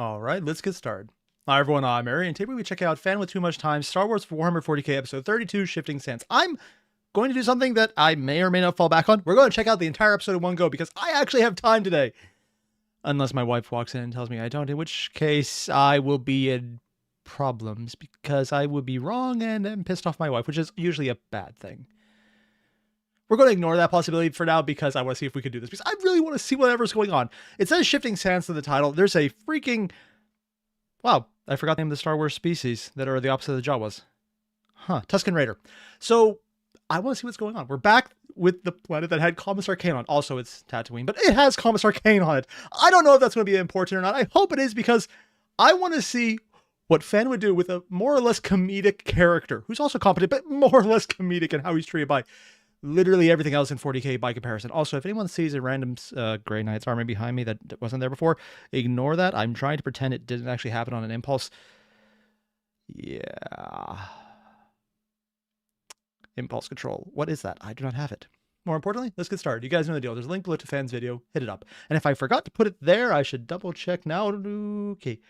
All right, let's get started. Hi everyone, I'm Airier, and today we check out Fan with Too Much Time, Star Wars Warhammer 40K episode 32, Shifting Sands. I'm going to do something that I may or may not fall back on. We're going to check out the entire episode in one go because I actually have time today. Unless my wife walks in and tells me I don't, in which case I will be in problems because I would be wrong and am pissed off my wife, which is usually a bad thing. We're going to ignore that possibility for now because I want to see if we can do this. Because I really want to see whatever's going on. It says Shifting Sands in the title. There's a freaking... Wow, I forgot the name of the Star Wars species that are the opposite of the Jawas. Huh, Tusken Raider. So, I want to see what's going on. We're back with the planet that had Commissar Kane on. Also, it's Tatooine, but it has Commissar Kane on it. I don't know if that's going to be important or not. I hope it is because I want to see what Fan would do with a more or less comedic character who's also competent, but more or less comedic in how he's treated by literally everything else in 40K by comparison. Also, if anyone sees a random Grey Knight's army behind me that wasn't there before, ignore that. I'm trying to pretend it didn't actually happen on an impulse. Yeah. Impulse control. What is that? I do not have it. More importantly, let's get started. You guys know the deal. There's a link below to Fan's video. Hit it up. And if I forgot to put it there, I should double check now. Okay.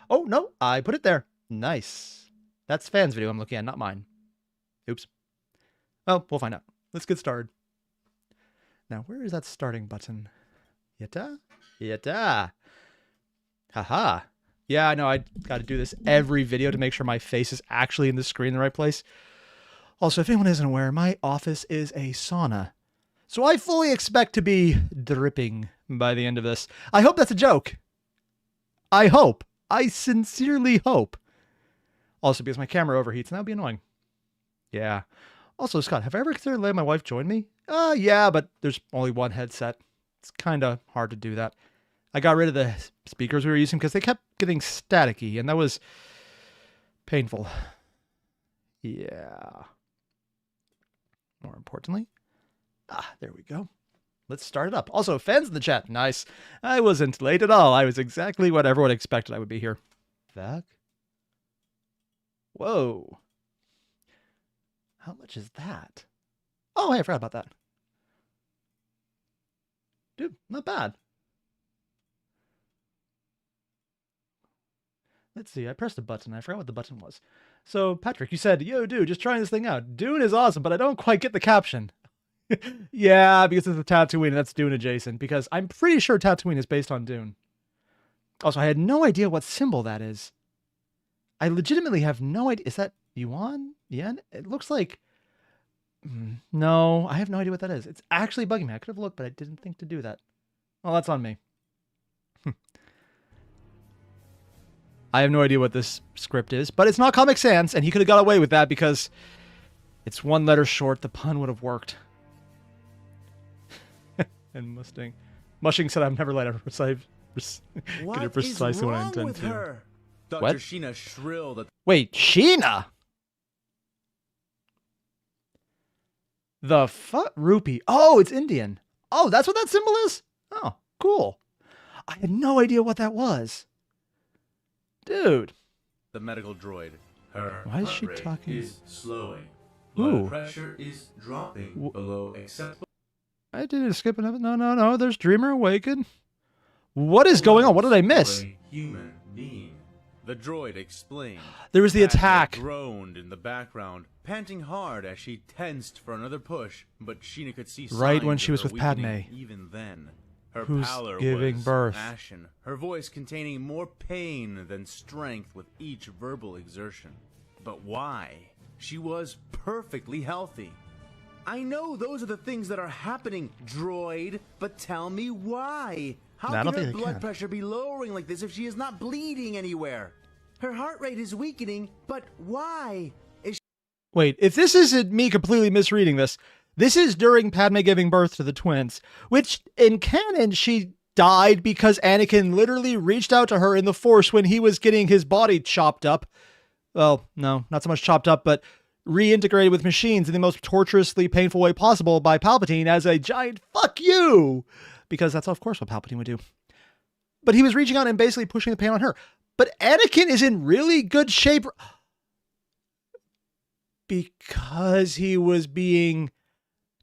Oh, no. I put it there. Nice. That's Fan's video I'm looking at, not mine. Oops. Well, we'll find out. Let's get started. Now, where is that starting button? Yata? Yata. Haha. Yeah, I know. I got to do this every video to make sure my face is actually in the screen in the right place. Also, if anyone isn't aware, my office is a sauna. So I fully expect to be dripping by the end of this. I hope that's a joke. I hope. I sincerely hope. Also, because my camera overheats, and that would be annoying. Yeah. Also, Scott, have I ever considered letting my wife join me? Yeah, but there's only one headset. It's kind of hard to do that. I got rid of the speakers we were using because they kept getting staticky, and that was painful. Yeah. More importantly, there we go. Let's start it up. Also, fans in the chat. Nice. I wasn't late at all. I was exactly what everyone expected I would be here. Back. Whoa. How much is that? Oh, hey, I forgot about that. Dude, not bad. Let's see. I pressed a button. I forgot what the button was. So, Patrick, you said, yo, dude, just trying this thing out. Dune is awesome, but I don't quite get the caption. Yeah, because it's a Tatooine, and that's Dune-Adjacent, because I'm pretty sure Tatooine is based on Dune. Also, I had no idea what symbol that is. I legitimately have no idea. Is that Yuan? Yen? It looks like... No, I have no idea what that is. It's actually bugging me. I could have looked, but I didn't think to do that. Well, that's on me. I have no idea what this script is, but it's not Comic Sans, and he could have got away with that because it's one letter short. The pun would have worked. And Mushing said, "I've never let her get it precisely what I intend to." Her? Dr. What? Sheena shrilled at... Wait, Sheena? The fuck? Rupee. Oh, it's Indian. Oh, that's what that symbol is? Oh, cool. I had no idea what that was. Dude. the medical droid. Her Why is heart she rate talking? is slowing. Ooh. Blood pressure is dropping below acceptable. I didn't skip another. No. There's Dreamer Awakened. What is going on? What did I miss? For a human being. The droid explained. There was the Padme attack. groaned in the background, panting hard as she tensed for another push, but Sheena could see Right when signs she of was her with Padme. weakening even then. Her Who's pallor giving was birth. ashen, her voice containing more pain than strength with each verbal exertion. But why? She was perfectly healthy. I know those are the things that are happening, droid, but tell me why? How No, I don't can her think I blood can. pressure be lowering like this if she is not bleeding anywhere? Her heart rate is weakening, but why? Wait, if this isn't me completely misreading this, this is during Padme giving birth to the twins, which in canon she died because Anakin literally reached out to her in the Force when he was getting his body chopped up. Well, no, not so much chopped up, but reintegrated with machines in the most torturously painful way possible by Palpatine as a giant fuck you, because that's of course what Palpatine would do. But he was reaching out and basically pushing the pain on her. But Anakin is in really good shape because he was being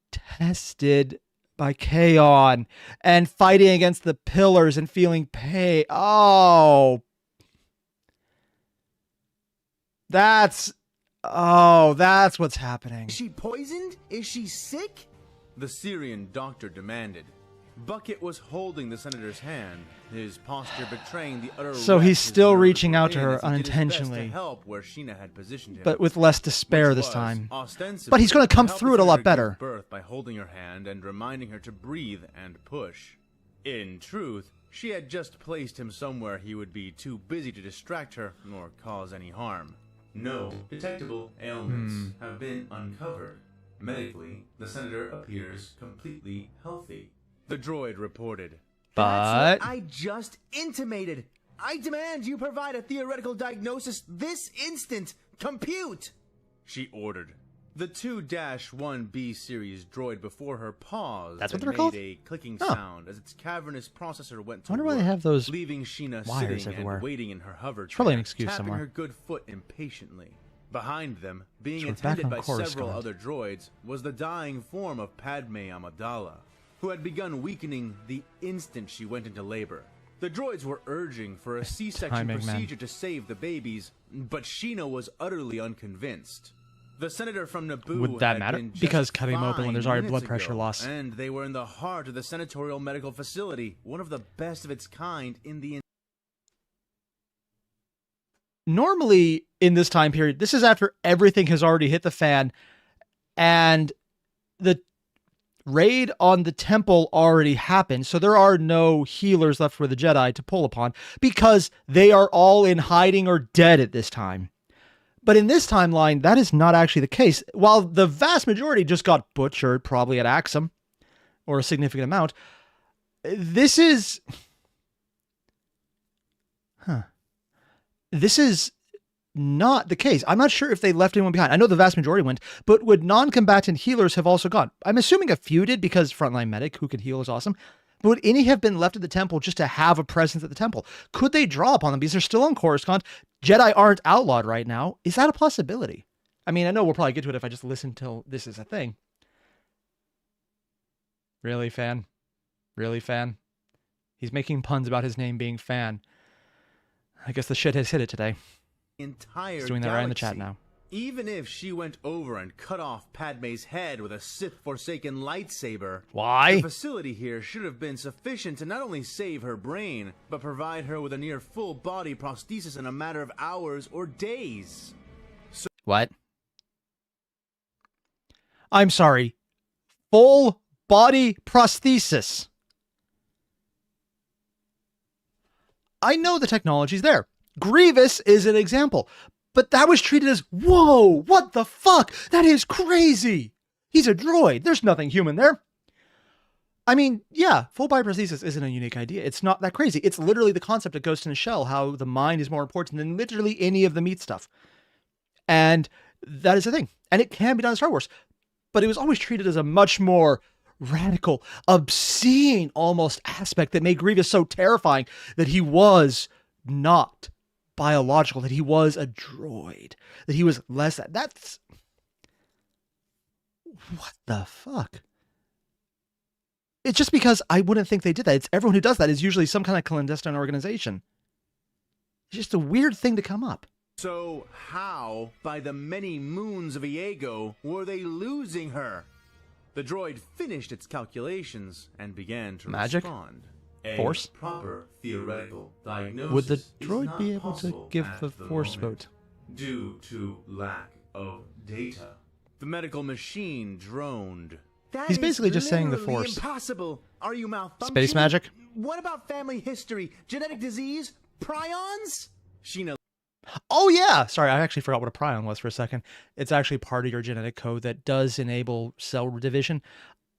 tested by Kaon and fighting against the pillars and feeling pain. Oh, that's what's happening. Is she poisoned? Is she sick? The Syrian doctor demanded. Bucket was holding the senator's hand, his posture betraying the utter So wreck he's his still nerves reaching were out to in her as he did his best unintentionally. to help where Sheena had positioned him, But with less despair which this was time. ostensibly But he's going to come help through the it a lot senator give better. birth by holding her hand and reminding her to breathe and push. In truth, she had just placed him somewhere he would be too busy to distract her or cause any harm. No detectable ailments have been uncovered. Medically, the senator appears completely healthy. The droid reported. But That's what I just intimated. I demand you provide a theoretical diagnosis this instant. Compute! She ordered. The 2-1B series droid before her paused. That's what and they're made called? a clicking Huh. sound as its cavernous processor went to I wonder why work, they have those leaving Sheena wires sitting everywhere. and waiting in her hover It's probably an chair, excuse tapping somewhere. her good foot impatiently. Behind them, being So we're back attended on by Coruscant. several other droids, was the dying form of Padme Amidala, who had begun weakening the instant she went into labor. The droids were urging for a C-section Timing, man. procedure to save the babies, but Sheena was utterly unconvinced. The senator from Naboo Would that had matter? been just Because cutting them open when there's already 5 blood minutes pressure ago, loss. and they were in the heart of the senatorial medical facility, one of the best of its kind in the normally in this time period, this is after everything has already hit the fan and the raid on the temple already happened. So there are no healers left for the Jedi to pull upon because they are all in hiding or dead at this time. But in this timeline, that is not actually the case. While the vast majority just got butchered, probably at Axum, or a significant amount, this is... This is not the case. I'm not sure if they left anyone behind. I know the vast majority went, but would non-combatant healers have also gone? I'm assuming a few did because frontline medic who can heal is awesome. But would any have been left at the temple just to have a presence at the temple? Could they draw upon them because they're still on Coruscant? Jedi aren't outlawed right now. Is that a possibility? I mean, I know we'll probably get to it if I just listen till this is a thing. Really, Fan? Really, Fan? He's making puns about his name being Fan. I guess the shit has hit it today. entire He's doing that right in the chat galaxy. now. Even if she went over and cut off Padme's head with a Sith-forsaken lightsaber, Why? the facility here should have been sufficient to not only save her brain, but provide her with a near full-body prosthesis in a matter of hours or days. What? I'm sorry. Full body prosthesis. I know the technology's there. Grievous is an example. But that was treated as, whoa, what the fuck? That is crazy. He's a droid. There's nothing human there. I mean, yeah, full body prosthesis isn't a unique idea. It's not that crazy. It's literally the concept of Ghost in a Shell, how the mind is more important than literally any of the meat stuff. And that is the thing. And it can be done in Star Wars. But it was always treated as a much more radical, obscene almost aspect that made Grievous so terrifying that he was not biological, that he was a droid, that he was less that. That's... What the fuck? It's just because I wouldn't think they did that. It's everyone who does that is usually some kind of clandestine organization. It's just a weird thing to come up. So how, by the many moons of Iago, were they losing her? The droid finished its calculations and began to Magic? respond. A Force? proper theoretical diagnosis Would the is droid not be able to possible give at the Force moment, vote? due to lack of data. The medical machine droned. That He's is basically just saying the literally Force. Impossible. Are you malfunctioning? Space magic? What about family history? Genetic disease? Prions? Sheena. Oh, yeah. Sorry, I actually forgot what a prion was for a second. It's actually part of your genetic code that does enable cell division.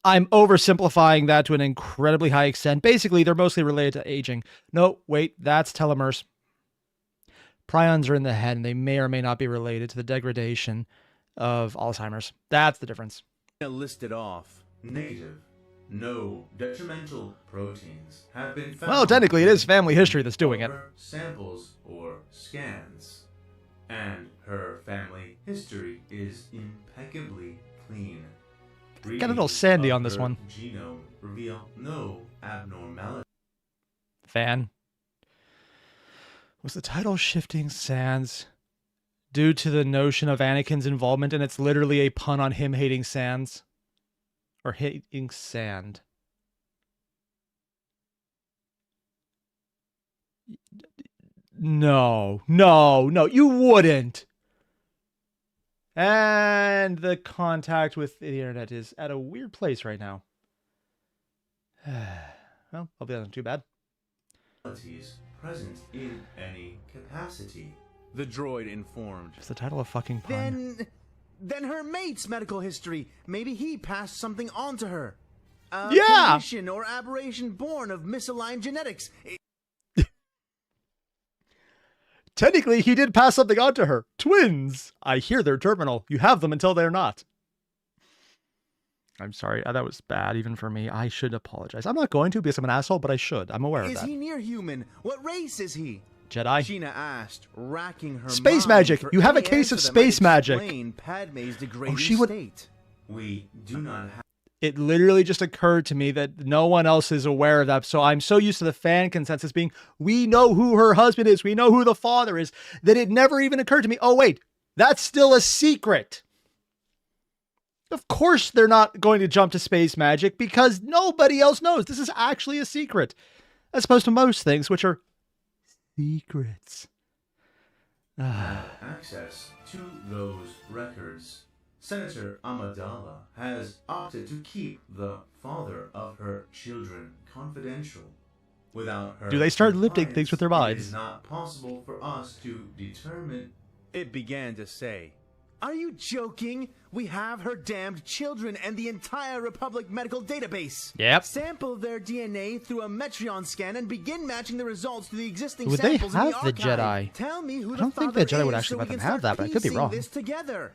I'm oversimplifying that to an incredibly high extent. Basically, they're mostly related to aging. No, wait, that's telomeres. Prions are in the head, and they may or may not be related to the degradation of Alzheimer's. That's the difference. Listed off. Negative. No detrimental proteins have been found. Well, technically, it is family history that's doing it. in her samples or scans. And her family history is impeccably clean. Got a little Readings sandy of on this her one. Genome reveal no abnormality. Fan. Was the title Shifting Sands due to the notion of Anakin's involvement, and it's literally a pun on him hating sands. Or hating sand. No, you wouldn't. And the contact with the internet is at a weird place right now. Well, hopefully that's not too bad. Present in any capacity. The droid informed. It's the title of fucking pun. Then her mate's medical history. Maybe he passed something on to her. A Yeah! condition or aberration born of misaligned genetics. Technically, he did pass something on to her. Twins! I hear they're terminal. You have them until they're not. I'm sorry. That was bad, even for me. I should apologize. I'm not going to because I'm an asshole, but I should. I'm aware of that. Is he near human? What race is he? Jedi. Sheena asked, racking her Space mind magic. for You have a any case of answer that might space magic. explain Padme's degrading she would- state. We do not have It literally just occurred to me that no one else is aware of that. So I'm so used to the fan consensus being, we know who her husband is. We know who the father is. That it never even occurred to me. Oh, wait, that's still a secret. Of course they're not going to jump to space magic because nobody else knows. This is actually a secret. As opposed to most things, which are secrets. access to those records. Senator Amidala has opted to keep the father of her children confidential. Without her Do they start lifting compliance, things with their it minds? is not possible for us to determine. It began to say, "Are you joking? We have her damned children and the entire Republic medical database. Yep. Sample their DNA through a Metreon scan and begin matching the results to the existing Would they samples in the have the archive. Jedi? Tell me who I the don't think father the Jedi would is actually so let we them can have start that, but I could be piecing wrong. this together."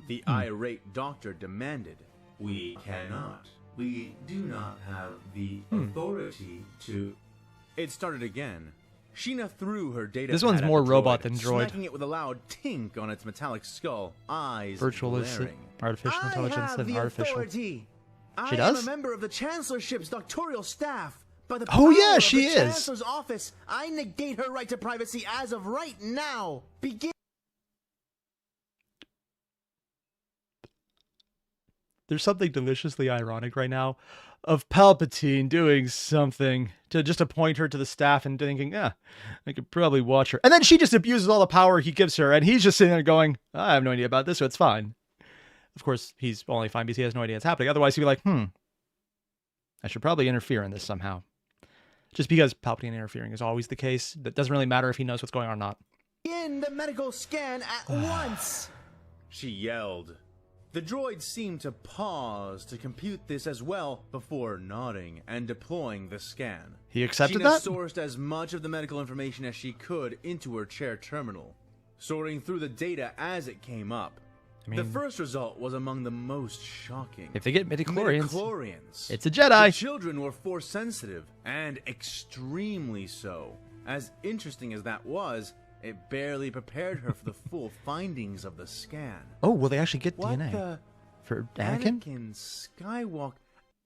The irate doctor demanded. We cannot. We do not have the Hmm. authority to. It started again. Sheena threw her data. This one's pad at more the robot droid, than droid. smacking it with a loud tink on its metallic skull, eyes Virtual glaring. artificial intelligence I have and the artificial. authority. She I does? am a member of the Chancellorship's doctoral staff. By the Oh, power yeah, of she the is. Chancellor's office, I negate her right to privacy as of right now. Begin. There's something deliciously ironic right now of Palpatine doing something to just appoint her to the staff and thinking, I could probably watch her. And then she just abuses all the power he gives her. And he's just sitting there going, I have no idea about this, so it's fine. Of course, he's only fine because he has no idea it's happening. Otherwise, he'd be like, I should probably interfere in this somehow. Just because Palpatine interfering is always the case. That doesn't really matter if he knows what's going on or not. Begin the medical scan at once. She yelled. The droid seemed to pause to compute this as well before nodding and deploying the scan. He accepted Sheena that? sourced as much of the medical information as she could into her chair terminal, sorting through the data as it came up. I mean, The first result was among the most shocking. if they get midichlorians, Midichlorians. it's a Jedi. The children were force sensitive, and extremely so. As interesting as that was, it barely prepared her for the full findings of the scan. Oh, will they actually get What DNA the for Anakin? Anakin Skywalker?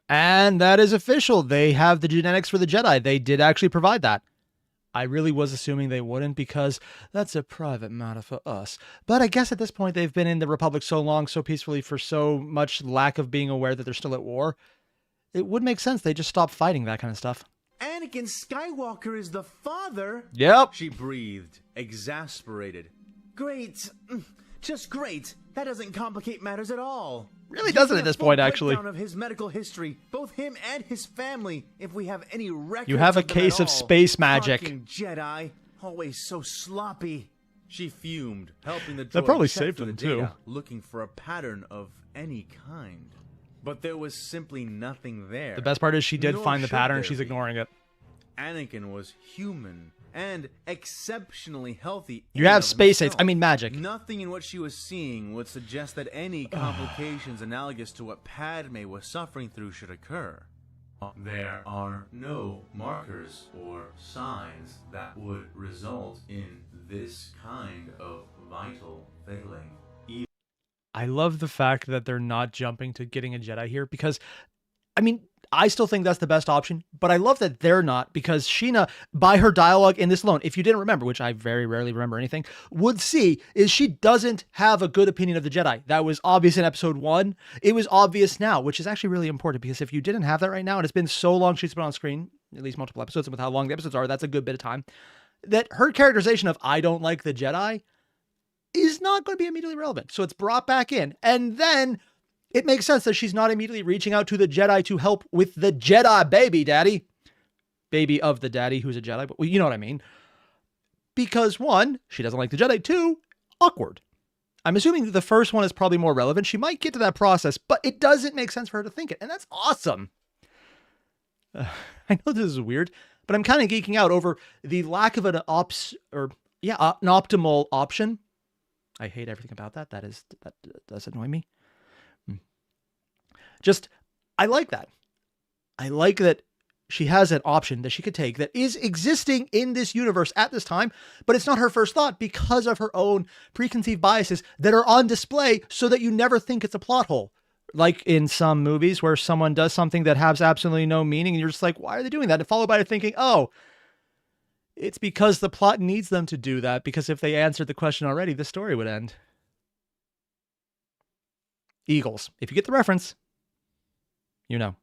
And that is official. They have the genetics for the Jedi. They did actually provide that. I really was assuming they wouldn't because that's a private matter for us. But I guess at this point they've been in the Republic so long, so peacefully, for so much lack of being aware that they're still at war. It would make sense they just stop fighting that kind of stuff. Anakin Skywalker is the father? Yep. She breathed, exasperated. Great. Just great. That doesn't complicate matters at all. Really doesn't at this point, actually. Breakdown of his medical history, both him and his family, if we have any records. You have a of them case at of all. space magic. Fucking Jedi, always so sloppy. She fumed, helping the droid That probably check saved through them, the data, too. looking for a pattern of any kind. But there was simply nothing there. The best part is she did Nor find the should pattern. there She's be. ignoring it. Anakin was human and exceptionally healthy. You in have and of space aids. himself. I mean magic. Nothing in what she was seeing would suggest that any complications analogous to what Padme was suffering through should occur. There are no markers or signs that would result in this kind of vital failing. I love the fact that they're not jumping to getting a Jedi here because, I mean, I still think that's the best option, but I love that they're not, because Sheena, by her dialogue in this alone, if you didn't remember, which I very rarely remember anything, would see is she doesn't have a good opinion of the Jedi. That was obvious in episode 1. It was obvious now, which is actually really important, because if you didn't have that right now, and it's been so long she's been on screen, at least multiple episodes, and with how long the episodes are, that's a good bit of time, that her characterization of I don't like the Jedi is not going to be immediately relevant. So it's brought back in. And then it makes sense that she's not immediately reaching out to the Jedi to help with the Jedi baby daddy. Baby of the daddy who's a Jedi, but you know what I mean. Because 1, she doesn't like the Jedi. 2, awkward. I'm assuming the first one is probably more relevant. She might get to that process, but it doesn't make sense for her to think it. And that's awesome. I know this is weird, but I'm kind of geeking out over the lack of an optimal option. I hate everything about that. That does annoy me. I like that. I like that she has an option that she could take that is existing in this universe at this time, but it's not her first thought because of her own preconceived biases that are on display so that you never think it's a plot hole. Like in some movies where someone does something that has absolutely no meaning and you're just like, why are they doing that? And followed by thinking, oh, it's because the plot needs them to do that, because if they answered the question already, the story would end. Eagles. If you get the reference, you know.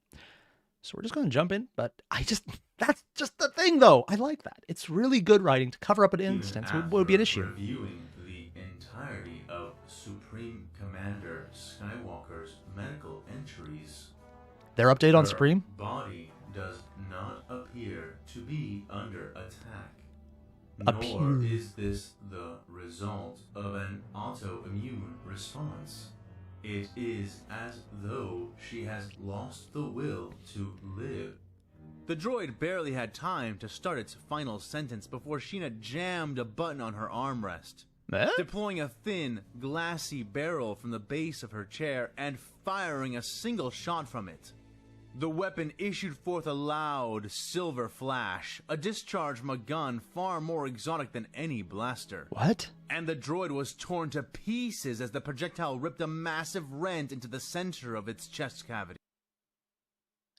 So we're just going to jump in, but that's just the thing though. I like that. It's really good writing to cover up an instance. What would be an issue? Reviewing the entirety of Supreme Commander Skywalker's medical entries, Their update on her Supreme? body does not appear to be under attack. Appear. Nor is this the result of an autoimmune response. It is as though she has lost the will to live. The droid barely had time to start its final sentence before Sheena jammed a button on her armrest, deploying a thin, glassy barrel from the base of her chair and firing a single shot from it. The weapon issued forth a loud, silver flash, a discharge from a gun far more exotic than any blaster. What? And the droid was torn to pieces as the projectile ripped a massive rent into the center of its chest cavity.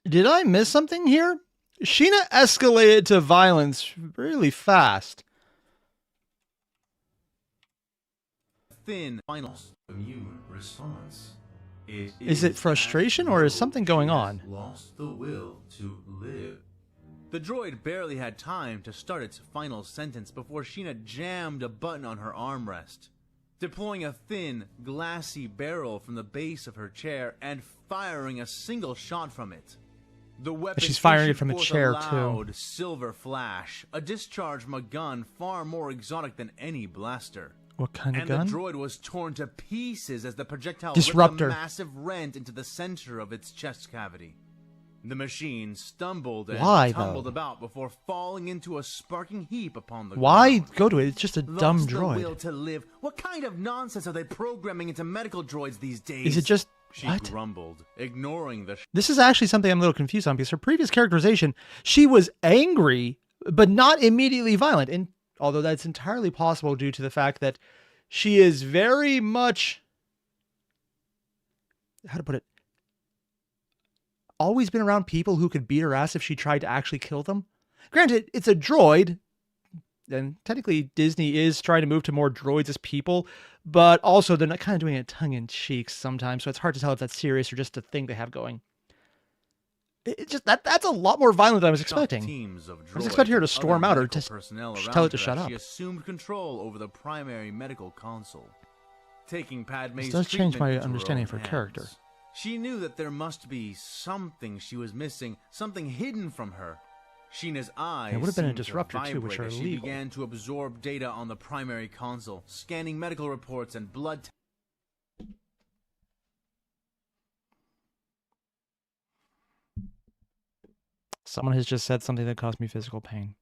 Did I miss something here? Sheena escalated to violence really fast. Thin, final Immune response. Is it frustration or is something going on? Lost the will to live. The droid barely had time to start its final sentence before Sheena jammed a button on her armrest, deploying a thin, glassy barrel from the base of her chair and firing a single shot from it. The weapon She's firing it issued from a forth chair, a too. loud, silver flash, a discharge from a gun far more exotic than any blaster. What kind of And gun? the droid was torn to pieces as the projectile Disruptor. ripped a massive rent into the center of its chest cavity. The machine stumbled and Why, tumbled though? about before falling into a sparking heap upon the Why ground. go to it? It's just a dumb Lost the will droid. to live. What kind of nonsense are they programming into medical droids these days? Is it just... She what? grumbled, ignoring the This is actually something I'm a little confused on, because her previous characterization, she was angry, but not immediately violent. And although that's entirely possible due to the fact that she is very much, how to put it, always been around people who could beat her ass if she tried to actually kill them. Granted, it's a droid, and technically Disney is trying to move to more droids as people, but also they're not kind of doing it tongue-in-cheek sometimes, so it's hard to tell if that's serious or just a thing they have going. It's just that's a lot more violent than I was expecting. teams of I was expecting her to droids and storm other out or medical just personnel tell it around to her shut as up. She assumed control over the primary medical console, taking Padme's This does change treatment my into her understanding own of her hands. character. She knew that there must be something she was missing, something hidden from her. Sheena's eyes It would have been a seemed to disruptor, too, which vibrate are as she illegal. began to absorb data on the primary console, scanning medical reports and blood tests. Someone has just said something that caused me physical pain.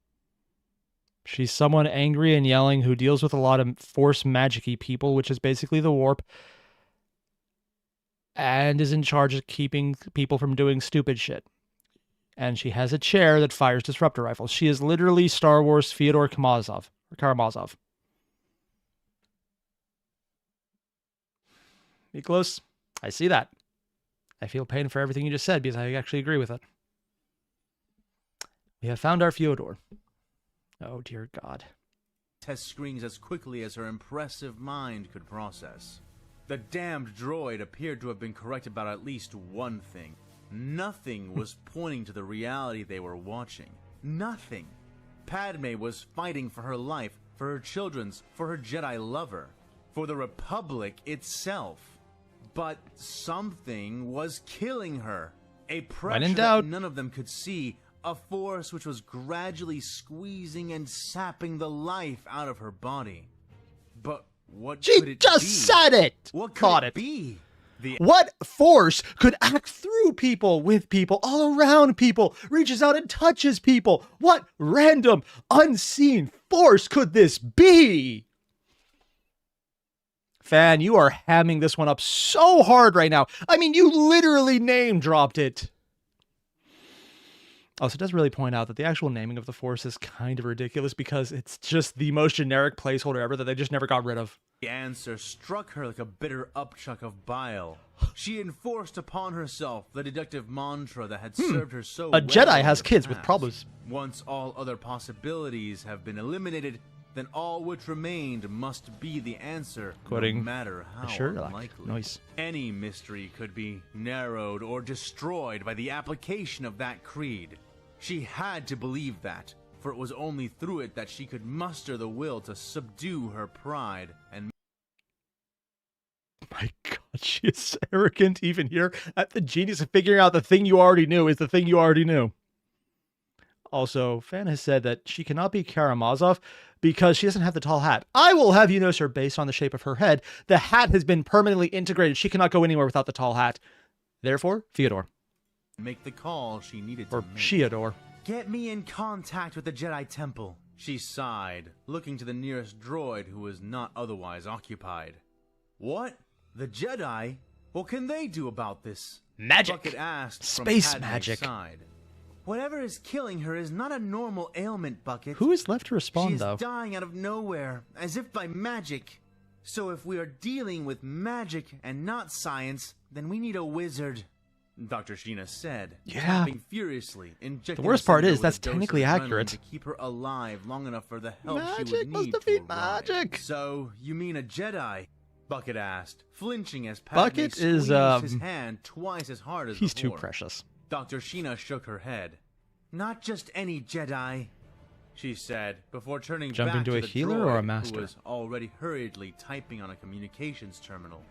She's someone angry and yelling who deals with a lot of force magic-y people, which is basically the warp, and is in charge of keeping people from doing stupid shit. And she has a chair that fires disruptor rifles. She is literally Star Wars Fyodor Karamazov. Be close. I see that. I feel pain for everything you just said because I actually agree with it. We have found our Fyodor. Oh, dear God. Test screens as quickly as her impressive mind could process. The damned droid appeared to have been correct about at least one thing. Nothing was pointing to the reality they were watching. Nothing. Padme was fighting for her life, for her children's, for her Jedi lover, for the Republic itself. But something was killing her. A pressure that none of them could see, a force which was gradually squeezing and sapping the life out of her body. But what could it be? She just said it! What could it be? What force could act through people, with people, all around people, reaches out and touches people? What random, unseen force could this be? Fan, you are hamming this one up so hard right now. I mean, you literally name dropped it. Also, it does really point out that the actual naming of the force is kind of ridiculous because it's just the most generic placeholder ever that they just never got rid of. The answer struck her like a bitter upchuck of bile. She enforced upon herself the deductive mantra that had served her so well. A Jedi has kids with problems. Once all other possibilities have been eliminated, then all which remained must be the answer, Quoting no matter how unlikely. Nice. Any mystery could be narrowed or destroyed by the application of that creed. She had to believe that, for it was only through it that she could muster the will to subdue her pride and... My God, she is arrogant even here. At the genius of figuring out the thing you already knew is the thing you already knew. Also, Fan has said that she cannot be Karamazov because she doesn't have the tall hat. I will have you know, sir, based on the shape of her head, the hat has been permanently integrated. She cannot go anywhere without the tall hat. Therefore, Fyodor. Make the call she needed or to make. Sheodor. Get me in contact with the Jedi Temple, she sighed, looking to the nearest droid who was not otherwise occupied. What? The Jedi? What can they do about this? Magic. Bucket asked Space from Padme's magic. Side. Whatever is killing her is not a normal ailment, Bucket. Who is left to respond, though? She's dying out of nowhere, as if by magic. So if we are dealing with magic and not science, then we need a wizard. Dr. Sheena said, tapping furiously, injecting the worst part is with that's a dose technically of adrenaline accurate. To keep her alive long enough for the help she would Magic must need defeat to arrive. magic. So you mean a Jedi? Bucket asked, flinching as Padme Bucket squeezed is his hand twice as hard as he's before. too precious. Dr. Sheena shook her head. Not just any Jedi, she said, before turning Jump back into to a the healer droid or a master? who was already hurriedly typing on a communications terminal.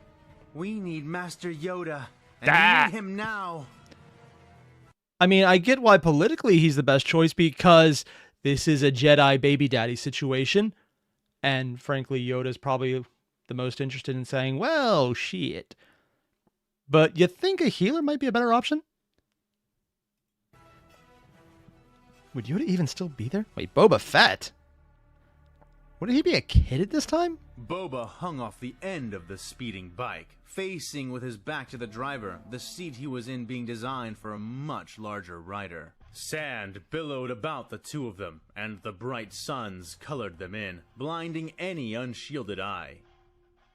We need Master Yoda, and we need him now. I mean, I get why politically he's the best choice because this is a Jedi baby daddy situation. And frankly, Yoda's probably the most interested in saying, well, shit. But you think a healer might be a better option? Would Yoda even still be there? Wait, Boba Fett? Would he be a kid at this time? Boba hung off the end of the speeding bike, facing with his back to the driver, the seat he was in being designed for a much larger rider. Sand billowed about the two of them, and the bright suns colored them in, blinding any unshielded eye.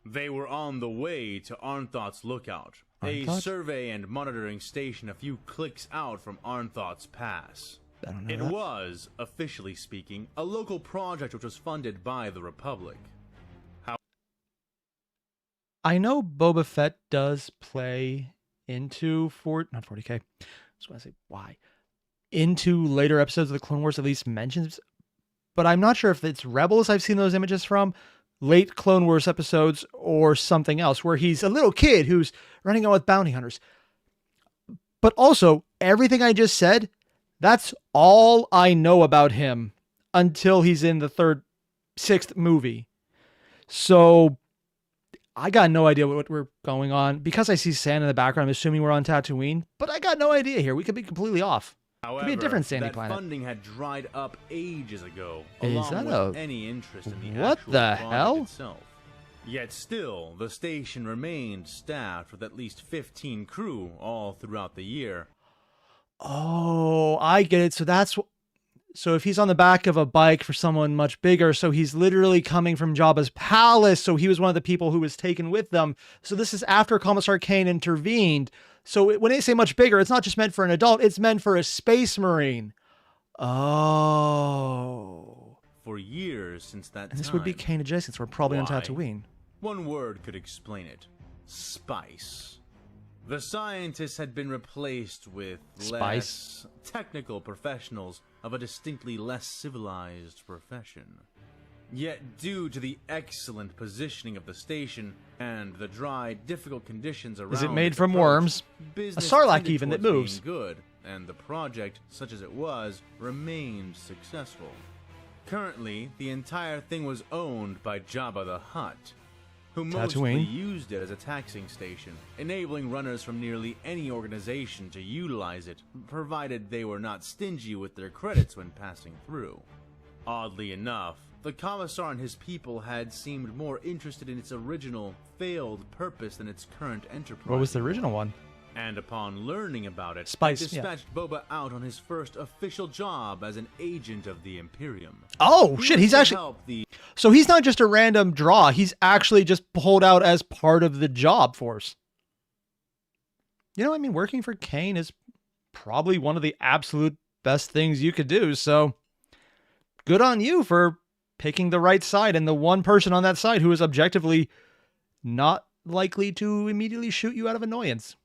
They were on the way to Arnthoth's Lookout, a survey and monitoring station a few clicks out from Arnthoth's Pass. It was, officially speaking, a local project which was funded by the Republic. I know Boba Fett does play into not 40K. I just want to say why. Into later episodes of the Clone Wars, at least mentions, but I'm not sure if it's Rebels I've seen those images from, late Clone Wars episodes, or something else, where he's a little kid who's running out with bounty hunters. But also, everything I just said, that's all I know about him until he's in the sixth movie. So I got no idea what we're going on. Because I see sand in the background, I'm assuming we're on Tatooine, but I got no idea here. We could be completely off. However, could be a different sandy that planet. funding had dried up ages ago, Is along that with any interest in the what actual the project hell? itself. Yet still, the station remained staffed with at least 15 crew all throughout the year. Oh, I get it. So if he's on the back of a bike for someone much bigger, so he's literally coming from Jabba's palace. So he was one of the people who was taken with them. So this is after Commissar Kane intervened. So when they say much bigger, it's not just meant for an adult, it's meant for a space marine. Oh. For years since that And this would be Kane adjacent, so we're probably on Why? Tatooine. One word could explain it. Spice. The scientists had been replaced with less technical professionals of a distinctly less civilized profession. Yet due to the excellent positioning of the station and the dry, difficult conditions around Is it made its from approach, worms? business Sarlacc tended even that towards moves. being good, and the project, such as it was, remained successful. Currently, the entire thing was owned by Jabba the Hutt, who mostly Tatooine. used it as a taxing station, enabling runners from nearly any organization to utilize it, provided they were not stingy with their credits when passing through. Oddly enough, the Commissar and his people had seemed more interested in its original, failed purpose than its current enterprise. What was the original one? And upon learning about it, Spice, had dispatched Boba out on his first official job as an agent of the Imperium. Oh, He shit, was he's to actually... help the So he's not just a random draw. He's actually just pulled out as part of the job force. You know, I mean, working for Kane is probably one of the absolute best things you could do. So good on you for picking the right side and the one person on that side who is objectively not likely to immediately shoot you out of annoyance.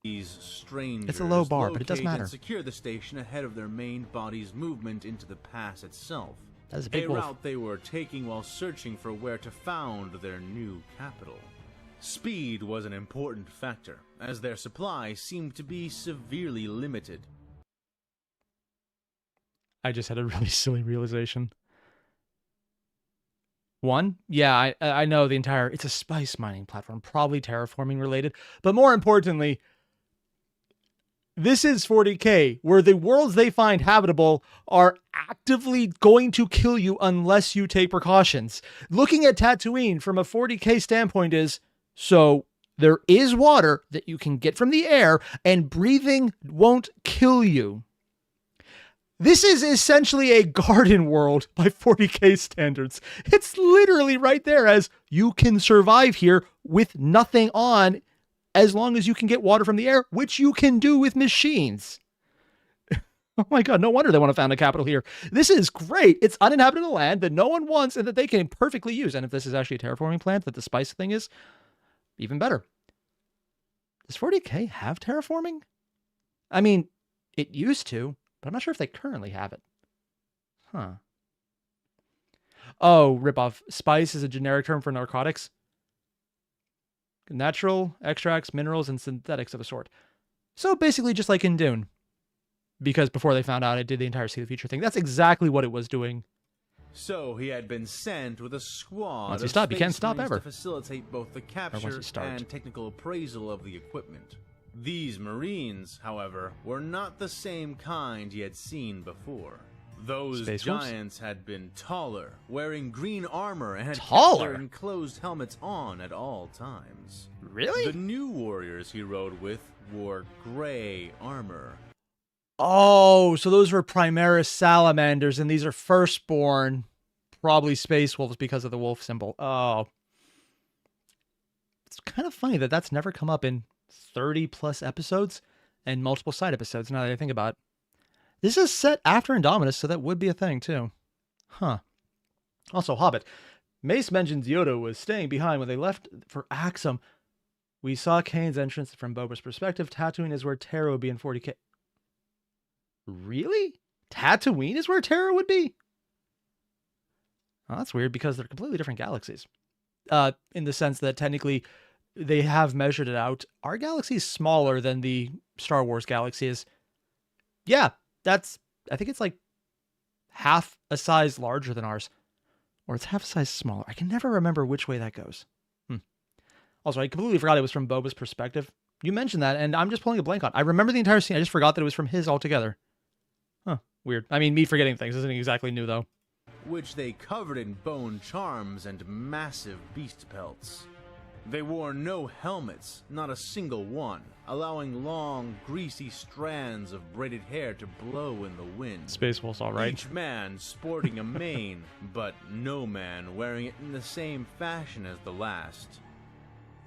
These strangers It's a low bar, but it does locate matter. and secure the station ahead of their main body's movement into the pass itself. That is a big wolf. route they were taking while searching for where to found their new capital. Speed was an important factor, as their supply seemed to be severely limited. I just had a really silly realization. One, yeah, I know the entire... It's a spice mining platform, probably terraforming related. But more importantly... This is 40K, where the worlds they find habitable are actively going to kill you unless you take precautions. Looking at Tatooine from a 40K standpoint is, so there is water that you can get from the air, and breathing won't kill you. This is essentially a garden world by 40K standards. It's literally right there as you can survive here with nothing on, as long as you can get water from the air, which you can do with machines. Oh my god, no wonder they want to found a capital here. This is great. It's uninhabited land that no one wants and that they can perfectly use. And if this is actually a terraforming plant that the spice thing is, even better. Does 40K have terraforming? I mean, it used to, but I'm not sure if they currently have it. Huh. Oh, ripoff. Spice is a generic term for narcotics. Natural extracts, minerals, and synthetics of a sort. So basically just like in Dune. Because before they found out I did the entire See the Future thing, that's exactly what it was doing. So he had been sent with a squad Once you of stop, you can't Space stop Marines ever. to facilitate both the once capture you start. and technical appraisal of the equipment. These Marines, however, were not the same kind he had seen before. Those Space Wolves? giants had been taller, wearing green armor, and had kept Taller? their enclosed helmets on at all times. Really? The new warriors he rode with wore gray armor. Oh, so those were Primaris salamanders, and these are firstborn, probably space wolves because of the wolf symbol. Oh. It's kind of funny that that's never come up in 30 plus episodes and multiple side episodes now that I think about it. This is set after Indominus, so that would be a thing too. Huh. Also, Hobbit. Mace mentions Yoda was staying behind when they left for Axum. We saw Kane's entrance from Boba's perspective. Tatooine is where Terra would be in 40K. Really? Tatooine is where Terra would be? Oh, that's weird because they're completely different galaxies. In the sense that technically they have measured it out. Our galaxy is smaller than the Star Wars galaxy is. Yeah, I think it's like half a size larger than ours. Or it's half a size smaller. I can never remember which way that goes. Also, I completely forgot it was from Boba's perspective. You mentioned that, and I'm just pulling a blank on it. I remember the entire scene. I just forgot that it was from his altogether. Huh, weird. I mean, me forgetting things isn't exactly new, though. Which they covered in bone charms and massive beast pelts. They wore no helmets, not a single one, allowing long, greasy strands of braided hair to blow in the wind. Space Wolf's all right. Each man sporting a mane, but no man wearing it in the same fashion as the last.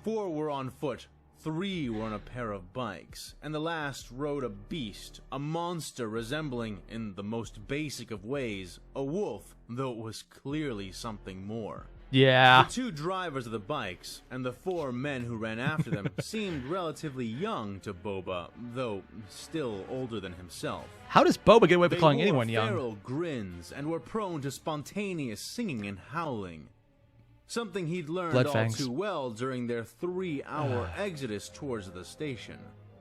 4 were on foot, 3 were on a pair of bikes, and the last rode a beast, a monster resembling, in the most basic of ways, a wolf, though it was clearly something more. Yeah. The 2 drivers of the bikes, and the 4 men who ran after them, seemed relatively young to Boba, though still older than himself. How does Boba get away with They calling wore anyone young? feral grins and were prone to spontaneous singing and howling. Something he'd learned all Bloodfangs. too well during their 3-hour exodus towards the station.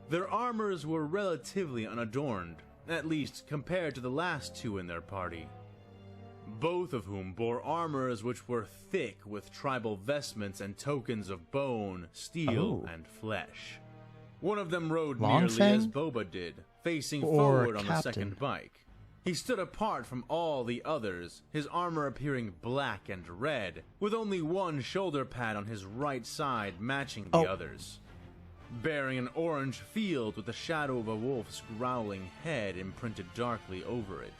Their armors were relatively unadorned, at least compared to the last 2 in their party. Both of whom bore armors which were thick with tribal vestments and tokens of bone, steel, and flesh. One of them rode nearly as Longfang? Boba did, facing Or forward on the Captain? second bike. He stood apart from all the others, his armor appearing black and red, with only one shoulder pad on his right side matching the others. Bearing an orange field with the shadow of a wolf's growling head imprinted darkly over it.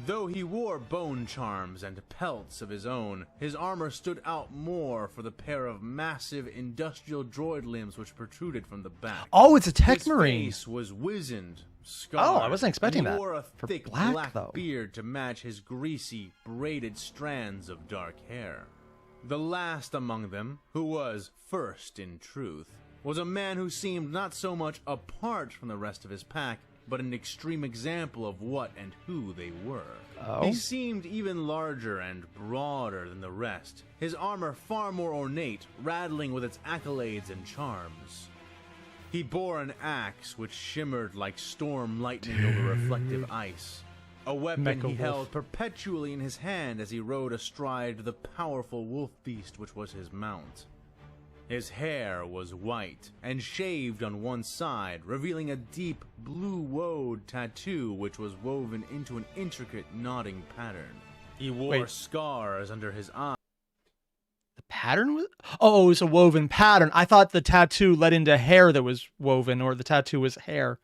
Though he wore bone charms and pelts of his own, his armor stood out more for the pair of massive industrial droid limbs which protruded from the back. Oh, it's a tech His marine. face was wizened, scarred. Oh, I wasn't expecting and he that. wore a For thick black, though. beard to match his greasy, braided strands of dark hair. The last among them, who was first in truth, was a man who seemed not so much apart from the rest of his pack, but an extreme example of what and who they were. Oh? He seemed even larger and broader than the rest, his armor far more ornate, rattling with its accolades and charms. He bore an axe which shimmered like storm lightning over reflective ice, a weapon Mecha he wolf. held perpetually in his hand as he rode astride the powerful wolf beast which was his mount. His hair was white and shaved on one side, revealing a deep blue woad tattoo which was woven into an intricate knotting pattern. He wore Wait. scars under his eyes. The pattern was... Oh, it was a woven pattern. I thought the tattoo led into hair that was woven, or the tattoo was hair.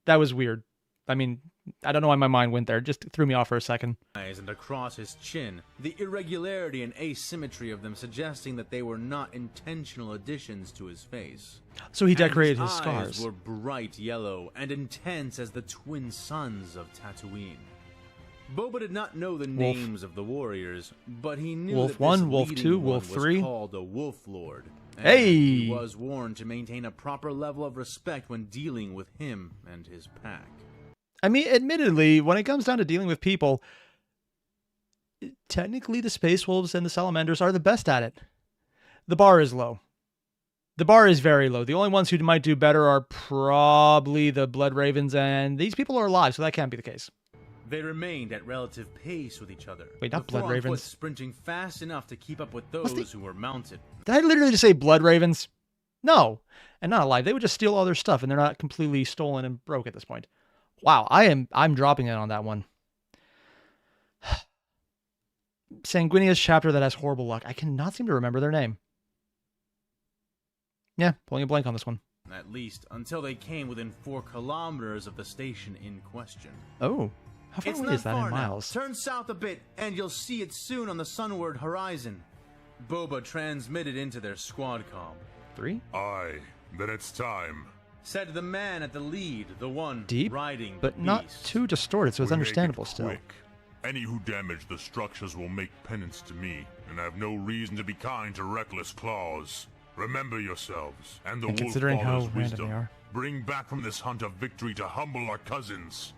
That was weird. I mean, I don't know why my mind went there. It just threw me off for a second. And across his chin, the irregularity and asymmetry of them suggesting that they were not intentional additions to his face. So he And decorated his eyes scars. were bright yellow and intense as the twin suns of Tatooine. Boba did not know the names of the warriors, but he knew Wolf that 1, this Wolf leading 2, one Wolf was 3. called a Wolf Lord. And Hey! he was warned to maintain a proper level of respect when dealing with him and his pack. I mean, admittedly, when it comes down to dealing with people, technically the Space Wolves and the Salamanders are the best at it. The bar is low. The bar is very low. The only ones who might do better are probably the Blood Ravens, and these people are alive, so that can't be the case. They remained at relative pace with each other. Wait, not the four Blood on Ravens. foot sprinting fast enough to keep up with What's those who were mounted. Did I literally just say Blood Ravens? No, and not alive. They would just steal all their stuff, and they're not completely stolen and broke at this point. Wow, I'm dropping it on that one. Sanguinia's chapter that has horrible luck. I cannot seem to remember their name. Yeah, pulling a blank on this one. At least until they came within 4 kilometers of the station in question. Oh, how far It's away not is that far in now. miles? Turn south a bit, and you'll see it soon on the sunward horizon. Boba transmitted into their squad comm. 3? Aye, then it's time. Said the man at the lead, the one Deep, riding but the not beast. too distorted, so it's We make it understandable still. quick. Any who damage the structures will make penance to me, and I have no reason to be kind to reckless claws. Remember yourselves, and the And Wolf considering how Father's random wisdom. they are. Bring back from this hunt of victory to humble our cousins.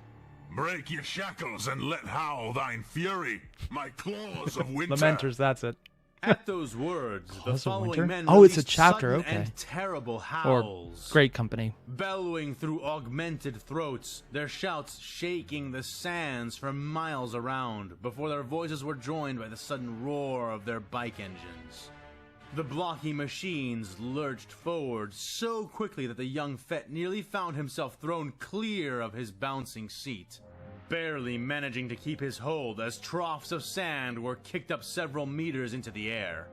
Break your shackles and let howl thine fury, my claws of winter. Lamenters, that's it. At those words, the Claws of following Winter? men Oh, it's a released chapter, sudden okay. and terrible Or howls. great company. Bellowing through augmented throats, their shouts shaking the sands for miles around, before their voices were joined by the sudden roar of their bike engines. The blocky machines lurched forward so quickly that the young Fett nearly found himself thrown clear of his bouncing seat, barely managing to keep his hold as troughs of sand were kicked up several meters into the air.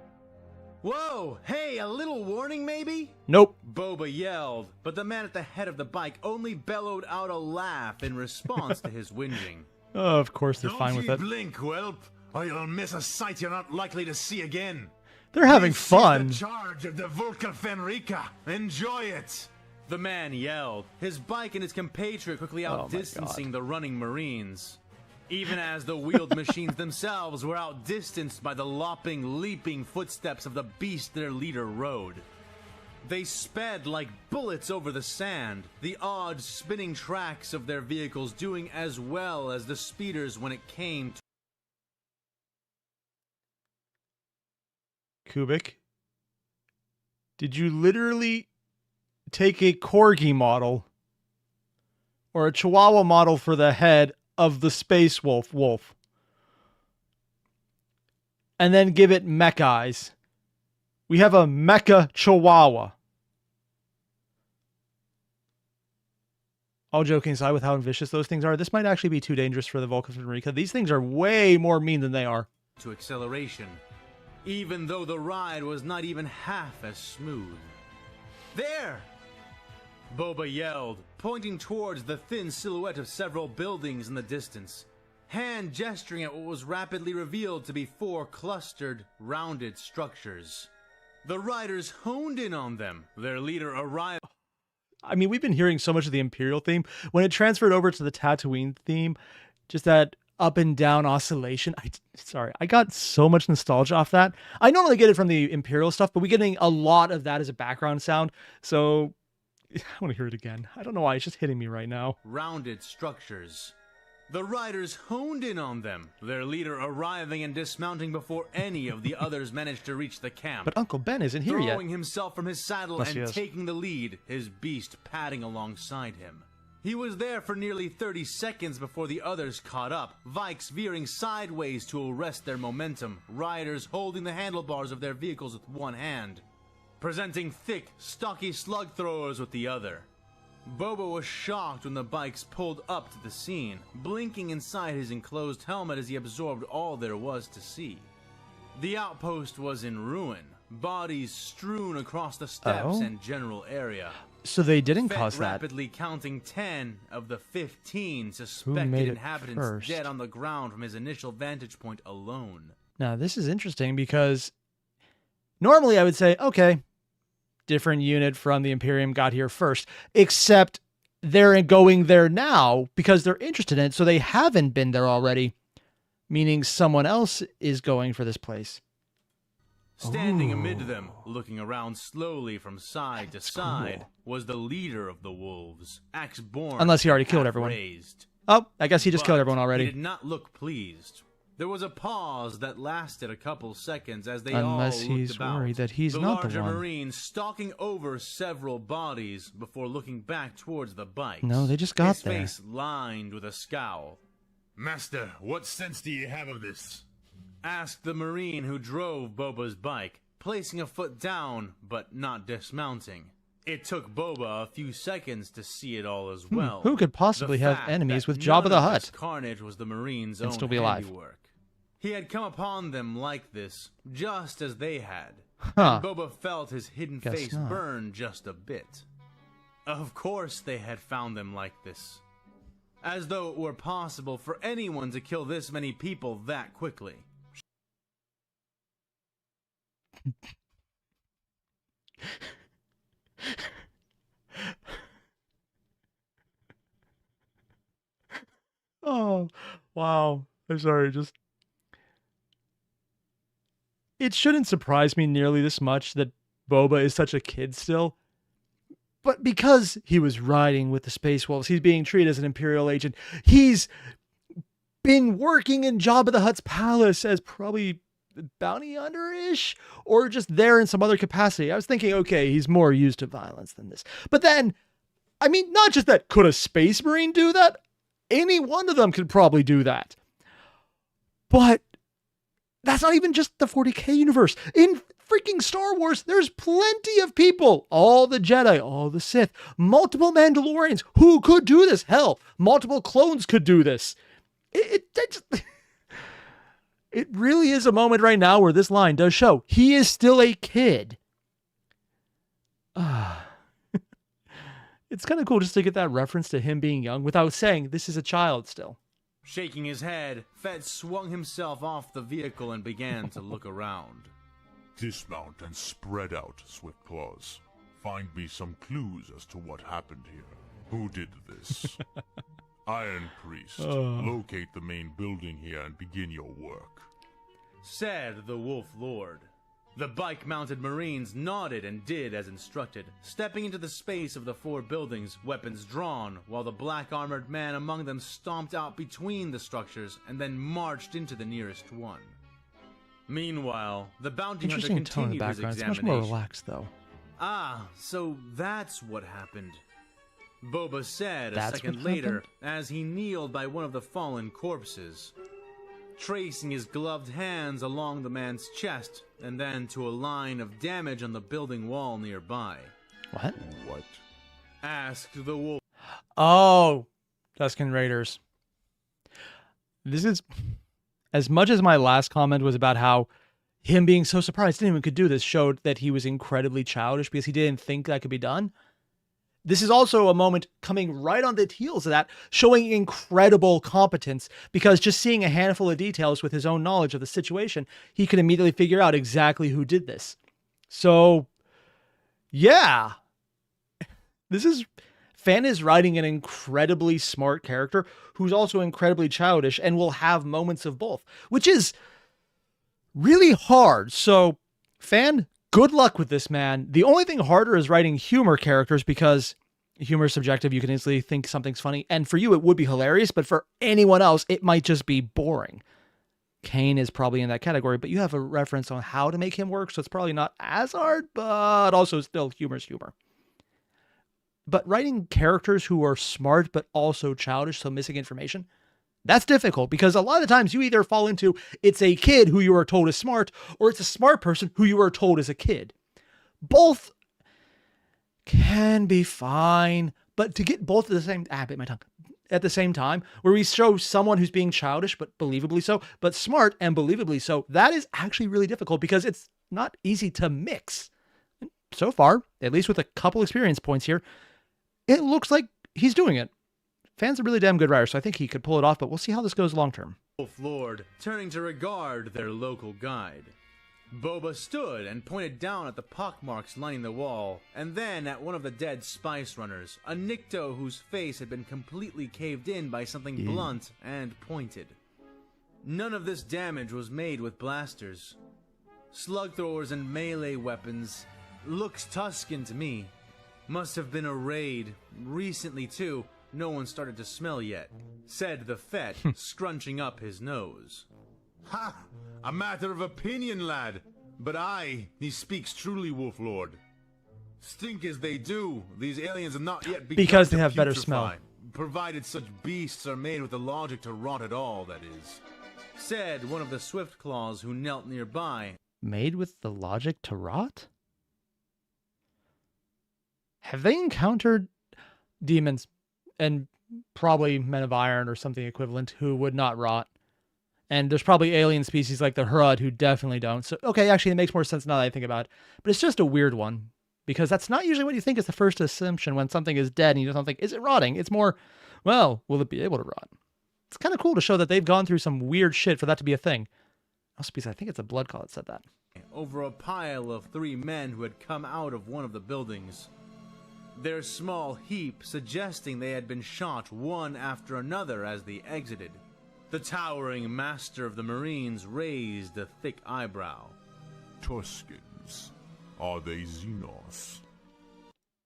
Whoa! Hey, a little warning maybe? Nope. Boba yelled, but the man at the head of the bike only bellowed out a laugh in response to his whinging. Oh, of course they're Don't fine with ye it. blink, whelp, or you'll miss a sight you're not likely to see again. They're having This is fun. the charge of the Volca Fenrica. Enjoy it. The man yelled, his bike and his compatriot quickly outdistancing the running Marines. Even as the wheeled machines themselves were outdistanced by the lopping, leaping footsteps of the beast their leader rode. They sped like bullets over the sand, the odd spinning tracks of their vehicles doing as well as the speeders when it came to... Kubik, did you literally take a corgi model or a chihuahua model for the head of the space wolf and then give it mech eyes? We have a mecha chihuahua. All joking aside, with how vicious those things are, this might actually be too dangerous for the Volca Fenrica. These things are way more mean than they are. To acceleration, even though the ride was not even half as smooth. There! Boba yelled, pointing towards the thin silhouette of several buildings in the distance, hand gesturing at what was rapidly revealed to be 4 clustered, rounded structures. The riders honed in on them. Their leader arrived. I mean, we've been hearing so much of the Imperial theme. When it transferred over to the Tatooine theme, just that up and down oscillation. I got so much nostalgia off that. I normally get it from the Imperial stuff, but we're getting a lot of that as a background sound. So I want to hear it again. I don't know why, it's just hitting me right now. Rounded structures. The riders honed in on them, their leader arriving and dismounting before any of the others managed to reach the camp. But Uncle Ben isn't here yet. Throwing himself from his saddle and taking the lead, his beast padding alongside him. He was there for nearly 30 seconds before the others caught up, Vikes veering sideways to arrest their momentum, riders holding the handlebars of their vehicles with one hand, presenting thick, stocky slug throwers with the other. Boba was shocked when the bikes pulled up to the scene, blinking inside his enclosed helmet as he absorbed all there was to see. The outpost was in ruin, bodies strewn across the steps and general area. So they didn't Fett cause that. Rapidly counting 10 of the 15 suspected inhabitants first? dead on the ground from his initial vantage point alone. Now, this is interesting because normally I would say, okay, different unit from the Imperium got here first, except they're going there now because they're interested in it, so they haven't been there already, meaning someone else is going for this place. Standing amid them, looking around slowly from side to side, was the leader of the wolves, axe born. Unless he already killed everyone. Raised. Oh, I guess he just killed everyone already. He did not look pleased. There was a pause that lasted a couple seconds as they Unless all looked he's about. worried that he's not the larger one. Marine stalking over several bodies before looking back towards the bikes. No, they just got his there. Face lined with a scowl. Master, what sense do you have of this? Asked the Marine who drove Boba's bike, placing a foot down but not dismounting. It took Boba a few seconds to see it all as well. Who could possibly have enemies with Jabba the Hutt? Carnage was the Marine's And own still be alive. handiwork. He had come upon them like this, just as they had. Huh. And Boba felt his hidden Guess face not. burn just a bit. Of course they had found them like this. As though it were possible for anyone to kill this many people that quickly. Oh, wow. I'm sorry, it shouldn't surprise me nearly this much that Boba is such a kid still. But because he was riding with the Space Wolves, he's being treated as an Imperial agent. He's been working in Jabba the Hutt's palace as probably bounty hunter-ish, or just there in some other capacity. I was thinking, okay, he's more used to violence than this. But then, I mean, not just that, could a Space Marine do that? Any one of them could probably do that. But that's not even just the 40K universe. In freaking Star Wars, there's plenty of people. All the Jedi, all the Sith, multiple Mandalorians who could do this. Hell, multiple clones could do this. It really is a moment right now where this line does show he is still a kid. It's kind of cool just to get that reference to him being young without saying this is a child still. Shaking his head, Fett swung himself off the vehicle and began to look around. Dismount and spread out, Swift Claws. Find me some clues as to what happened here. Who did this? Iron Priest, locate the main building here and begin your work. Said the Wolf Lord. The bike-mounted Marines nodded and did as instructed, stepping into the space of the 4 buildings, weapons drawn, while the black-armored man among them stomped out between the structures and then marched into the nearest one. Meanwhile, the bounty hunter Interesting tone in the continued his background. It's examination. much more relaxed, though. Ah, so that's what happened. Boba said a That's second what later happened? as he kneeled by one of the fallen corpses, tracing his gloved hands along the man's chest and then to a line of damage on the building wall nearby. What? What? Asked the wolf. Oh, Tusken Raiders. This is... As much as my last comment was about how him being so surprised anyone could do this showed that he was incredibly childish because he didn't think that could be done. This is also a moment coming right on the heels of that, showing incredible competence, because just seeing a handful of details with his own knowledge of the situation, he could immediately figure out exactly who did this. So, yeah. Fan is writing an incredibly smart character who's also incredibly childish and will have moments of both, which is really hard. So, Fan, good luck with this, man. The only thing harder is writing humor characters, because humor is subjective. You can easily think something's funny. And for you, it would be hilarious, but for anyone else, it might just be boring. Kane is probably in that category, but you have a reference on how to make him work, so it's probably not as hard, but also still humor's humor. But writing characters who are smart, but also childish, so missing information, that's difficult, because a lot of times you either fall into it's a kid who you are told is smart, or it's a smart person who you are told is a kid. Both can be fine, but to get both at the same, bit my tongue, at the same time, where we show someone who's being childish, but believably so, but smart and believably so, that is actually really difficult, because it's not easy to mix. And so far, at least with a couple experience points here, it looks like he's doing it. Fan's a really damn good writer, so I think he could pull it off, but we'll see how this goes long term. Wolf Lord, turning to regard their local guide. Boba stood and pointed down at the pockmarks lining the wall, and then at one of the dead spice runners, a Nikto whose face had been completely caved in by something blunt and pointed. None of this damage was made with blasters. Slug throwers and melee weapons. Looks Tusken to me. Must have been a raid. Recently, too. No one started to smell yet, said the Fett, scrunching up his nose. Ha! A matter of opinion, lad. But he speaks truly, Wolf Lord. Stink as they do, these aliens have not yet begun Because they to have better putrefy, smell. provided such beasts are made with the logic to rot at all, that is. Said one of the Swift Claws who knelt nearby. Made with the logic to rot? Have they encountered demons, and probably men of iron or something equivalent, who would not rot? And there's probably alien species like the Hrud who definitely don't. So, okay, actually, it makes more sense now that I think about it. But it's just a weird one, because that's not usually what you think is the first assumption when something is dead and you don't think, is it rotting? It's more, well, will it be able to rot? It's kind of cool to show that they've gone through some weird shit for that to be a thing. Also, because I think it's a blood call that said that. Over a pile of 3 men who had come out of one of the buildings. Their small heap suggesting they had been shot one after another as they exited. The towering master of the Marines raised a thick eyebrow. Tuskens. Are they Xenos?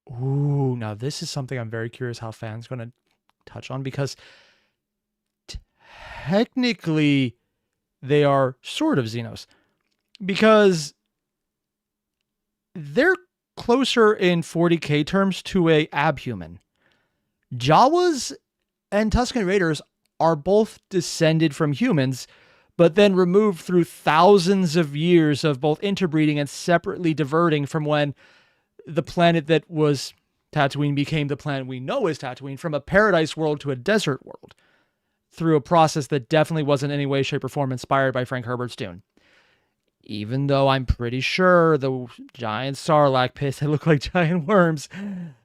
Ooh, now this is something I'm very curious how fans going to touch on, because technically they are sort of Xenos, because they're closer in 40K terms to a abhuman. Jawas and Tusken Raiders are both descended from humans, but then removed through thousands of years of both interbreeding and separately diverting from when the planet that was Tatooine became the planet we know as Tatooine, from a paradise world to a desert world, through a process that definitely wasn't in any way, shape, or form inspired by Frank Herbert's Dune. Even though I'm pretty sure the giant sarlacc pits that looked like giant worms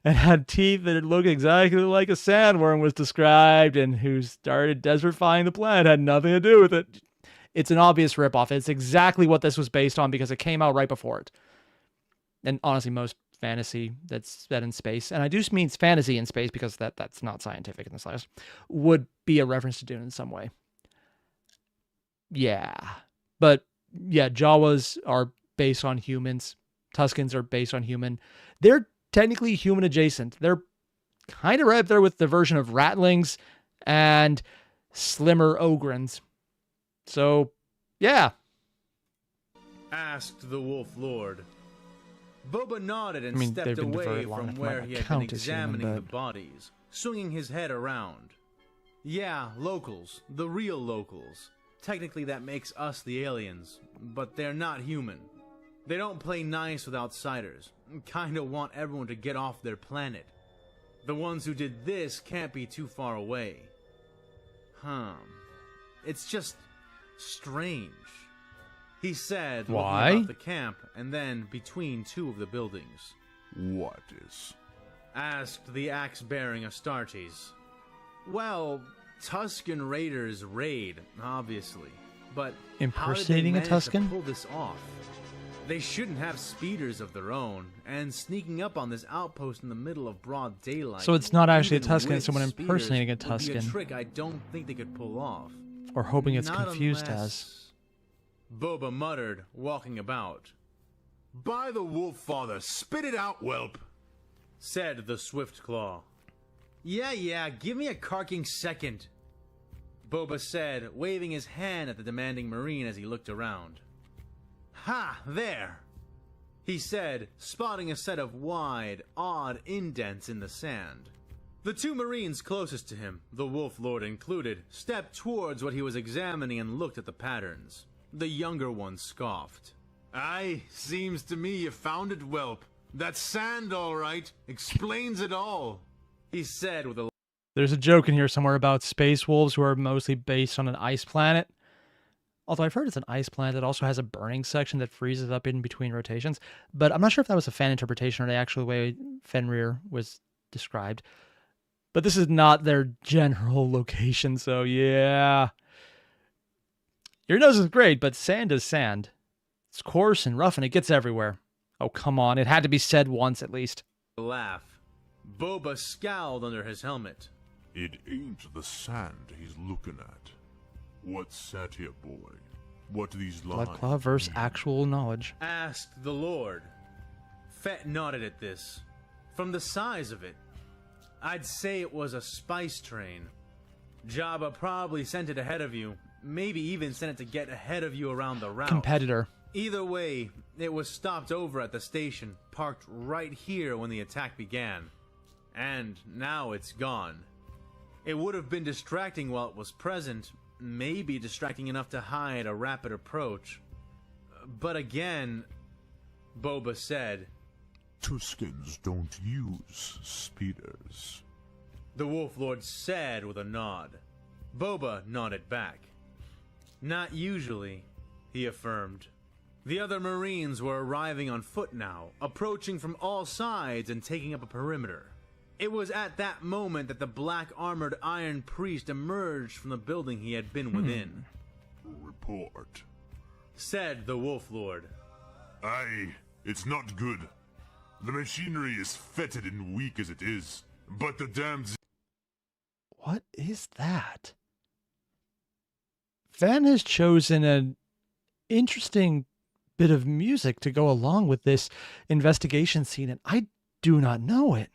and had teeth that looked exactly like a sandworm was described, and who started desertifying the planet had nothing to do with it. It's an obvious ripoff. It's exactly what this was based on because it came out right before it. And honestly, most fantasy that's set in space, and I do mean fantasy in space because that's not scientific in the slightest, would be a reference to Dune in some way. Yeah. But yeah, Jawas are based on humans. Tuskens are based on human. They're technically human adjacent. They're kind of right up there with the version of ratlings and slimmer ogrins. So, yeah. Asked the Wolf Lord. Boba nodded and they've stepped been away deferred long from enough. where Might he not had been count as human, examining the but- bodies, swinging his head around. Yeah, locals. The real locals. Technically that makes us the aliens, but they're not human. They don't play nice with outsiders. Kinda want everyone to get off their planet. The ones who did this can't be too far away. It's just strange. He said, Why? looking about the camp and then between two of the buildings. What is? Asked the axe-bearing Astartes. Well, Tusken Raiders raid, obviously. But Impersonating how a did they manage Tusken? to pull this off? They shouldn't have speeders of their own, and sneaking up on this outpost in the middle of broad daylight. So it's not actually a even Tusken, with it's someone speeders, impersonating a would be Tusken. a trick I don't think they could pull off. Or hoping it's Not confused unless- as. Boba muttered, walking about. By the Wolf Father, spit it out, whelp! Said the Swift Claw. Yeah, give me a carking second. Boba said, waving his hand at the demanding Marine as he looked around. Ha, there! He said, spotting a set of wide, odd indents in the sand. The two Marines closest to him, the Wolf Lord included, stepped towards what he was examining and looked at the patterns. The younger one scoffed. Aye, seems to me you found it, whelp. That sand, all right, explains it all. He said with a There's a joke in here somewhere about space wolves who are mostly based on an ice planet. Although I've heard it's an ice planet that also has a burning section that freezes up in between rotations. But I'm not sure if that was a fan interpretation or the actual way Fenrir was described. But this is not their general location, so yeah. Your nose is great, but sand is sand. It's coarse and rough and it gets everywhere. Oh, come on. It had to be said once at least. laugh. Boba scowled under his helmet. It ain't the sand he's looking at. What's that here, boy? What these lines Bloodclaw versus mean? actual knowledge. Asked the Lord. Fett nodded at this. From the size of it, I'd say it was a spice train. Jabba probably sent it ahead of you, maybe even sent it to get ahead of you around the route. Competitor. Either way, it was stopped over at the station, parked right here when the attack began. And now it's gone. It would have been distracting while it was present, maybe distracting enough to hide a rapid approach. But again, Boba said, Tuskens don't use speeders. the Wolf Lord said with a nod. Boba nodded back. Not usually, he affirmed. The other Marines were arriving on foot now, approaching from all sides and taking up a perimeter. It was at that moment that the black-armored Iron Priest emerged from the building he had been within. Report. Said the Wolf Lord. Aye, it's not good. The machinery is fetid and weak as it is, but the damned What is that? Van has chosen an interesting bit of music to go along with this investigation scene, and I do not know it.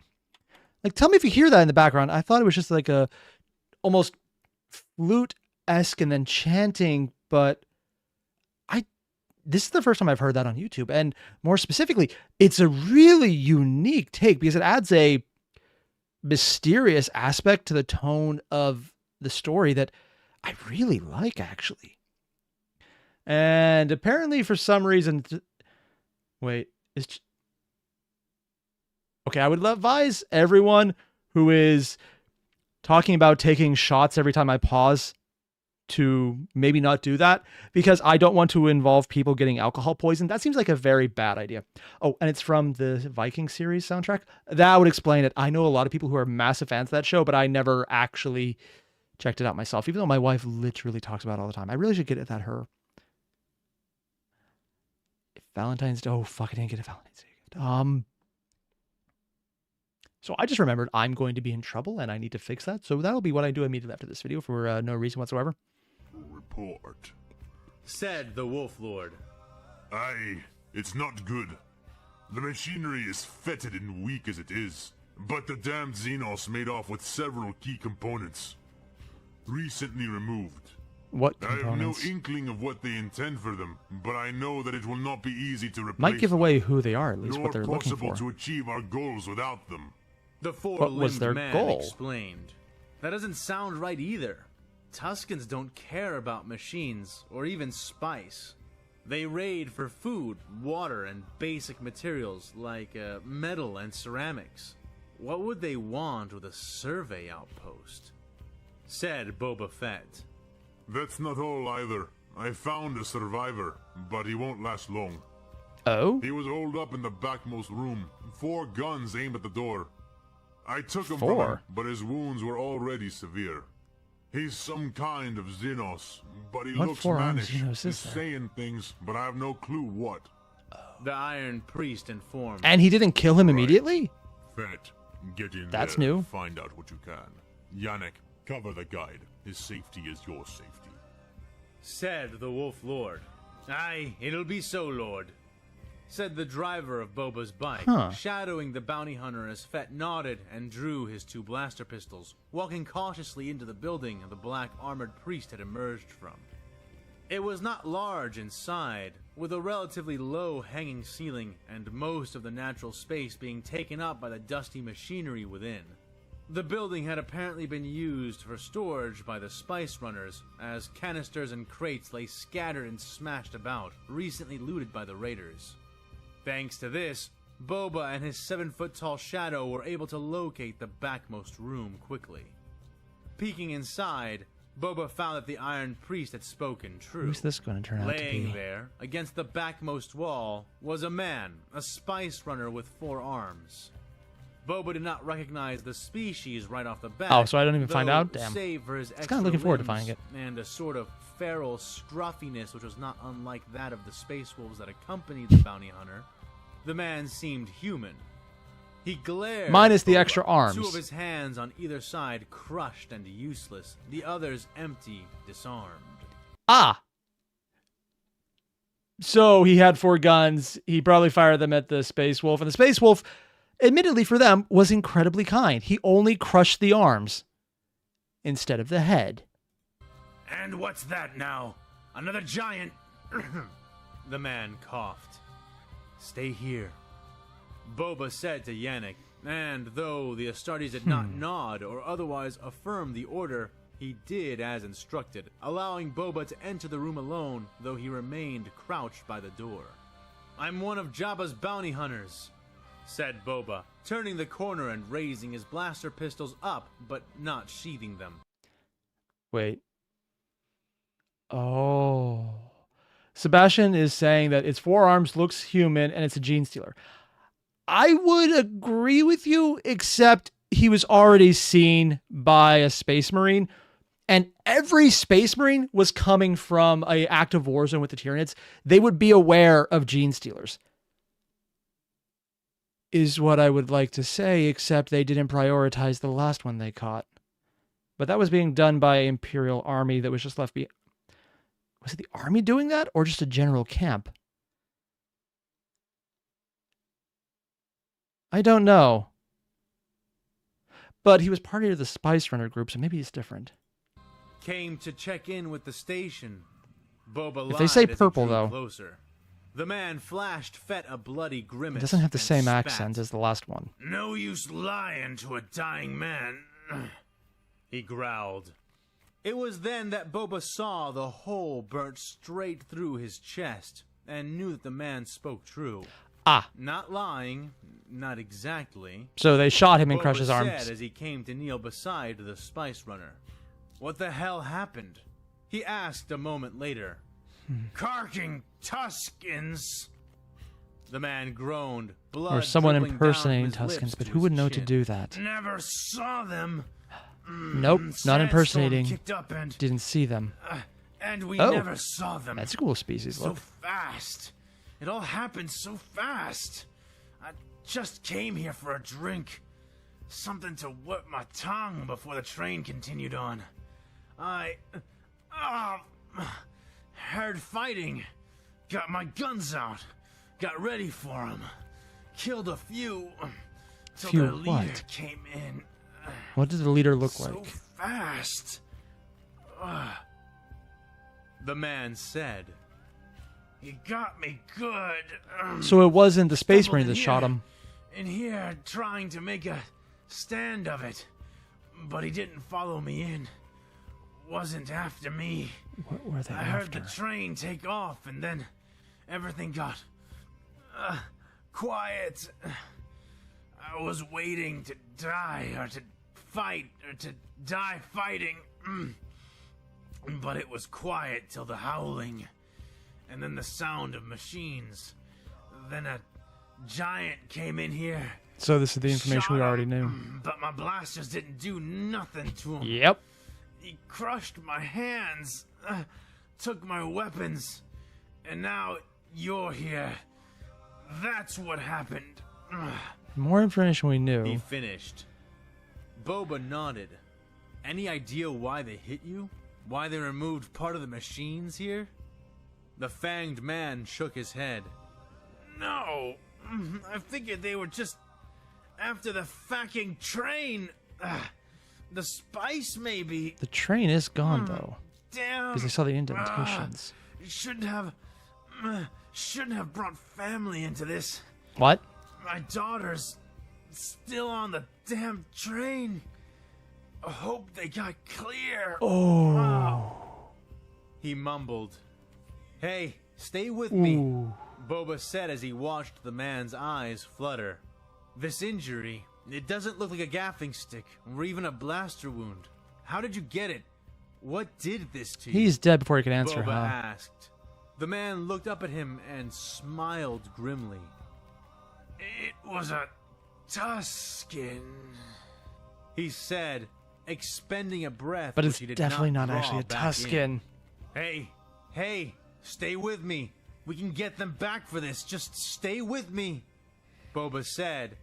Like, tell me if you hear that in the background. I thought it was just like a almost flute-esque and then chanting, but this is the first time I've heard that on YouTube. And more specifically, it's a really unique take because it adds a mysterious aspect to the tone of the story that I really like, actually. And apparently for some reason, wait, okay, I would advise everyone who is talking about taking shots every time I pause to maybe not do that, because I don't want to involve people getting alcohol poisoned. That seems like a very bad idea. Oh, and it's from the Viking series soundtrack. That would explain it. I know a lot of people who are massive fans of that show, but I never actually checked it out myself, even though my wife literally talks about it all the time. I really should get it at her. Valentine's Day. Oh, fuck, I didn't get a Valentine's Day gift. So I just remembered I'm going to be in trouble and I need to fix that. So that'll be what I do immediately after this video for no reason whatsoever. Report. Said the Wolf Lord. Aye, it's not good. The machinery is fetid and weak as it is, but the damned Xenos made off with several key components. Recently removed. What I have no components? inkling of what they intend for them, but I know that it will not be easy to replace Might give them, away who they are, at least nor what they're looking possible for. to achieve our goals without them. The What was four-limbed their man goal? explained. That doesn't sound right either. Tuskens don't care about machines, or even spice. They raid for food, water, and basic materials like metal and ceramics. What would they want with a survey outpost? Said Boba Fett. That's not all either. I found a survivor, but he won't last long. Oh? He was holed up in the backmost room, 4 guns aimed at the door. I took him from 4? him, but his wounds were already severe. He's some kind of Xenos, but he What looks 4 armed mannish. Xenos He's is there? saying things, but I have no clue what. The Iron Priest informed. And he didn't kill him immediately? Fett, get in That's there new. and find out what you can. Yannick, cover the guide. His safety is your safety. Said the Wolf Lord. Aye, it'll be so, Lord. Said the driver of Boba's bike, shadowing the bounty hunter as Fett nodded and drew his 2 blaster pistols, walking cautiously into the building the black armored priest had emerged from. It was not large inside, with a relatively low hanging ceiling and most of the natural space being taken up by the dusty machinery within. The building had apparently been used for storage by the spice runners, as canisters and crates lay scattered and smashed about, recently looted by the raiders. Thanks to this, Boba and his 7-foot-tall shadow were able to locate the backmost room quickly. Peeking inside, Boba found that the Iron Priest had spoken true. Who's this going to turn out to Laying be? there, against the backmost wall, was a man, a spice runner with 4 arms. Boba did not recognize the species right off the bat. Oh, so I don't even find though, out? Damn. Save for his I was kinda looking forward to limbs finding it. and a sort of feral scruffiness which was not unlike that of the space wolves that accompanied the bounty hunter. The man seemed human. He glared. Minus at the Boba, extra arms. 2 of his hands on either side crushed and useless, the others empty, disarmed. Ah! So he had 4 guns. He probably fired them at the Space Wolf. And the Space Wolf, admittedly for them, was incredibly kind. He only crushed the arms instead of the head. And what's that now? Another giant... The man coughed. Stay here. Boba said to Yannick, and though the Astartes did not nod or otherwise affirm the order, he did as instructed, allowing Boba to enter the room alone, though he remained crouched by the door. I'm one of Jabba's bounty hunters, said Boba, turning the corner and raising his blaster pistols up, but not sheathing them. Wait. Oh. Sebastian is saying that its 4 arms looks human and it's a gene stealer. I would agree with you, except he was already seen by a Space Marine, and every Space Marine was coming from an active war zone with the Tyranids. They would be aware of gene stealers, is what I would like to say, except they didn't prioritize the last one they caught. But that was being done by an Imperial army that was just left behind. Was it the army doing that, or just a general camp? I don't know. But he was party to the Spice Runner group, so maybe it's different. Came to check in with the station. Boba If they say lied as he purple, drew though. Closer. The man flashed Fett a bloody grimace. It doesn't have the and same spat. accent as the last one. No use lying to a dying man, he growled. It was then that Boba saw the hole burnt straight through his chest and knew that the man spoke true. Ah, Not lying, not exactly. so they shot him and Boba crushed his arms. said as he came to kneel beside the Spice Runner. What the hell happened? He asked a moment later. Carking Tuskens. The man groaned, blood Or someone dribbling impersonating down from his Tuskens, lips but to who would his know to chin. do that? Never saw them. Nope, not Sandstorm impersonating. kicked up and Didn't see them. we Oh. never saw them. That's a cool species So look. fast. It all happened so fast. I just came here for a drink. Something to wet my tongue before the train continued on. I heard fighting. Got my guns out. Got ready for them. Killed a few. Till Few their leader what? came in. What does the leader look So like? fast. The man said. You got me good. So it wasn't the Space Stumbled Marine that in shot here- him. In here, trying to make a stand of it. But he didn't follow me in. Wasn't after me. What were they I heard after? the train take off, and then everything got quiet. I was waiting to die, or to fight, or to die fighting. But it was quiet till the howling, and then the sound of machines. Then a giant came in here. So this is the information we shot already him, knew. But my blasters didn't do nothing to him. Yep. He crushed my hands, took my weapons, and now you're here. That's what happened. More information we He knew. finished. Boba nodded. Any idea why they hit you? Why they removed part of the machines here? The fanged man shook his head. No, I figured they were just after the fucking train. The spice, maybe. The train is gone though, Damn. because I saw the indentations. Shouldn't have brought family into this. What? My daughter's still on the damn train. I hope they got clear. Oh. He mumbled. Hey, stay with me, Ooh. Boba said as he watched the man's eyes flutter. This injury, it doesn't look like a gaffing stick or even a blaster wound. How did you get it? What did this to you? He's dead before he could answer, Boba huh? asked. The man looked up at him and smiled grimly. It was a Tusken, he said, expending a breath. But which it's he did definitely not draw actually a back in. Tusken. Hey, stay with me. We can get them back for this. Just stay with me, Boba said.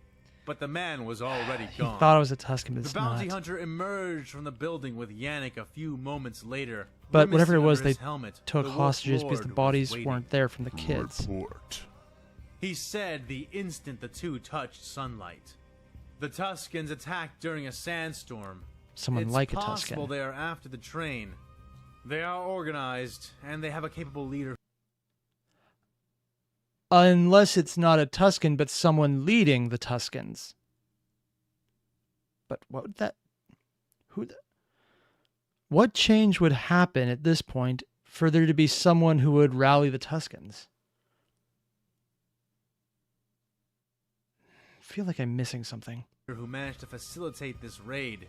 But the man was already gone. Thought it was a Tusken, but The it's bounty not. hunter emerged from the building with Yannick a few moments later. But whatever it grimacing was, under they his helmet. took The Wolf hostages because Lord the was bodies waiting. weren't there from the kids. Report. He said the instant the two touched sunlight. The Tuskens attacked during a sandstorm. Someone It's like a possible Tusken. they are after the train. They are organized, and they have a capable leader. Unless it's not a Tusken, but someone leading the Tuskens. But what would that... What change would happen at this point for there to be someone who would rally the Tuskens? I feel like I'm missing something. Who managed to facilitate this raid.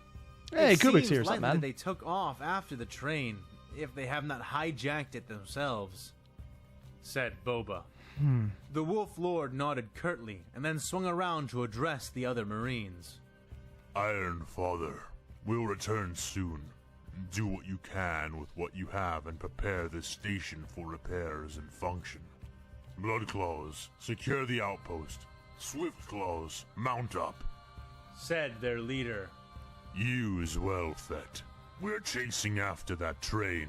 Hey, It Kubik's seems here or likely something, that man. they took off after the train, if they have not hijacked it themselves, said Boba. The Wolf Lord nodded curtly and then swung around to address the other Marines. Iron Father, we'll return soon. Do what you can with what you have and prepare this station for repairs and function. Bloodclaws, secure the outpost. Swiftclaws, mount up. Said their leader. You as well, Fett. We're chasing after that train.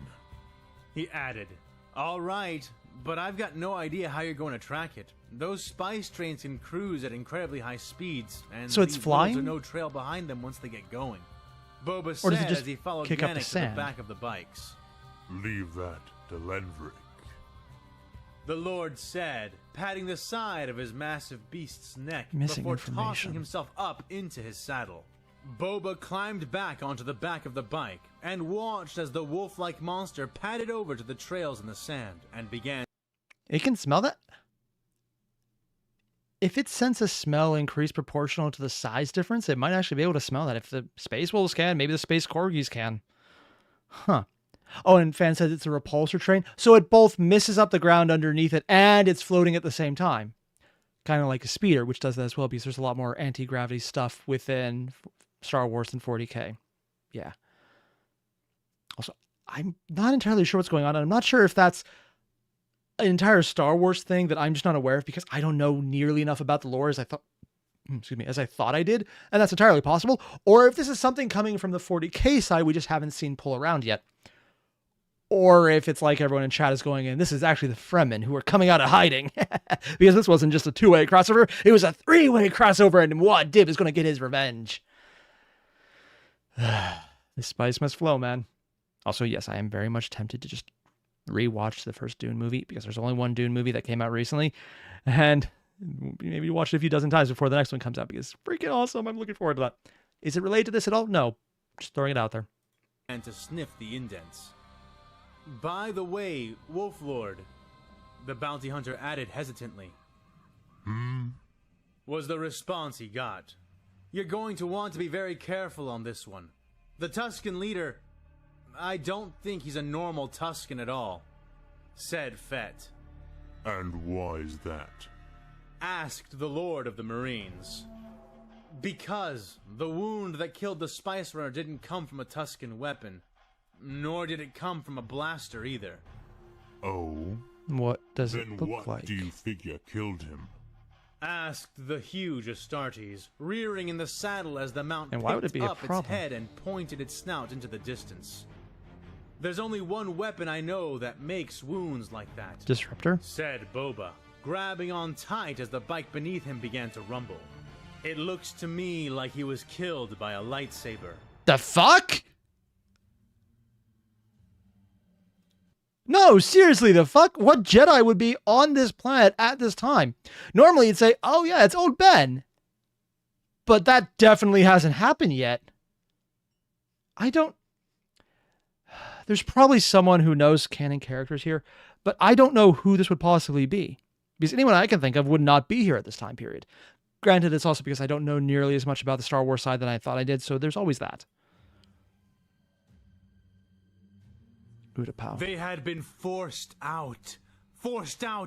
He added, All right, but I've got no idea how you're going to track it. Those spice trains can cruise at incredibly high speeds, and So it's leave flying? little to no trail behind them once they get going. Boba Or said does it just as he followed kick up the Yannick to the sand? back of the bikes. Leave that to Lenvrick. The Lord said, patting the side of his massive beast's neck Missing before tossing information. himself up into his saddle. Boba climbed back onto the back of the bike and watched as the wolf-like monster padded over to the trails in the sand and began. It can smell that? If it senses a smell increase proportional to the size difference, it might actually be able to smell that. If the space wolves can, maybe the space corgis can. Huh. Oh, and Fan says it's a repulsor train. So it both misses up the ground underneath it and it's floating at the same time. Kind of like a speeder, which does that as well because there's a lot more anti-gravity stuff within Star Wars than 40K. yeah. Also, I'm not entirely sure what's going on. And I'm not sure if that's an entire Star Wars thing that I'm just not aware of because I don't know nearly enough about the lore as I thought. Excuse me, as I thought I did, and that's entirely possible. Or if this is something coming from the 40K side we just haven't seen pull around yet. Or if it's like everyone in chat is going in, this is actually the Fremen who are coming out of hiding. Because this wasn't just a 2-way crossover, it was a 3-way crossover, and Muad'Dib is going to get his revenge. This spice must flow, man. Also, yes, I am very much tempted to just rewatch the first Dune movie, because there's only one Dune movie that came out recently, and maybe watch it a few dozen times before the next one comes out, because it's freaking awesome. I'm looking forward to that. Is it related to this at all? No. Just throwing it out there. And to sniff the indents. By the way, Wolf Lord, the bounty hunter added hesitantly. Was the response he got. You're going to want to be very careful on this one. The Tusken leader, I don't think he's a normal Tusken at all, said Fett. And why is that? Asked the Lord of the Marines. Because the wound that killed the Spice Runner didn't come from a Tusken weapon. Nor did it come from a blaster either. Oh? What does Then it look what like? do you figure killed him? Asked the huge Astartes, rearing in the saddle as the mount And why would it picked be a up its problem? head and pointed its snout into the distance. There's only one weapon I know that makes wounds like that, Disruptor? said Boba, grabbing on tight as the bike beneath him began to rumble. It looks to me like he was killed by a lightsaber. The fuck? No, seriously, the fuck? What Jedi would be on this planet at this time? Normally you'd say, oh yeah, it's old Ben. But that definitely hasn't happened yet. There's probably someone who knows canon characters here, but I don't know who this would possibly be. Because anyone I can think of would not be here at this time period. Granted, it's also because I don't know nearly as much about the Star Wars side than I thought I did, so there's always that. Utapau. They had been forced out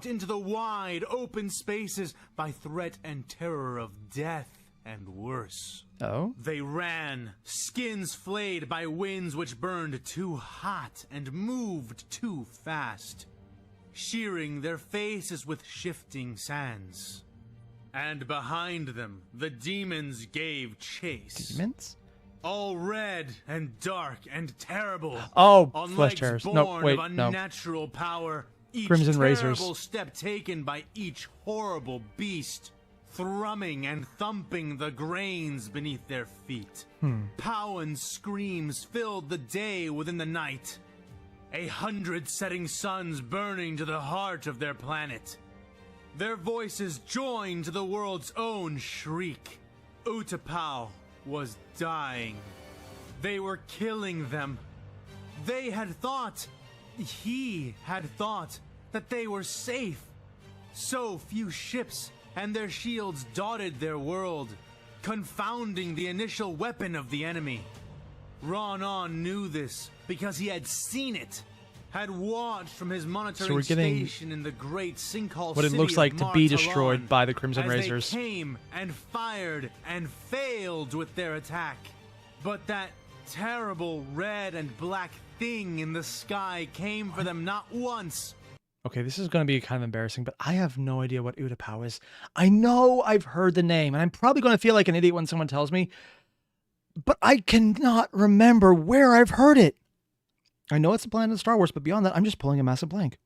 into the wide, open spaces by threat and terror of death and worse. Oh? They ran, skins flayed by winds which burned too hot and moved too fast, shearing their faces with shifting sands. And behind them, the demons gave chase. Demons? All red and dark and terrible. Oh, on flesh legs tears. born No, wait, of no. unnatural power. Each Crimson terrible razors. step taken by each horrible beast, thrumming and thumping the grains beneath their feet. Powan's screams filled the day within the night. 100 setting suns burning to the heart of their planet. Their voices joined to the world's own shriek. Utapau was dying. They were killing them. He had thought that they were safe. So few ships and their shields dotted their world, confounding the initial weapon of the enemy. Ronan knew this because he had seen it, had watched from his monitoring station in the great sinkhole what it city looks like of to be Mar destroyed Talon, by the Crimson as Razors. They came and fired and failed with their attack. But that terrible red and black thing in the sky came for them not once. Okay, this is going to be kind of embarrassing, but I have no idea what Utapau is. I know I've heard the name, and I'm probably going to feel like an idiot when someone tells me, but I cannot remember where I've heard it. I know it's a planet in Star Wars, but beyond that, I'm just pulling a massive blank.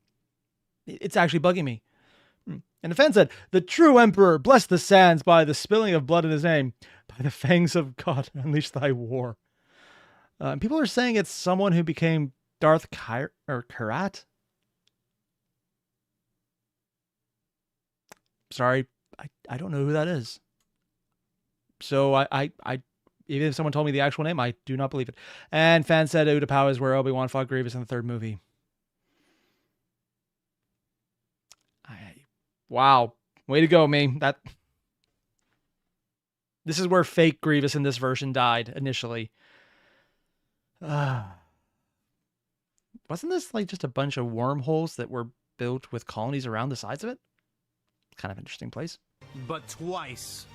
It's actually bugging me. And the fan said, the true emperor blessed the sands by the spilling of blood in his name. By the fangs of God, unleash thy war. People are saying it's someone who became Darth Karat. Sorry, I don't know who that is. So I even if someone told me the actual name, I do not believe it. And fan said Utapau is where Obi-Wan fought Grievous in the third movie. Wow. Way to go, me. This is where fake Grievous in this version died initially. Wasn't this like just a bunch of wormholes that were built with colonies around the sides of it? Kind of interesting place. But twice,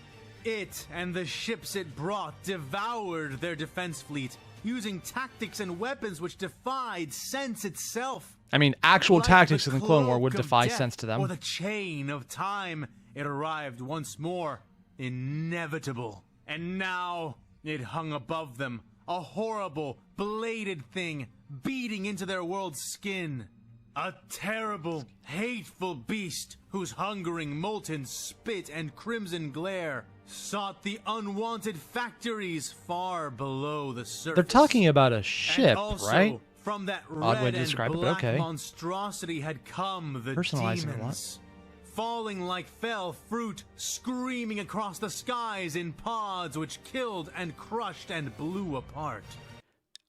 it and the ships it brought devoured their defense fleet, using tactics and weapons which defied sense itself. I mean, actual Like tactics the in the Clone War cloak would of defy death sense to them. Or the chain of time, it arrived once more, inevitable. And now it hung above them, a horrible, bladed thing beating into their world's skin. A terrible, hateful beast whose hungering molten spit and crimson glare sought the unwanted factories far below the surface. They're talking about a ship, And also, right? From that Odd way red to and describe it, but black okay. monstrosity had come the Personalizing a lot. demons. Falling like fell fruit, screaming across the skies in pods which killed and crushed and blew apart.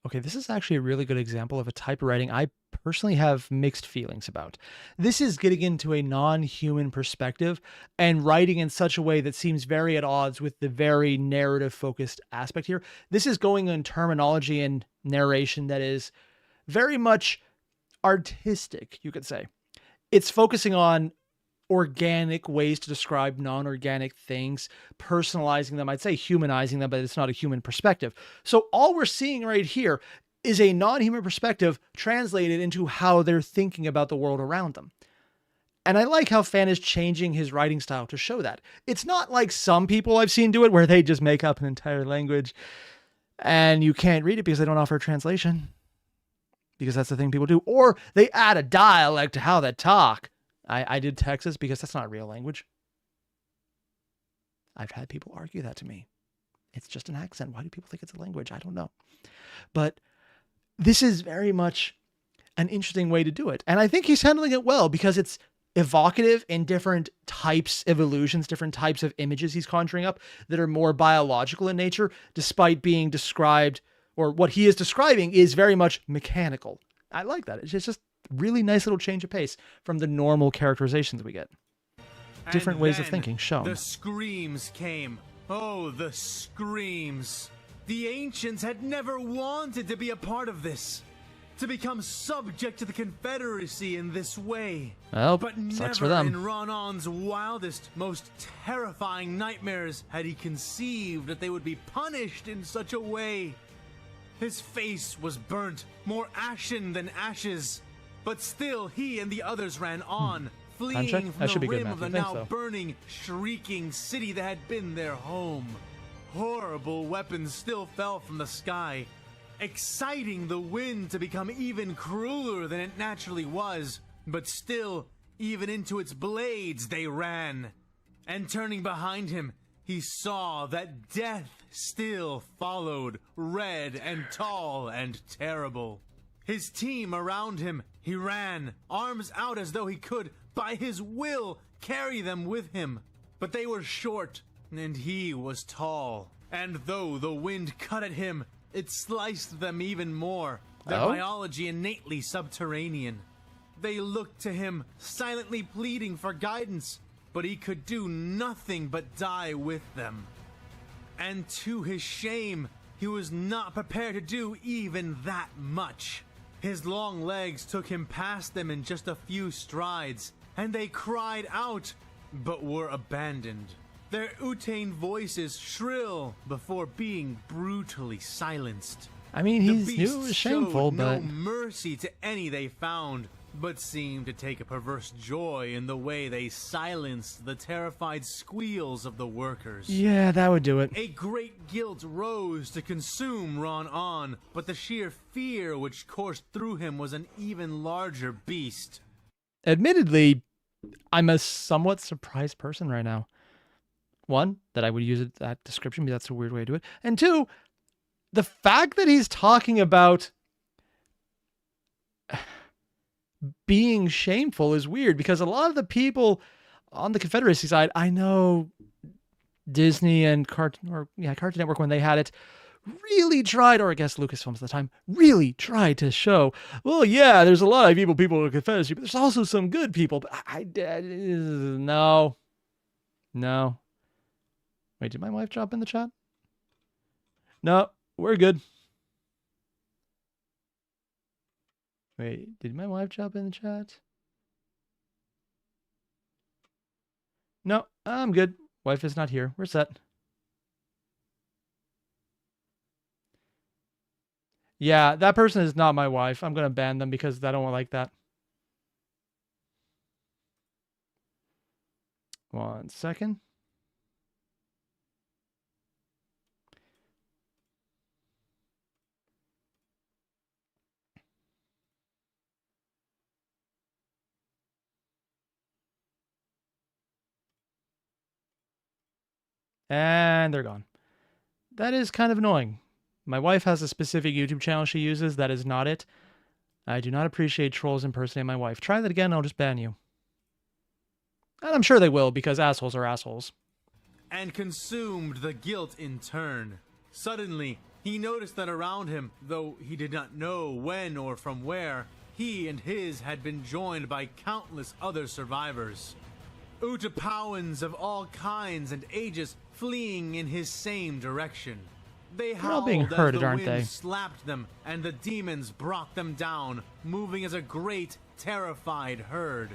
Okay, this is actually a really good example of a type of writing I personally have mixed feelings about. This is getting into a non-human perspective and writing in such a way that seems very at odds with the very narrative-focused aspect here. This is going in terminology and narration that is very much artistic, you could say. It's focusing on organic ways to describe non-organic things, personalizing them, I'd say humanizing them, but it's not a human perspective. So all we're seeing right here is a non-human perspective translated into how they're thinking about the world around them. And I like how Fan is changing his writing style to show that. It's not like some people I've seen do it where they just make up an entire language and you can't read it because they don't offer a translation. Because that's the thing people do. Or they add a dialect to how they talk. I did Texas because that's not a real language. I've had people argue that to me. It's just an accent. Why do people think it's a language? I don't know. But this is very much an interesting way to do it. And I think he's handling it well because it's evocative in different types of illusions, different types of images he's conjuring up that are more biological in nature, despite being described, or what he is describing is very much mechanical. I like that. It's just really nice little change of pace from the normal characterizations we get. Different ways of thinking shown. The screams came. Oh, the screams. The ancients had never wanted to be a part of this. To become subject to the Confederacy in this way. Well, but sucks never for them. in Ron-On's wildest, most terrifying nightmares had he conceived that they would be punished in such a way. His face was burnt, more ashen than ashes. But still, he and the others ran on, fleeing from the rim of the now burning, shrieking city that had been their home. Horrible weapons still fell from the sky, exciting the wind to become even crueler than it naturally was. But still, even into its blades they ran. And turning behind him, he saw that death still followed, red and tall and terrible. His team around him, he ran, arms out as though he could, by his will, carry them with him. But they were short, and he was tall. And though the wind cut at him, it sliced them even more, their biology innately subterranean. They looked to him, silently pleading for guidance, but he could do nothing but die with them. And to his shame, he was not prepared to do even that much. His long legs took him past them in just a few strides, and they cried out, but were abandoned. Their Utane voices shrill before being brutally silenced. I mean, he knew it was shameful, but no mercy to any they found, but seemed to take a perverse joy in the way they silenced the terrified squeals of the workers. Yeah, that would do it. A great guilt rose to consume Ron-On, but the sheer fear which coursed through him was an even larger beast. Admittedly, I'm a somewhat surprised person right now. One, that I would use that description, but that's a weird way to do it. And two, the fact that he's talking about being shameful is weird, because a lot of the people on the Confederacy side, I know Disney and Cartoon Network, when they had it, really tried, or I guess Lucasfilms at the time, really tried to show, well, yeah, there's a lot of evil people in the Confederacy, but there's also some good people. But no. Wait, did my wife drop in the chat? No, we're good. Wait, did my wife drop in the chat? No, I'm good. Wife is not here. We're set. Yeah, that person is not my wife. I'm going to ban them because I don't like that. 1 second. And they're gone. That is kind of annoying. My wife has a specific YouTube channel she uses. That is not it. I do not appreciate trolls impersonating my wife. Try that again, I'll just ban you. And I'm sure they will, because assholes are assholes. And consumed the guilt in turn. Suddenly, he noticed that around him, though he did not know when or from where, he and his had been joined by countless other survivors. Utapauans of all kinds and ages fleeing in his same direction. They They're all being howled as herded, the aren't wind they? slapped them, and the demons brought them down, moving as a great, terrified herd.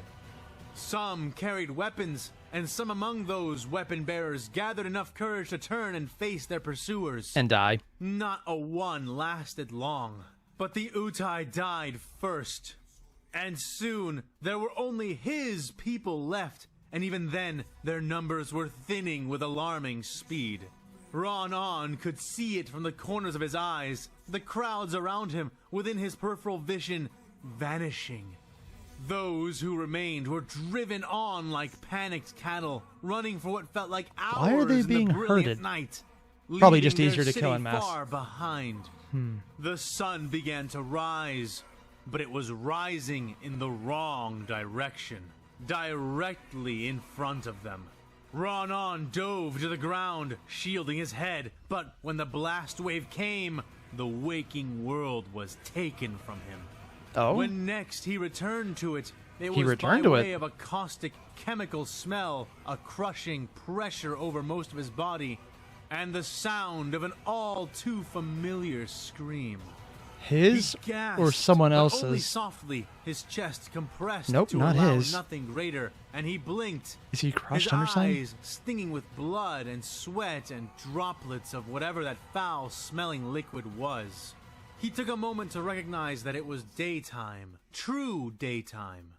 Some carried weapons, and some among those weapon bearers gathered enough courage to turn and face their pursuers. And die. Not a one lasted long, but the Utai died first. And soon, there were only his people left, and even then, their numbers were thinning with alarming speed. Ron could see it from the corners of his eyes, the crowds around him, within his peripheral vision, vanishing. Those who remained were driven on like panicked cattle, running for what felt like hours Why are they being in the brilliant herded? night. Probably just leaving easier their to kill city en masse. far behind. The sun began to rise, but it was rising in the wrong direction, directly in front of them. Ron dove to the ground, shielding his head, but when the blast wave came, the waking world was taken from him. Oh? When next he returned to it, it He was returned by to way it. of a caustic chemical smell, a crushing pressure over most of his body, and the sound of an all too familiar scream. His He gasped, or someone but else's? Only softly, his chest compressed Nope, to not allow his. nothing greater, and he blinked. Is he crushed his under something? eyes stinging with blood and sweat and droplets of whatever that foul-smelling liquid was. He took a moment to recognize that it was daytime, true daytime.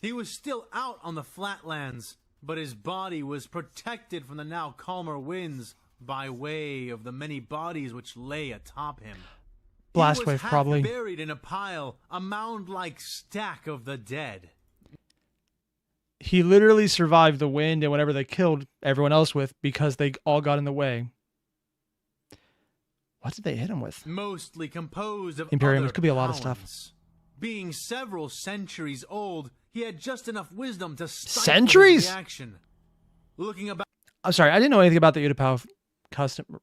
He was still out on the flatlands, but his body was protected from the now calmer winds by way of the many bodies which lay atop him. Blast He was wave, half probably. buried in a pile, a mound-like stack of the dead. He literally survived the wind and whatever they killed everyone else with because they all got in the way. What did they hit him with? Mostly composed of Imperium, other this could be a lot of stuff. pounds. Being several centuries old, he had just enough wisdom to stifle Centuries? his reaction. Looking about I'm sorry, I didn't know anything about the Utapau custom,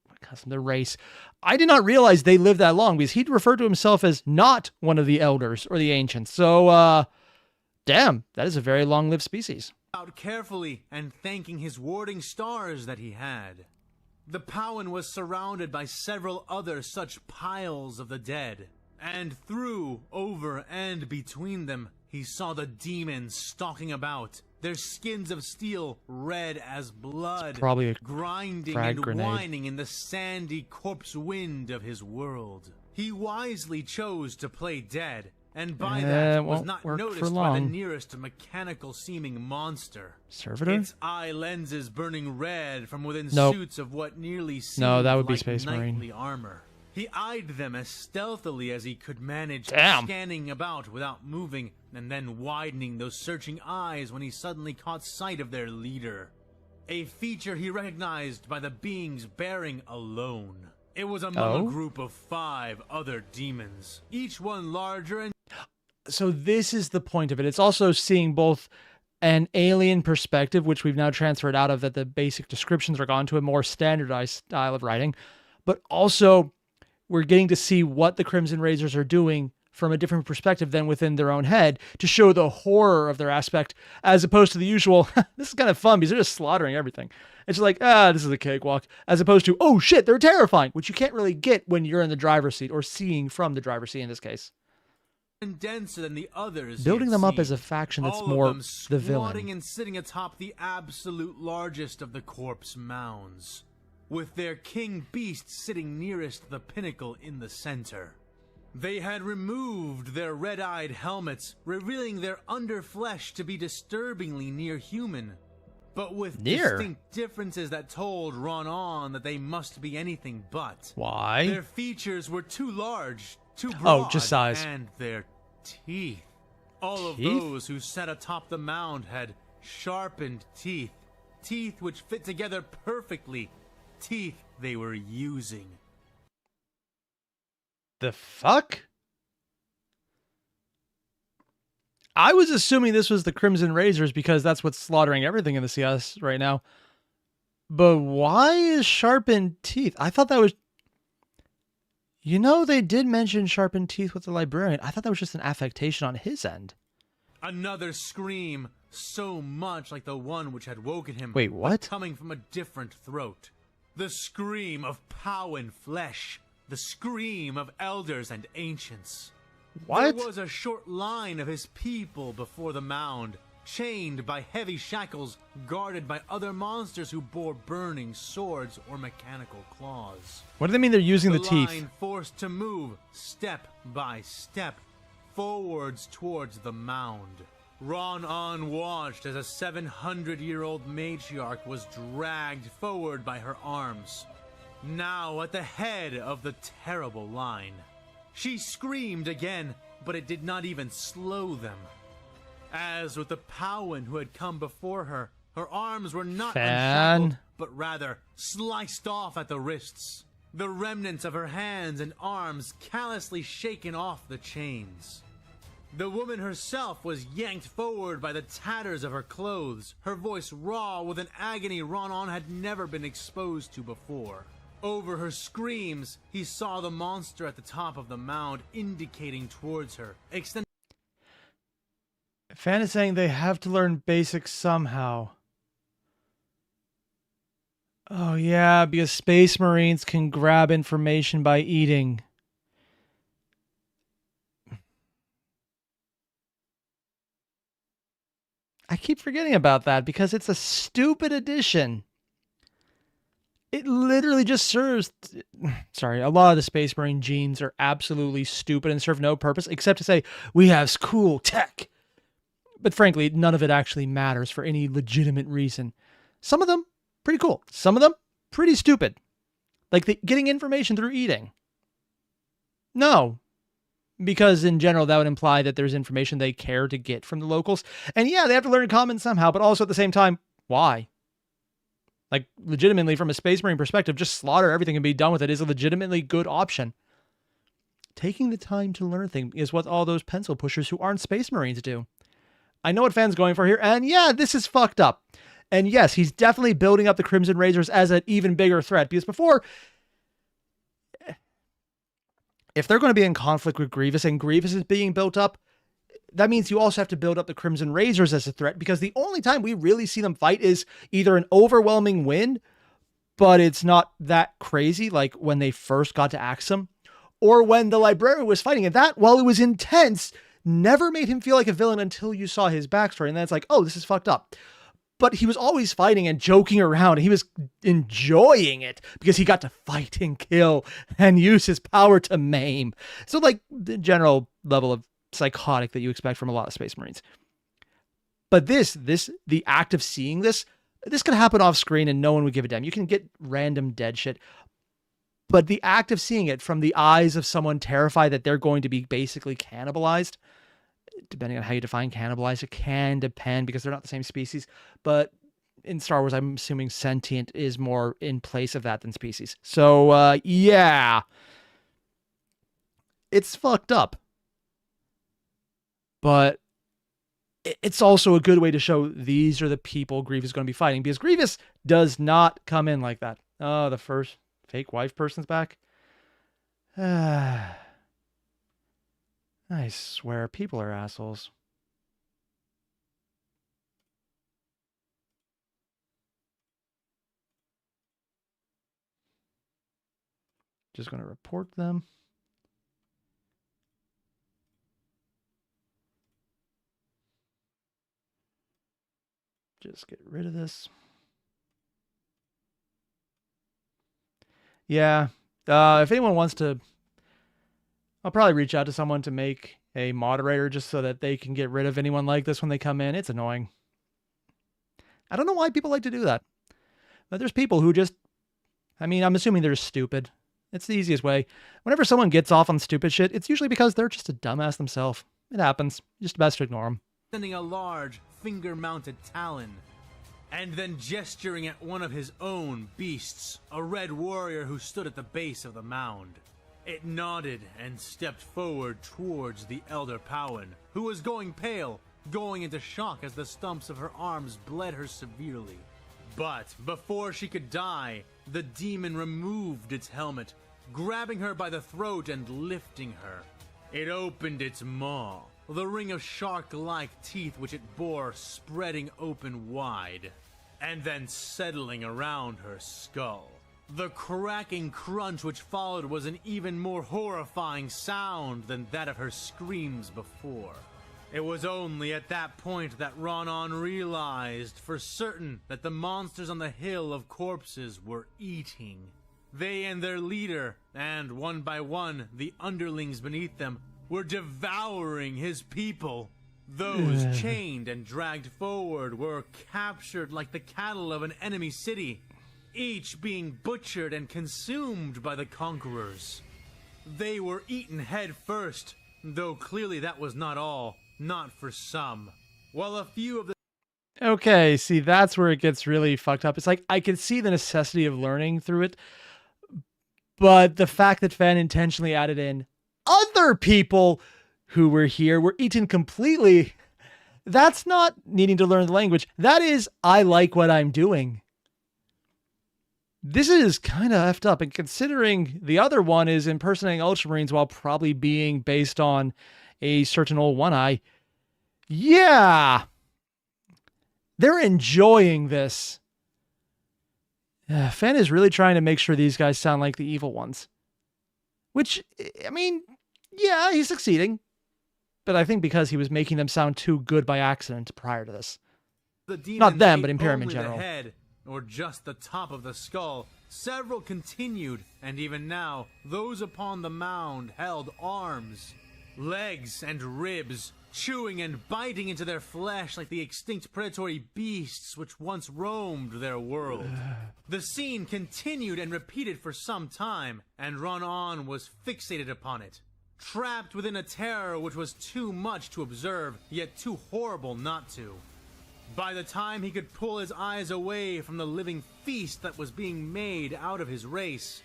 the race. I did not realize they lived that long because he'd referred to himself as not one of the elders or the ancients. So, damn, that is a very long-lived species. carefully and thanking his warding stars that he had. The Powan was surrounded by several other such piles of the dead, and through, over, and between them, he saw the demons stalking about, their skins of steel red as blood, Probably a grinding frag and grenade. whining in the sandy corpse wind of his world. He wisely chose to play dead, and by that was won't not work for noticed by the long. nearest mechanical-seeming monster. Servitor? Its eye lenses burning red from within Nope. suits of what nearly seemed No, that would be like Space Marine. knightly armor. He eyed them as stealthily as he could manage, Damn. scanning about without moving, and then widening those searching eyes when he suddenly caught sight of their leader. A feature he recognized by the beings bearing alone. It was among Oh? a group of 5 other demons, each one larger and So this is the point of it. It's also seeing both an alien perspective, which we've now transferred out of that the basic descriptions are gone to a more standardized style of writing, but also we're getting to see what the Crimson Razors are doing from a different perspective than within their own head to show the horror of their aspect, as opposed to the usual, this is kind of fun because they're just slaughtering everything. It's like, this is a cakewalk, as opposed to, oh shit, they're terrifying, which you can't really get when you're in the driver's seat or seeing from the driver's seat in this case. denser than the others. he Building had them up seen. as a faction that's All of more them the squatting villain. and sitting atop the absolute largest of the corpse mounds, with their king beast sitting nearest the pinnacle in the center. They had removed their red-eyed helmets, revealing their underflesh to be disturbingly near human, but with distinct differences that told Ron that they must be anything but. Why? Their features were too large, too broad, just size. And their teeth. All of those who sat atop the mound had sharpened teeth. Teeth which fit together perfectly. Teeth they were using. The fuck? I was assuming this was the Crimson Razors because that's what's slaughtering everything in the CS right now. But why is sharpened teeth? I thought that was... You know, they did mention sharpened teeth with the librarian. I thought that was just an affectation on his end. Another scream, so much like the one which had woken him. Wait, what? But coming from a different throat. The scream of pow and flesh. The scream of elders and ancients. What? There was a short line of his people before the mound, chained by heavy shackles, guarded by other monsters who bore burning swords or mechanical claws. What do they mean they're using the teeth? The line forced to move, step by step, forwards towards the mound. Ron watched as a 700-year-old matriarch was dragged forward by her arms, now at the head of the terrible line. She screamed again, but it did not even slow them. As with the Powan who had come before her, her arms were not unshackled, but rather sliced off at the wrists. The remnants of her hands and arms callously shaken off the chains. The woman herself was yanked forward by the tatters of her clothes, her voice raw with an agony Ron had never been exposed to before. Over her screams, he saw the monster at the top of the mound indicating towards her. Fan is saying they have to learn basics somehow. Oh yeah, because Space Marines can grab information by eating. I keep forgetting about that because it's a stupid addition. It literally just serves... Sorry, a lot of the Space Marine genes are absolutely stupid and serve no purpose except to say, we have cool tech. But frankly, none of it actually matters for any legitimate reason. Some of them, pretty cool. Some of them, pretty stupid. Like getting information through eating. No. Because in general, that would imply that there's information they care to get from the locals. And yeah, they have to learn common somehow, but also at the same time, why? Like, legitimately, from a Space Marine perspective, just slaughter everything and be done with it is a legitimately good option. Taking the time to learn things is what all those pencil pushers who aren't Space Marines do. I know what Fan's going for here, and yeah, this is fucked up. And yes, he's definitely building up the Crimson Razors as an even bigger threat, because before... If they're going to be in conflict with Grievous and Grievous is being built up, that means you also have to build up the Crimson Razors as a threat, because the only time we really see them fight is either an overwhelming win, but it's not that crazy, like when they first got to Axum, or when the Librarian was fighting. And that, while it was intense, never made him feel like a villain until you saw his backstory. And then it's like, oh, this is fucked up. But he was always fighting and joking around. And he was enjoying it because he got to fight and kill and use his power to maim. So like the general level of psychotic that you expect from a lot of Space Marines. But the act of seeing this could happen off screen and no one would give a damn. You can get random dead shit. But the act of seeing it from the eyes of someone terrified that they're going to be basically cannibalized, depending on how you define cannibalized, it can depend because they're not the same species. But in Star Wars, I'm assuming sentient is more in place of that than species. So, yeah. It's fucked up. But it's also a good way to show these are the people Grievous is going to be fighting, because Grievous does not come in like that. Oh, the first fake wife person's back. I swear, people are assholes. Just going to report them. Just get rid of this. Yeah. If anyone wants to... I'll probably reach out to someone to make a moderator just so that they can get rid of anyone like this when they come in. It's annoying. I don't know why people like to do that. But there's people who just, I mean, I'm assuming they're just stupid. It's the easiest way. Whenever someone gets off on stupid shit, it's usually because they're just a dumbass themselves. It happens. Just best to ignore them. Sending a large finger-mounted talon, and then gesturing at one of his own beasts, a red warrior who stood at the base of the mound. It nodded and stepped forward towards the Elder Powan, who was going pale, going into shock as the stumps of her arms bled her severely. But before she could die, the demon removed its helmet, grabbing her by the throat and lifting her. It opened its maw, the ring of shark-like teeth which it bore spreading open wide, and then settling around her skull. The cracking crunch which followed was an even more horrifying sound than that of her screams before. It was only at that point that Ronan realized for certain that the monsters on the hill of corpses were eating. They and their leader, and one by one the underlings beneath them, were devouring his people. Those chained and dragged forward were captured like the cattle of an enemy city, each being butchered and consumed by the conquerors. They were eaten head first, though clearly that was not all, not for some. While a few of the Okay, see, that's where it gets really fucked up. It's like, I can see the necessity of learning through it, but the fact that Fan intentionally added in other people who were here were eaten completely, that's not needing to learn the language. That is, I like what I'm doing. This is kind of effed up, and considering the other one is impersonating Ultramarines while probably being based on a certain old One-Eye, yeah, they're enjoying this. Fen is really trying to make sure these guys sound like the evil ones. Which, I mean, yeah, he's succeeding. But I think because he was making them sound too good by accident prior to this. Not them, but Imperium in general. The head, or just the top of the skull. Several continued, and even now, those upon the mound held arms, legs, and ribs, chewing and biting into their flesh like the extinct predatory beasts which once roamed their world. The scene continued and repeated for some time, and Ronan was fixated upon it, trapped within a terror which was too much to observe, yet too horrible not to. By the time he could pull his eyes away from the living feast that was being made out of his race.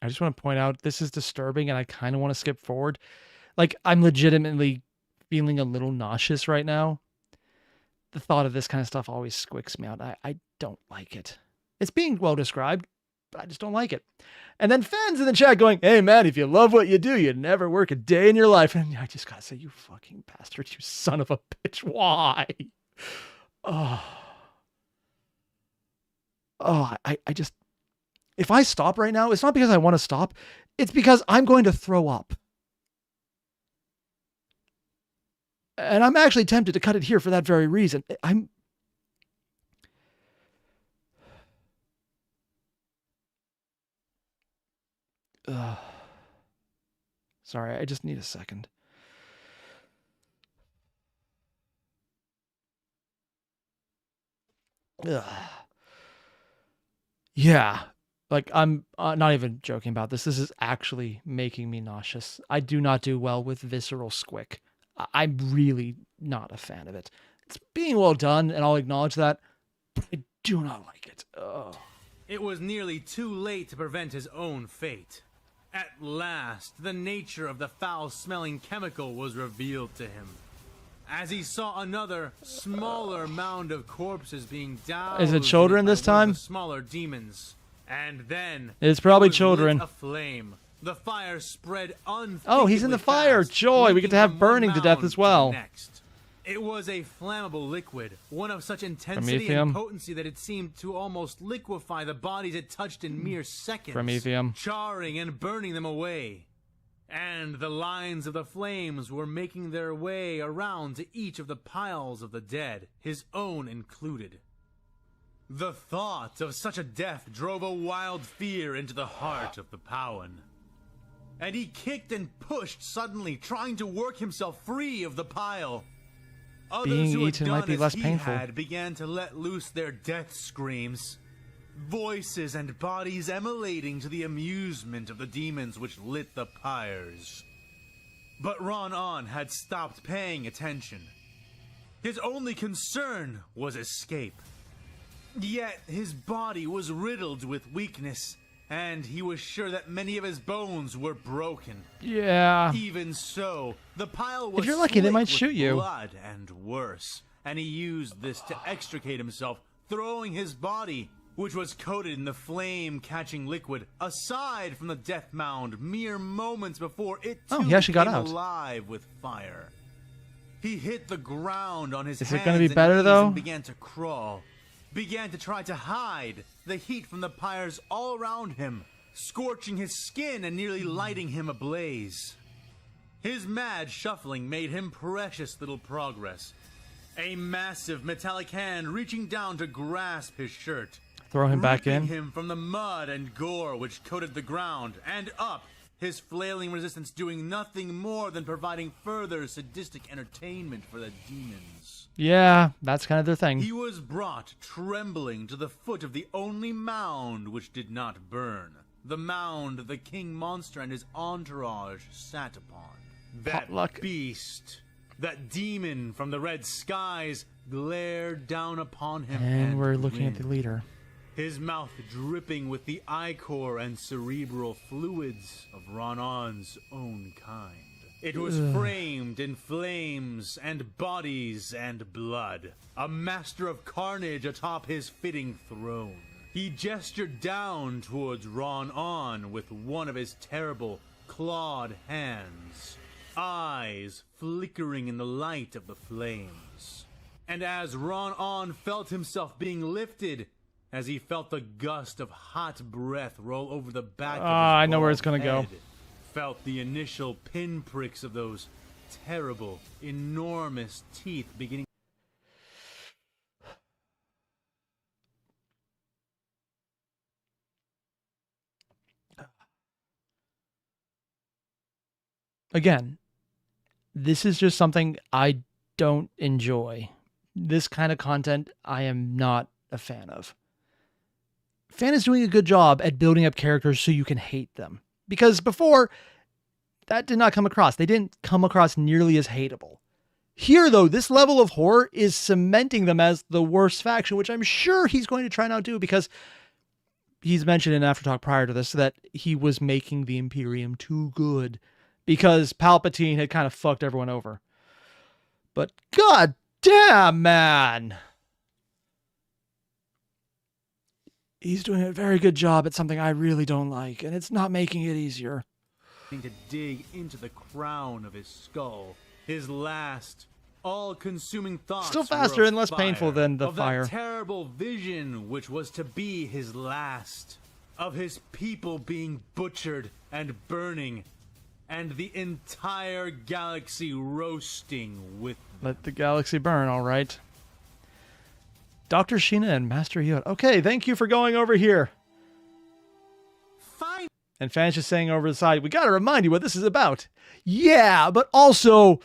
I just want to point out, this is disturbing and I kind of want to skip forward. Like, I'm legitimately feeling a little nauseous right now. The thought of this kind of stuff always squicks me out. I don't like it. It's being well described, but I just don't like it. And then fans in the chat going, hey man, if you love what you do, you'd never work a day in your life. And I just gotta say, you fucking bastard, you son of a bitch. Why? I just, if I stop right now, it's not because I want to stop. It's because I'm going to throw up. And I'm actually tempted to cut it here for that very reason. Sorry, I just need a second. Yeah, like I'm not even joking about this. This is actually making me nauseous. I do not do well with visceral squick. I'm really not a fan of it. It's being well done, and I'll acknowledge that, but I do not like it. Ugh. It was nearly too late to prevent his own fate. At last, the nature of the foul-smelling chemical was revealed to him. As he saw another, smaller mound of corpses being doused. Is it children this time? Smaller demons. And then it's probably children. Aflame. The fire spread unthinkably Oh, he's in the fire. fast, Joy. We get to have burning to death as well. Next. It was a flammable liquid, one of such intensity and potency that it seemed to almost liquefy the bodies it touched in mere seconds, charring and burning them away. And the lines of the flames were making their way around to each of the piles of the dead, his own included. The thought of such a death drove a wild fear into the heart of the Powan. and he kicked and pushed suddenly, trying to work himself free of the pile. Others Being who had eaten done might be as less he painful. had began to let loose their death screams, voices and bodies emulating to the amusement of the demons which lit the pyres. But Ron-On had stopped paying attention. His only concern was escape. Yet his body was riddled with weakness, and he was sure that many of his bones were broken. Yeah. Even so, the pile was If you're lucky, they slick might with shoot you. blood and worse, and he used this to extricate himself, throwing his body, which was coated in the flame-catching liquid, aside from the death mound mere moments before it too he actually got became out. alive with fire. He hit the ground on his Is hands it gonna be and better, knees though? and began to crawl. Began to try to hide the heat from the pyres all around him, scorching his skin and nearly lighting him ablaze. His mad shuffling made him precious little progress. A massive metallic hand reaching down to grasp his shirt, Throw him back ripping in. him from the mud and gore which coated the ground, and up, his flailing resistance doing nothing more than providing further sadistic entertainment for the demons. Yeah, that's kind of their thing. He was brought trembling to the foot of the only mound which did not burn, the mound the king monster and his entourage sat upon. That Potluck. beast, that demon from the red skies, glared down upon him, And we're looking at grinned. the leader. His mouth dripping with the ichor and cerebral fluids of Ron-On's own kind. It was framed in flames and bodies and blood, a master of carnage atop his fitting throne. He gestured down towards Ron-On with one of his terrible, clawed hands, eyes flickering in the light of the flames. And as Ron-On felt himself being lifted, as he felt the gust of hot breath roll over the back of his I know where it's bald gonna go. head, felt the initial pinpricks of those terrible, enormous teeth beginning. Again, this is just something I don't enjoy. This kind of content I am not a fan of. Fan is doing a good job at building up characters so you can hate them. Because before, that did not come across. They didn't come across nearly as hateable. Here, though, this level of horror is cementing them as the worst faction, which I'm sure he's going to try and outdo because he's mentioned in Aftertalk prior to this that he was making the Imperium too good because Palpatine had kind of fucked everyone over. But god damn, man! He's doing a very good job at something I really don't like, and it's not making it easier. To dig into the crown of his skull, his last, all-consuming thoughts. Still were faster of and less painful fire, than the of fire. That terrible vision, which was to be his last, of his people being butchered and burning, and the entire galaxy roasting with them. Let the galaxy burn, all right. Dr. Sheena and Master Yoda. Okay, thank you for going over here. Fine. And fans just saying over the side, we got to remind you what this is about. Yeah, but also,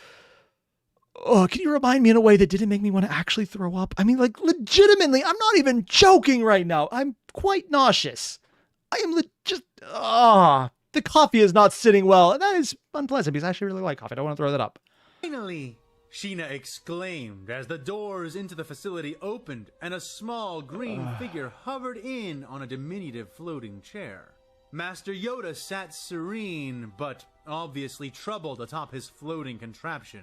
can you remind me in a way that didn't make me want to actually throw up? I mean, like, legitimately, I'm not even joking right now. I'm quite nauseous. I am the coffee is not sitting well. And that is unpleasant because I actually really like coffee. I don't want to throw that up. Finally, Sheena exclaimed as the doors into the facility opened and a small green figure hovered in on a diminutive floating chair. Master Yoda sat serene, but obviously troubled atop his floating contraption,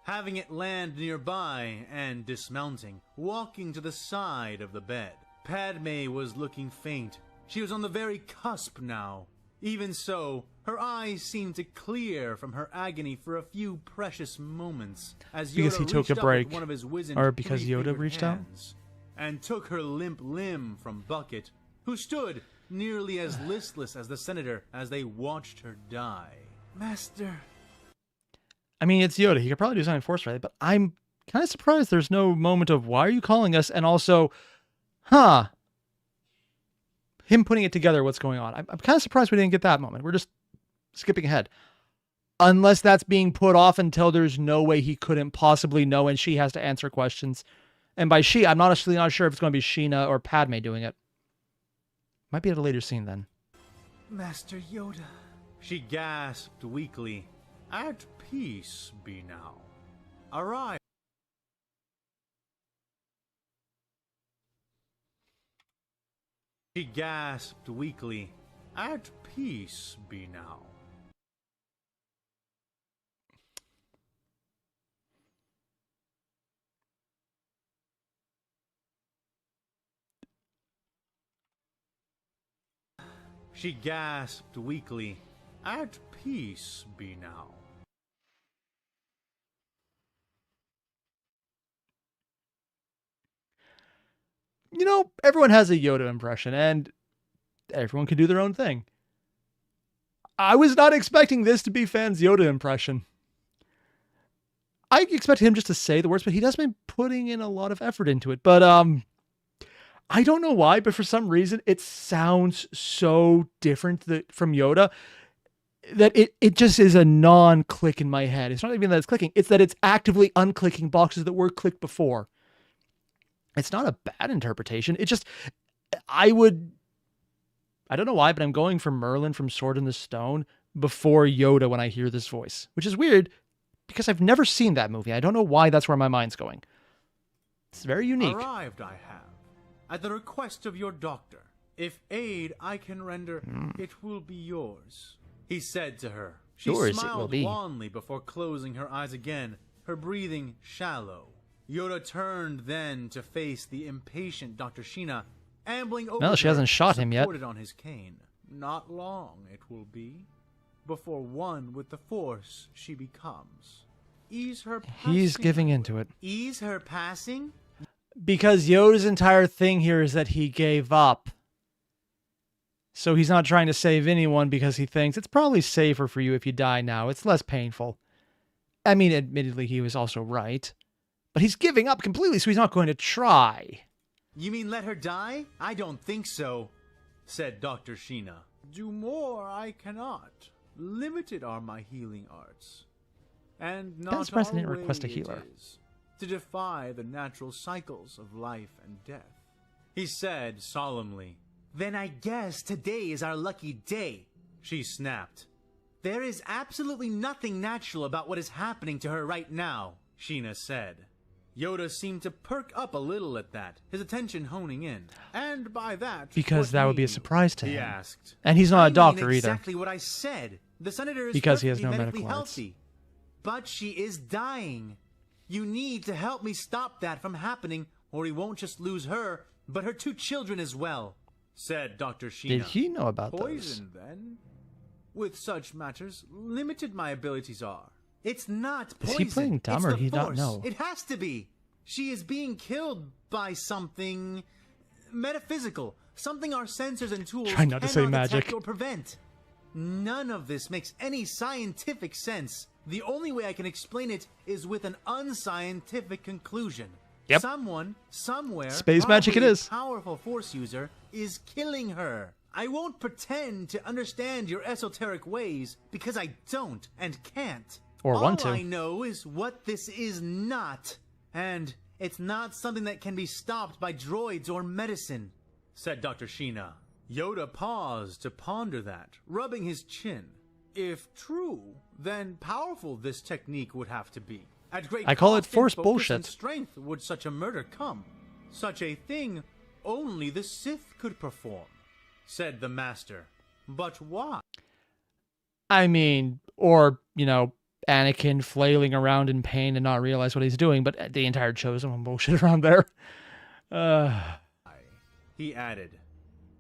having it land nearby and dismounting, walking to the side of the bed. Padme was looking faint. She was on the very cusp now. Even so, her eyes seemed to clear from her agony for a few precious moments as Yoda Because he took a reached up with break, one of his wizened or because three-fingered Yoda reached out? hands and took her limp limb from Bucket, who stood nearly as listless as the senator as they watched her die. Master. I mean, it's Yoda. He could probably do something forcefully, but I'm kind of surprised there's no moment of why are you calling us? And also, him putting it together, what's going on. I'm kind of surprised we didn't get that moment. We're just skipping ahead. Unless that's being put off until there's no way he couldn't possibly know and she has to answer questions. And by she, I'm honestly not sure if it's going to be Sheena or Padme doing it. Might be at a later scene then. Master Yoda. She gasped weakly. At peace be now. Arrive. She gasped weakly. At peace be now. She gasped weakly. At peace be now. You know, everyone has a Yoda impression, and everyone can do their own thing. I was not expecting this to be Fan's Yoda impression. I expect him just to say the words, but he does been putting in a lot of effort into it. But I don't know why, but for some reason, it sounds so different from Yoda that it just is a non-click in my head. It's not even that it's clicking. It's that it's actively unclicking boxes that were clicked before. It's not a bad interpretation. It just, I don't know why, but I'm going for Merlin from Sword in the Stone before Yoda when I hear this voice, which is weird because I've never seen that movie. I don't know why that's where my mind's going. It's very unique. Arrived I have, at the request of your doctor. If aid I can render, it will be yours, he said to her. She smiled wanly before closing her eyes again, her breathing shallow. Yoda turned then to face the impatient Dr. Sheena, ambling over. No, she hasn't shot him yet. Supported on his cane. Not long it will be before one with the Force she becomes. Ease her passing. He's giving into it. Ease her passing? Because Yoda's entire thing here is that he gave up. So he's not trying to save anyone because he thinks it's probably safer for you if you die now. It's less painful. I mean, admittedly, he was also right. But he's giving up completely, so he's not going to try. You mean let her die? I don't think so, said Dr. Sheena. Do more I cannot. Limited are my healing arts. And not surprised our I didn't request a way healer. it is to defy the natural cycles of life and death. He said solemnly. Then I guess today is our lucky day, she snapped. There is absolutely nothing natural about what is happening to her right now, Sheena said. Yoda seemed to perk up a little at that, his attention honing in. And by that, because that would be a surprise to him. He asked. And he's not a doctor either. either. Exactly what I said. The senator is because he has no medically medical arts. healthy. But she is dying. You need to help me stop that from happening, or he won't just lose her, but her 2 children as well, said Dr. Sheena. Did he know about Poison, then? With such matters, limited my abilities are. It's not poison. Is he playing dumb or he not know? It has to be. She is being killed by something metaphysical, something our sensors and tools Try not to say cannot magic detect or prevent. None of this makes any scientific sense. The only way I can explain it is with an unscientific conclusion. Yep. Someone, somewhere, space magic it probably is. A powerful Force user is killing her. I won't pretend to understand your esoteric ways because I don't and can't. Or want to. All I know is what this is not. And it's not something that can be stopped by droids or medicine, said Dr. Sheena. Yoda paused to ponder that, rubbing his chin. If true, then powerful this technique would have to be. At great I call it cost and Force focus bullshit. and strength would such a murder come. Such a thing only the Sith could perform, said the Master. But why? I mean, or, Anakin flailing around in pain and not realize what he's doing, but the entire chosen bullshit around there. He added.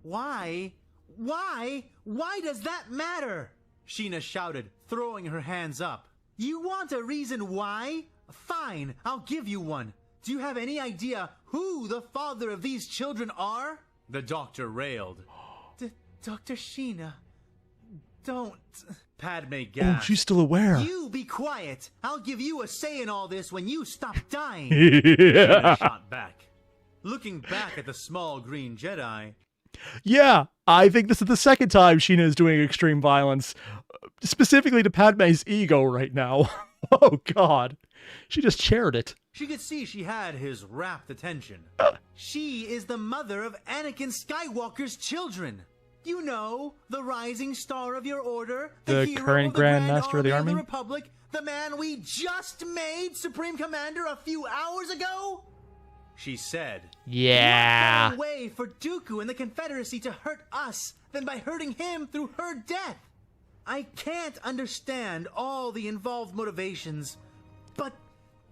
Why? Why? Why does that matter? Sheena shouted, throwing her hands up. You want a reason why? Fine, I'll give you one. Do you have any idea who the father of these children are? The doctor railed. Dr. Sheena, don't... Padme gasped. Oh, she's still aware. You be quiet. I'll give you a say in all this when you stop dying. Sheena shot back. Looking back at the small green Jedi. Yeah, I think this is the second time Sheena is doing extreme violence. specifically to Padme's ego right now. Oh, God. She just chaired it. She could see she had his rapt attention. She is the mother of Anakin Skywalker's children. You know, the rising star of your order, The hero current of the Grand Grandmaster of the Army? the Republic, the man we just made Supreme Commander a few hours ago? She said. Yeah. What better way for Dooku and the Confederacy to hurt us than by hurting him through her death? I can't understand all the involved motivations, but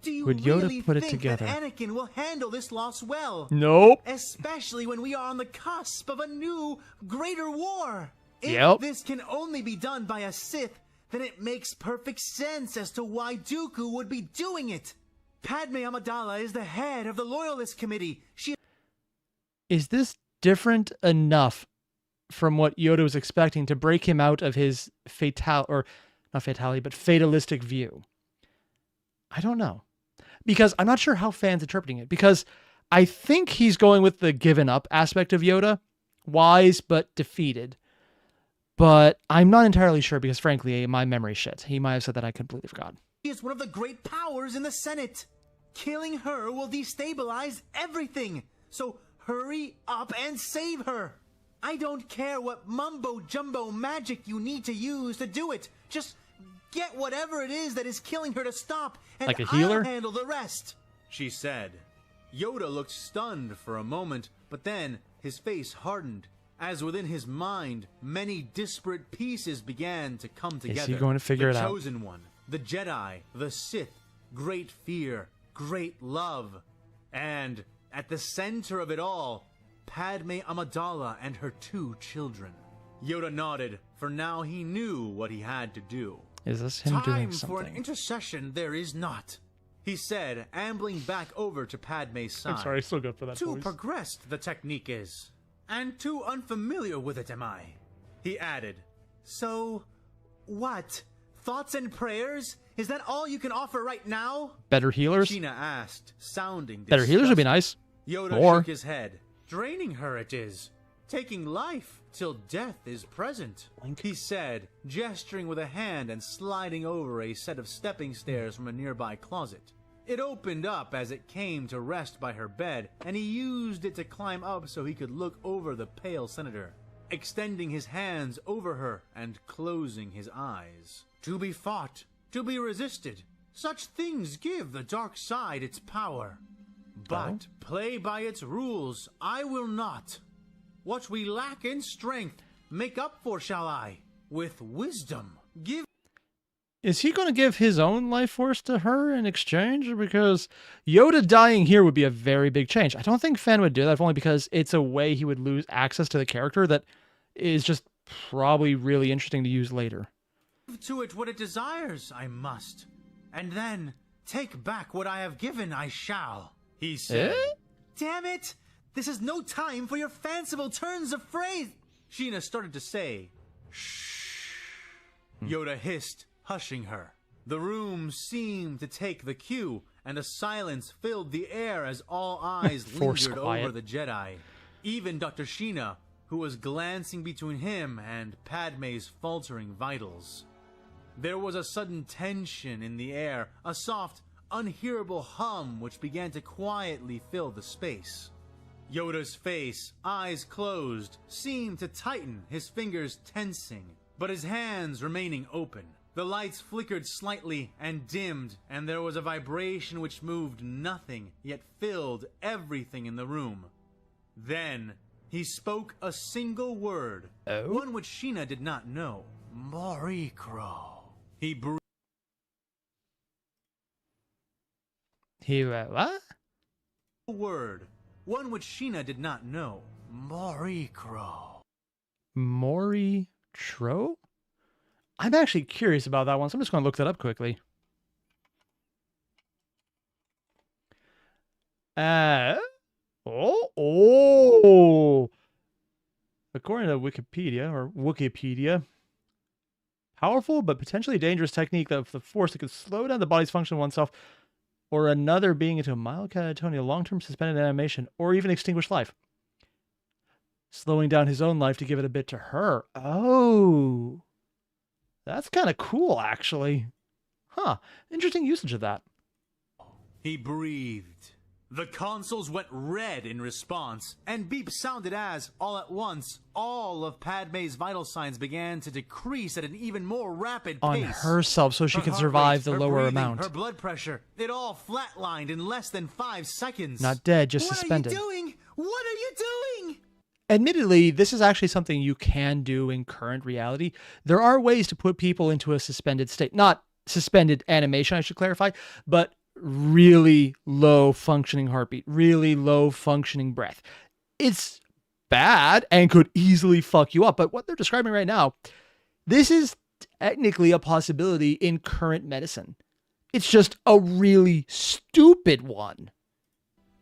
do you Would Yoda really put it think together? that Anakin will handle this loss well? Nope. Especially when we are on the cusp of a new, greater war. If Yep. this can only be done by a Sith, then it makes perfect sense as to why Dooku would be doing it. Padme Amidala is the head of the Loyalist Committee. She Is this different enough from what Yoda was expecting to break him out of his fatalistic view? I don't know. Because I'm not sure how fans interpreting it. Because I think he's going with the given up aspect of Yoda. Wise, but defeated. But I'm not entirely sure because, frankly, my memory's shit. He might have said that I completely forgot. is one of the great powers in the Senate. Killing her will destabilize everything. So hurry up and save her. I don't care what mumbo-jumbo magic you need to use to do it. Just get whatever it is that is killing her to stop, and Like a healer? I'll handle the rest, she said. Yoda looked stunned for a moment, but then his face hardened, as within his mind, many disparate pieces began to come together. Is he going to figure it out? The Chosen One, the Jedi, the Sith, great fear, great love, and at the center of it all, Padme Amidala and her 2 children. Yoda nodded, for now he knew what he had to do. Is this him doing Time for an something? intercession there is not, he said, ambling back over to Padme's side. I'm sorry, still good for that Too voice. progressed the technique is, and too unfamiliar with it am I, he added. So, what? Thoughts and prayers? Is that all you can offer right now? Better healers? Sheena asked, sounding Better healers would be disgusted. nice. Yoda More. shook his head. Draining her it is. Taking life till death is present, he said, gesturing with a hand and sliding over a set of stepping stairs from a nearby closet. It opened up as it came to rest by her bed, and he used it to climb up so he could look over the pale senator, extending his hands over her and closing his eyes. To be fought, to be resisted, such things give the dark side its power. But play by its rules I will not. What we lack in strength, make up for shall I, with wisdom. Give. Is he going to give his own life force to her in exchange? Because Yoda dying here would be a very big change. I don't think Fenn would do that, only because it's a way he would lose access to the character that is just probably really interesting to use later. Give to it what it desires, I must. And then, take back what I have given, I shall, he said. Damn it! This is no time for your fanciful turns of phrase, Sheena started to say. Shh. Yoda hissed, hushing her. The room seemed to take the cue, and a silence filled the air as all eyes Force lingered quiet. over the Jedi. Even Dr. Sheena, who was glancing between him and Padme's faltering vitals. There was a sudden tension in the air, a soft, unhearable hum which began to quietly fill the space. Yoda's face, eyes closed, seemed to tighten, his fingers tensing, but his hands remaining open. The lights flickered slightly and dimmed, and there was a vibration which moved nothing, yet filled everything in the room. Then, he spoke a single word, one which Sheena did not know. Morikro. He breathed. What? Word, one which Sheena did not know. Morikro. Mori Tro? I'm actually curious about that one, so I'm just going to look that up quickly. According to Wikipedia, powerful but potentially dangerous technique of the Force that could slow down the body's function of oneself or another being into a mild catatonia, long-term suspended animation, or even extinguish life. Slowing down his own life to give it a bit to her. Oh. That's kind of cool, actually. Huh. Interesting usage of that. He breathed. The consoles went red in response, and beeps sounded as, all at once, all of Padme's vital signs began to decrease at an even more rapid pace. On herself, so she Her could heart survive rate, the her lower breathing, amount. Her blood pressure, it all flatlined in less than 5 seconds. Not dead, just suspended. What are you doing? What are you doing? Admittedly, this is actually something you can do in current reality. There are ways to put people into a suspended state. Not suspended animation, I should clarify, but really low functioning heartbeat, really low functioning breath. It's bad and could easily fuck you up, but what they're describing right now, this is technically a possibility in current medicine. It's just a really stupid one.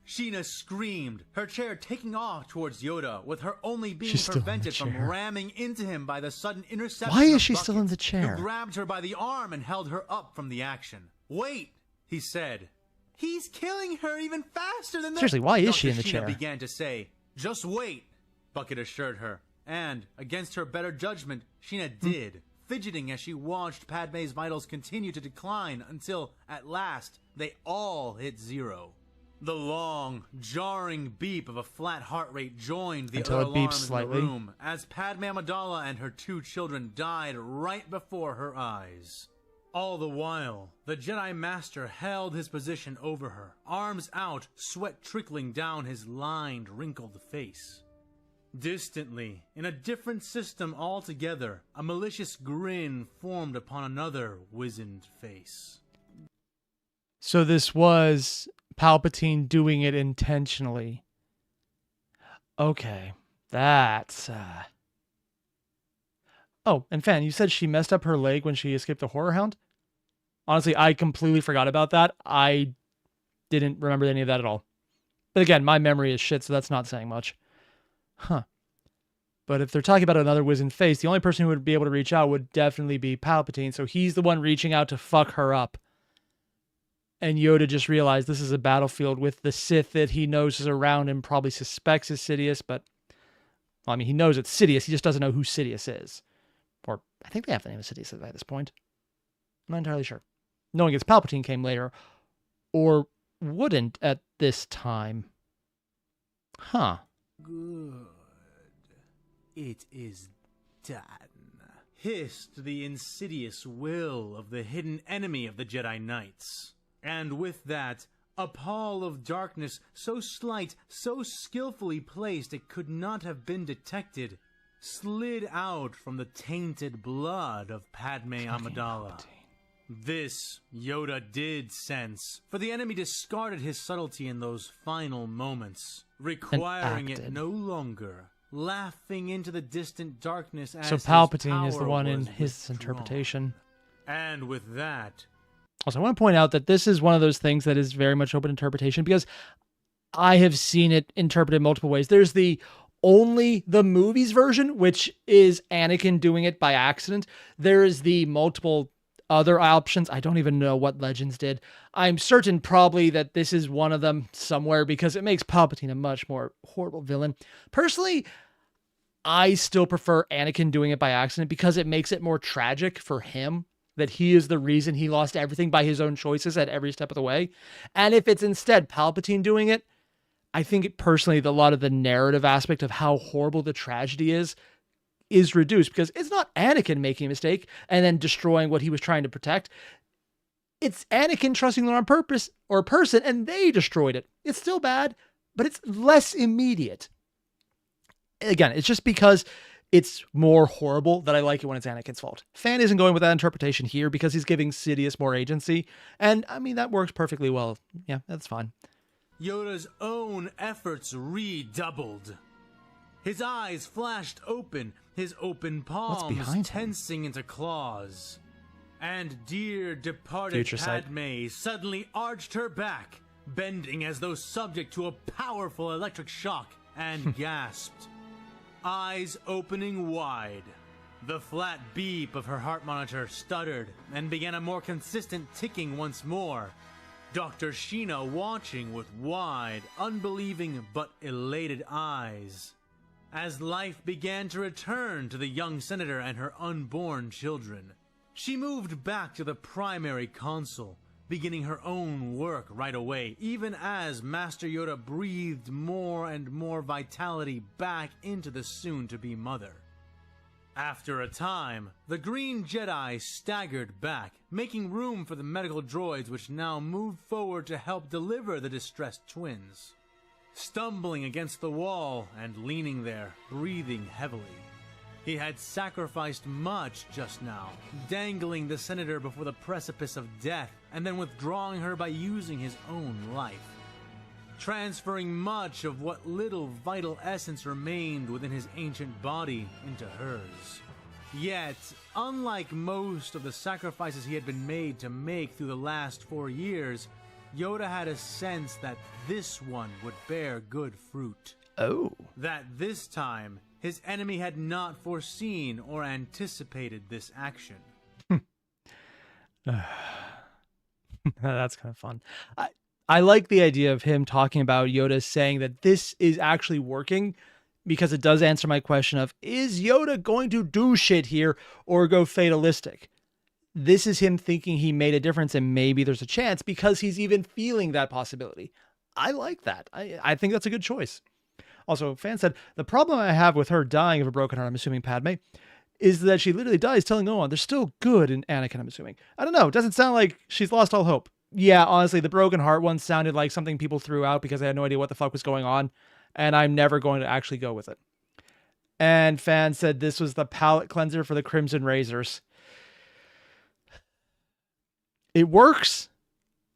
Sheena screamed, her chair taking off towards Yoda, with her only being She's still in the prevented from chair. ramming into him by the sudden interception. Why is of she still in Bucket, the chair? Who grabbed her by the arm and held her up from the action. Wait, he said. He's killing her even faster than that. Seriously, why is she Dr. in the Sheena chair? began to say, just wait, Bucket assured her. And, against her better judgment, Sheena did, fidgeting as she watched Padme's vitals continue to decline until, at last, they all hit 0. The long, jarring beep of a flat heart rate joined the Until other it beeps alarms slightly. in the room as Padme Amidala and her 2 children died right before her eyes. All the while, the Jedi Master held his position over her, arms out, sweat trickling down his lined, wrinkled face. Distantly, in a different system altogether, a malicious grin formed upon another wizened face. So this was Palpatine doing it intentionally. Okay, that's... Oh, and Fan, you said she messed up her leg when she escaped the Horror Hound? Honestly, I completely forgot about that. I didn't remember any of that at all. But again, my memory is shit, so that's not saying much. Huh. But if they're talking about another wizened face, the only person who would be able to reach out would definitely be Palpatine, so he's the one reaching out to fuck her up. And Yoda just realized this is a battlefield with the Sith that he knows is around and probably suspects is Sidious, but... Well, I mean, he knows it's Sidious, he just doesn't know who Sidious is. Or, I think they have the name of Sidious at this point. I'm not entirely sure. Knowing it's Palpatine came later, or wouldn't at this time. Huh. Good. It is done. Hissed the insidious will of the hidden enemy of the Jedi Knights. And with that, a pall of darkness so slight, so skillfully placed it could not have been detected, slid out from the tainted blood of Padme Amidala. This Yoda did sense, for the enemy discarded his subtlety in those final moments, requiring it no longer, laughing into the distant darkness as So his Palpatine is the power one in was his withdrawn. interpretation. And with that, Also, I want to point out that this is one of those things that is very much open interpretation because I have seen it interpreted multiple ways. There's only the movies version, which is Anakin doing it by accident. There is the multiple other options. I don't even know what Legends did. I'm certain probably that this is one of them somewhere because it makes Palpatine a much more horrible villain. Personally, I still prefer Anakin doing it by accident because it makes it more tragic for him that he is the reason he lost everything by his own choices at every step of the way. And if it's instead Palpatine doing it, I think personally a lot of the narrative aspect of how horrible the tragedy is reduced because it's not Anakin making a mistake and then destroying what he was trying to protect. It's Anakin trusting the wrong purpose or person and they destroyed it. It's still bad, but it's less immediate. Again, it's just because it's more horrible that I like it when it's Anakin's fault. Fan isn't going with that interpretation here because he's giving Sidious more agency. And I mean, that works perfectly well. Yeah, that's fine. Yoda's own efforts redoubled. His eyes flashed open, his open palms behind him? tensing into claws. And dear departed Future sight. Padme suddenly arched her back, bending as though subject to a powerful electric shock, and gasped. Eyes opening wide. The flat beep of her heart monitor stuttered and began a more consistent ticking once more. Dr. Sheena watching with wide, unbelieving but elated eyes. As life began to return to the young senator and her unborn children. She moved back to the primary console, beginning her own work right away, even as Master Yoda breathed more and more vitality back into the soon-to-be mother. After a time, the Green Jedi staggered back, making room for the medical droids which now moved forward to help deliver the distressed twins. Stumbling against the wall and leaning there, breathing heavily. He had sacrificed much just now, dangling the senator before the precipice of death and then withdrawing her by using his own life. Transferring much of what little vital essence remained within his ancient body into hers. Yet, unlike most of the sacrifices he had been made to make through the last 4 years, Yoda had a sense that this one would bear good fruit. Oh. That this time, his enemy had not foreseen or anticipated this action. That's kind of fun. I like the idea of him talking about Yoda saying that this is actually working, because it does answer my question of, is Yoda going to do shit here or go fatalistic? This is him thinking he made a difference and maybe there's a chance because he's even feeling that possibility. I like that. I think that's a good choice. Also, fan said, the problem I have with her dying of a broken heart, I'm assuming Padme, is that she literally dies telling no one there's still good in Anakin, I'm assuming. I don't know. It doesn't sound like she's lost all hope. Yeah, honestly, the broken heart one sounded like something people threw out because they had no idea what the fuck was going on, and I'm never going to actually go with it. And fan said this was the palate cleanser for the Crimson Razors. It works,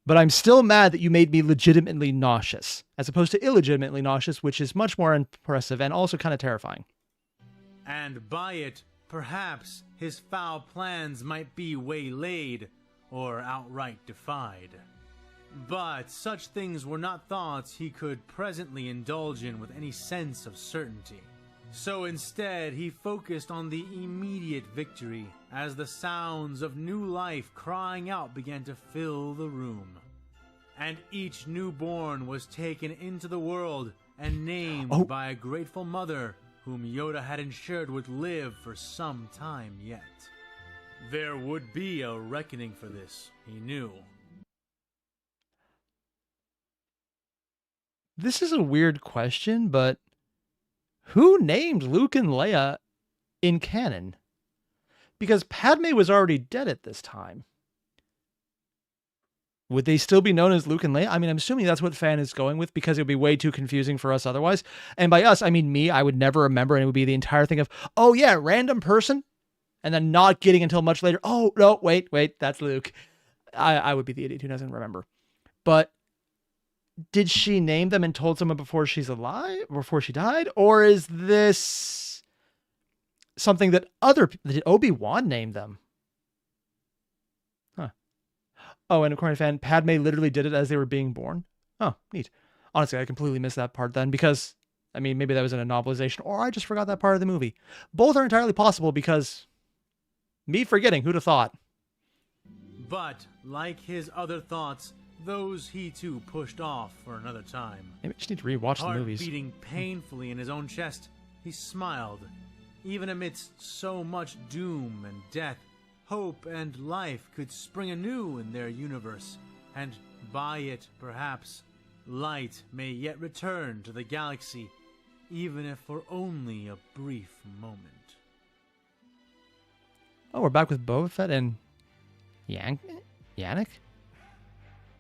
but I'm still mad that you made me legitimately nauseous, as opposed to illegitimately nauseous, which is much more impressive and also kind of terrifying. And by it, perhaps his foul plans might be waylaid or outright defied. But such things were not thoughts he could presently indulge in with any sense of certainty. So instead, he focused on the immediate victory as the sounds of new life crying out began to fill the room. And each newborn was taken into the world and named by a grateful mother whom Yoda had ensured would live for some time yet. There would be a reckoning for this, he knew. This is a weird question, but who named Luke and Leia in canon? Because Padme was already dead at this time. Would they still be known as Luke and Leia? I mean, I'm assuming that's what fan is going with because it would be way too confusing for us otherwise. And by us, I mean me. I would never remember, and it would be the entire thing of, oh yeah, random person, and then not getting until much later, oh no, wait, that's Luke. I would be the idiot who doesn't remember. But did she name them and told someone before she's alive, before she died? Or is this something that did Obi-Wan name them? Huh. Oh, and according to fan, Padme literally did it as they were being born. Oh, neat. Honestly, I completely missed that part then because, I mean, maybe that was in a novelization or I just forgot that part of the movie. Both are entirely possible because me forgetting, who'd have thought? But, like his other thoughts, those he too pushed off for another time. Maybe I just need to rewatch the movies. Heart beating painfully in his own chest, he smiled. Even amidst so much doom and death, hope and life could spring anew in their universe, and by it, perhaps, light may yet return to the galaxy, even if for only a brief moment. Oh, we're back with Boba Fett and Yannick?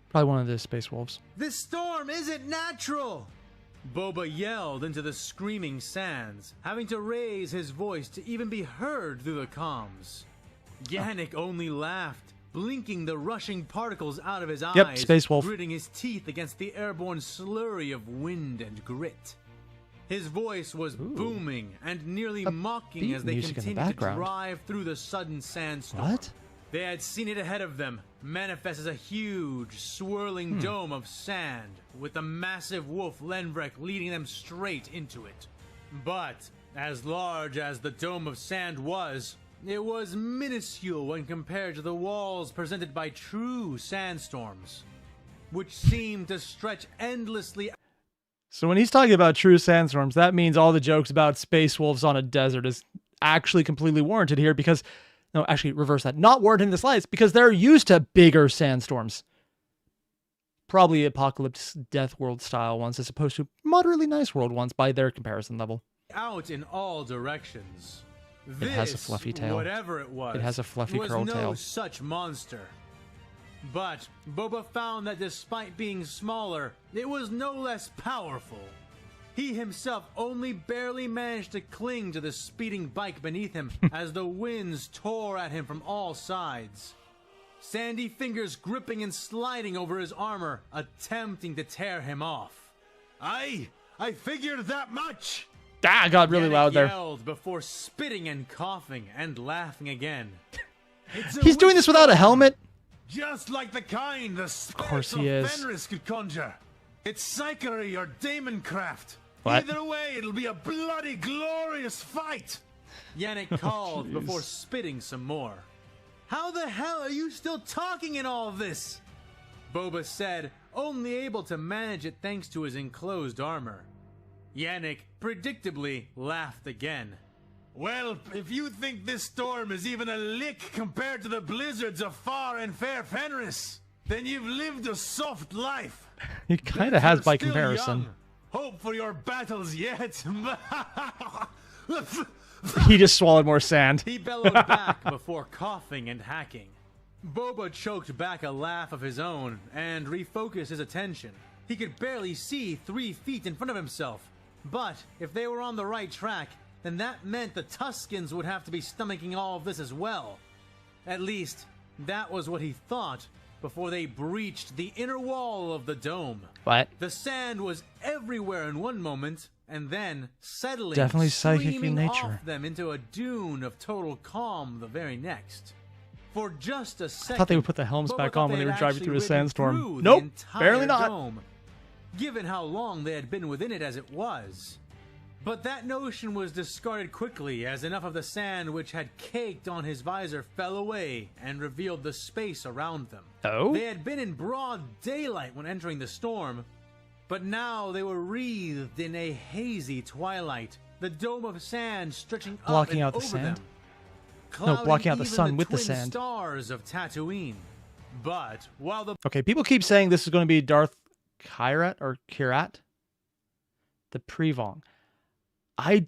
Probably one of the Space Wolves. This storm isn't natural! Boba yelled into the screaming sands, having to raise his voice to even be heard through the comms. Yannick only laughed, blinking the rushing particles out of his eyes, Space Wolf. gritting his teeth against the airborne slurry of wind and grit. His voice was booming and nearly mocking as they continued to drive through the sudden sandstorm. What? They had seen it ahead of them, manifest as a huge, swirling dome of sand, with the massive wolf Lenvrek leading them straight into it. But, as large as the dome of sand was, it was minuscule when compared to the walls presented by true sandstorms, which seemed to stretch endlessly. So when he's talking about true sandstorms, that means all the jokes about space wolves on a desert is actually completely warranted here because No, actually, reverse that. Not warranted in the slightest because they're used to bigger sandstorms. Probably Apocalypse Death World style ones as opposed to moderately nice world ones by their comparison level. Out in all directions. It has a fluffy tail. Whatever it was, It has a fluffy curl no tail. Such monster. But Boba found that despite being smaller, it was no less powerful. He himself only barely managed to cling to the speeding bike beneath him as the winds tore at him from all sides. Sandy fingers gripping and sliding over his armor, attempting to tear him off. I figured that much! Ah, it got really loud there. Yelled before spitting and coughing and laughing again. He's doing this without a helmet. Just like the kind the Of course he is. Fenris could conjure. It's psychery or daemon-craft. What? Either way, it'll be a bloody glorious fight! Yannick called before spitting some more. How the hell are you still talking in all of this? Boba said, only able to manage it thanks to his enclosed armor. Yannick predictably laughed again. Well, if you think this storm is even a lick compared to the blizzards of far and fair Fenris, then you've lived a soft life. He kind of has You're by still comparison. young. Hope for your battles yet. He just swallowed more sand. He bellowed back before coughing and hacking. Boba choked back a laugh of his own and refocused his attention. He could barely see 3 feet in front of himself. But if they were on the right track, then that meant the Tuskens would have to be stomaching all of this as well. At least, that was what he thought before they breached the inner wall of the dome. What? The sand was everywhere in one moment, and then settling, Definitely psychic in streaming nature. off them into a dune of total calm the very next. For just a second, I thought they would put the helms Boba back thought on when they had were driving actually through a ridden sandstorm. through the Nope, entire barely not. dome, given how long they had been within it as it was. But that notion was discarded quickly as enough of the sand which had caked on his visor fell away and revealed the space around them. Oh? They had been in broad daylight when entering the storm, but now they were wreathed in a hazy twilight, the dome of sand stretching Blocking up out and the over sand? them, No, blocking clouding out the even sun with the twin sand. stars of Tatooine. But while the Okay, people keep saying this is going to be Darth Kirat, the Prevong. I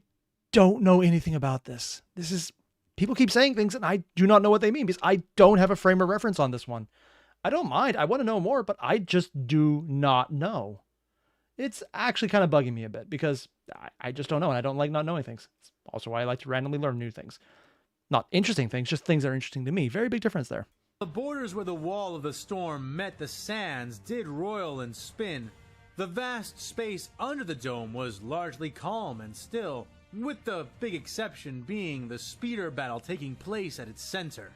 don't know anything about this. People keep saying things and I do not know what they mean because I don't have a frame of reference on this one. I don't mind. I want to know more, but I just do not know. It's actually kind of bugging me a bit because I just don't know and I don't like not knowing things. It's also why I like to randomly learn new things. Not interesting things, just things that are interesting to me. Very big difference there. The borders where the wall of the storm met the sands did roil and spin. The vast space under the dome was largely calm and still, with the big exception being the speeder battle taking place at its center.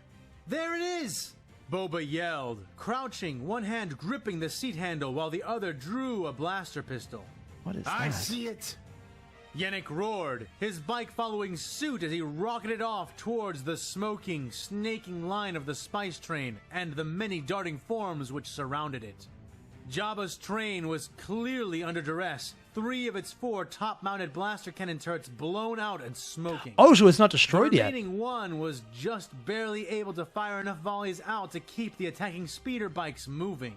There it is! Boba yelled, crouching, one hand gripping the seat handle while the other drew a blaster pistol. What is I that? see it. Yannick roared, his bike following suit as he rocketed off towards the smoking, snaking line of the spice train and the many darting forms which surrounded it. Jabba's train was clearly under duress, 3 of its 4 top-mounted blaster cannon turrets blown out and smoking. Oh, so it's not destroyed The yet. remaining one was just barely able to fire enough volleys out to keep the attacking speeder bikes moving.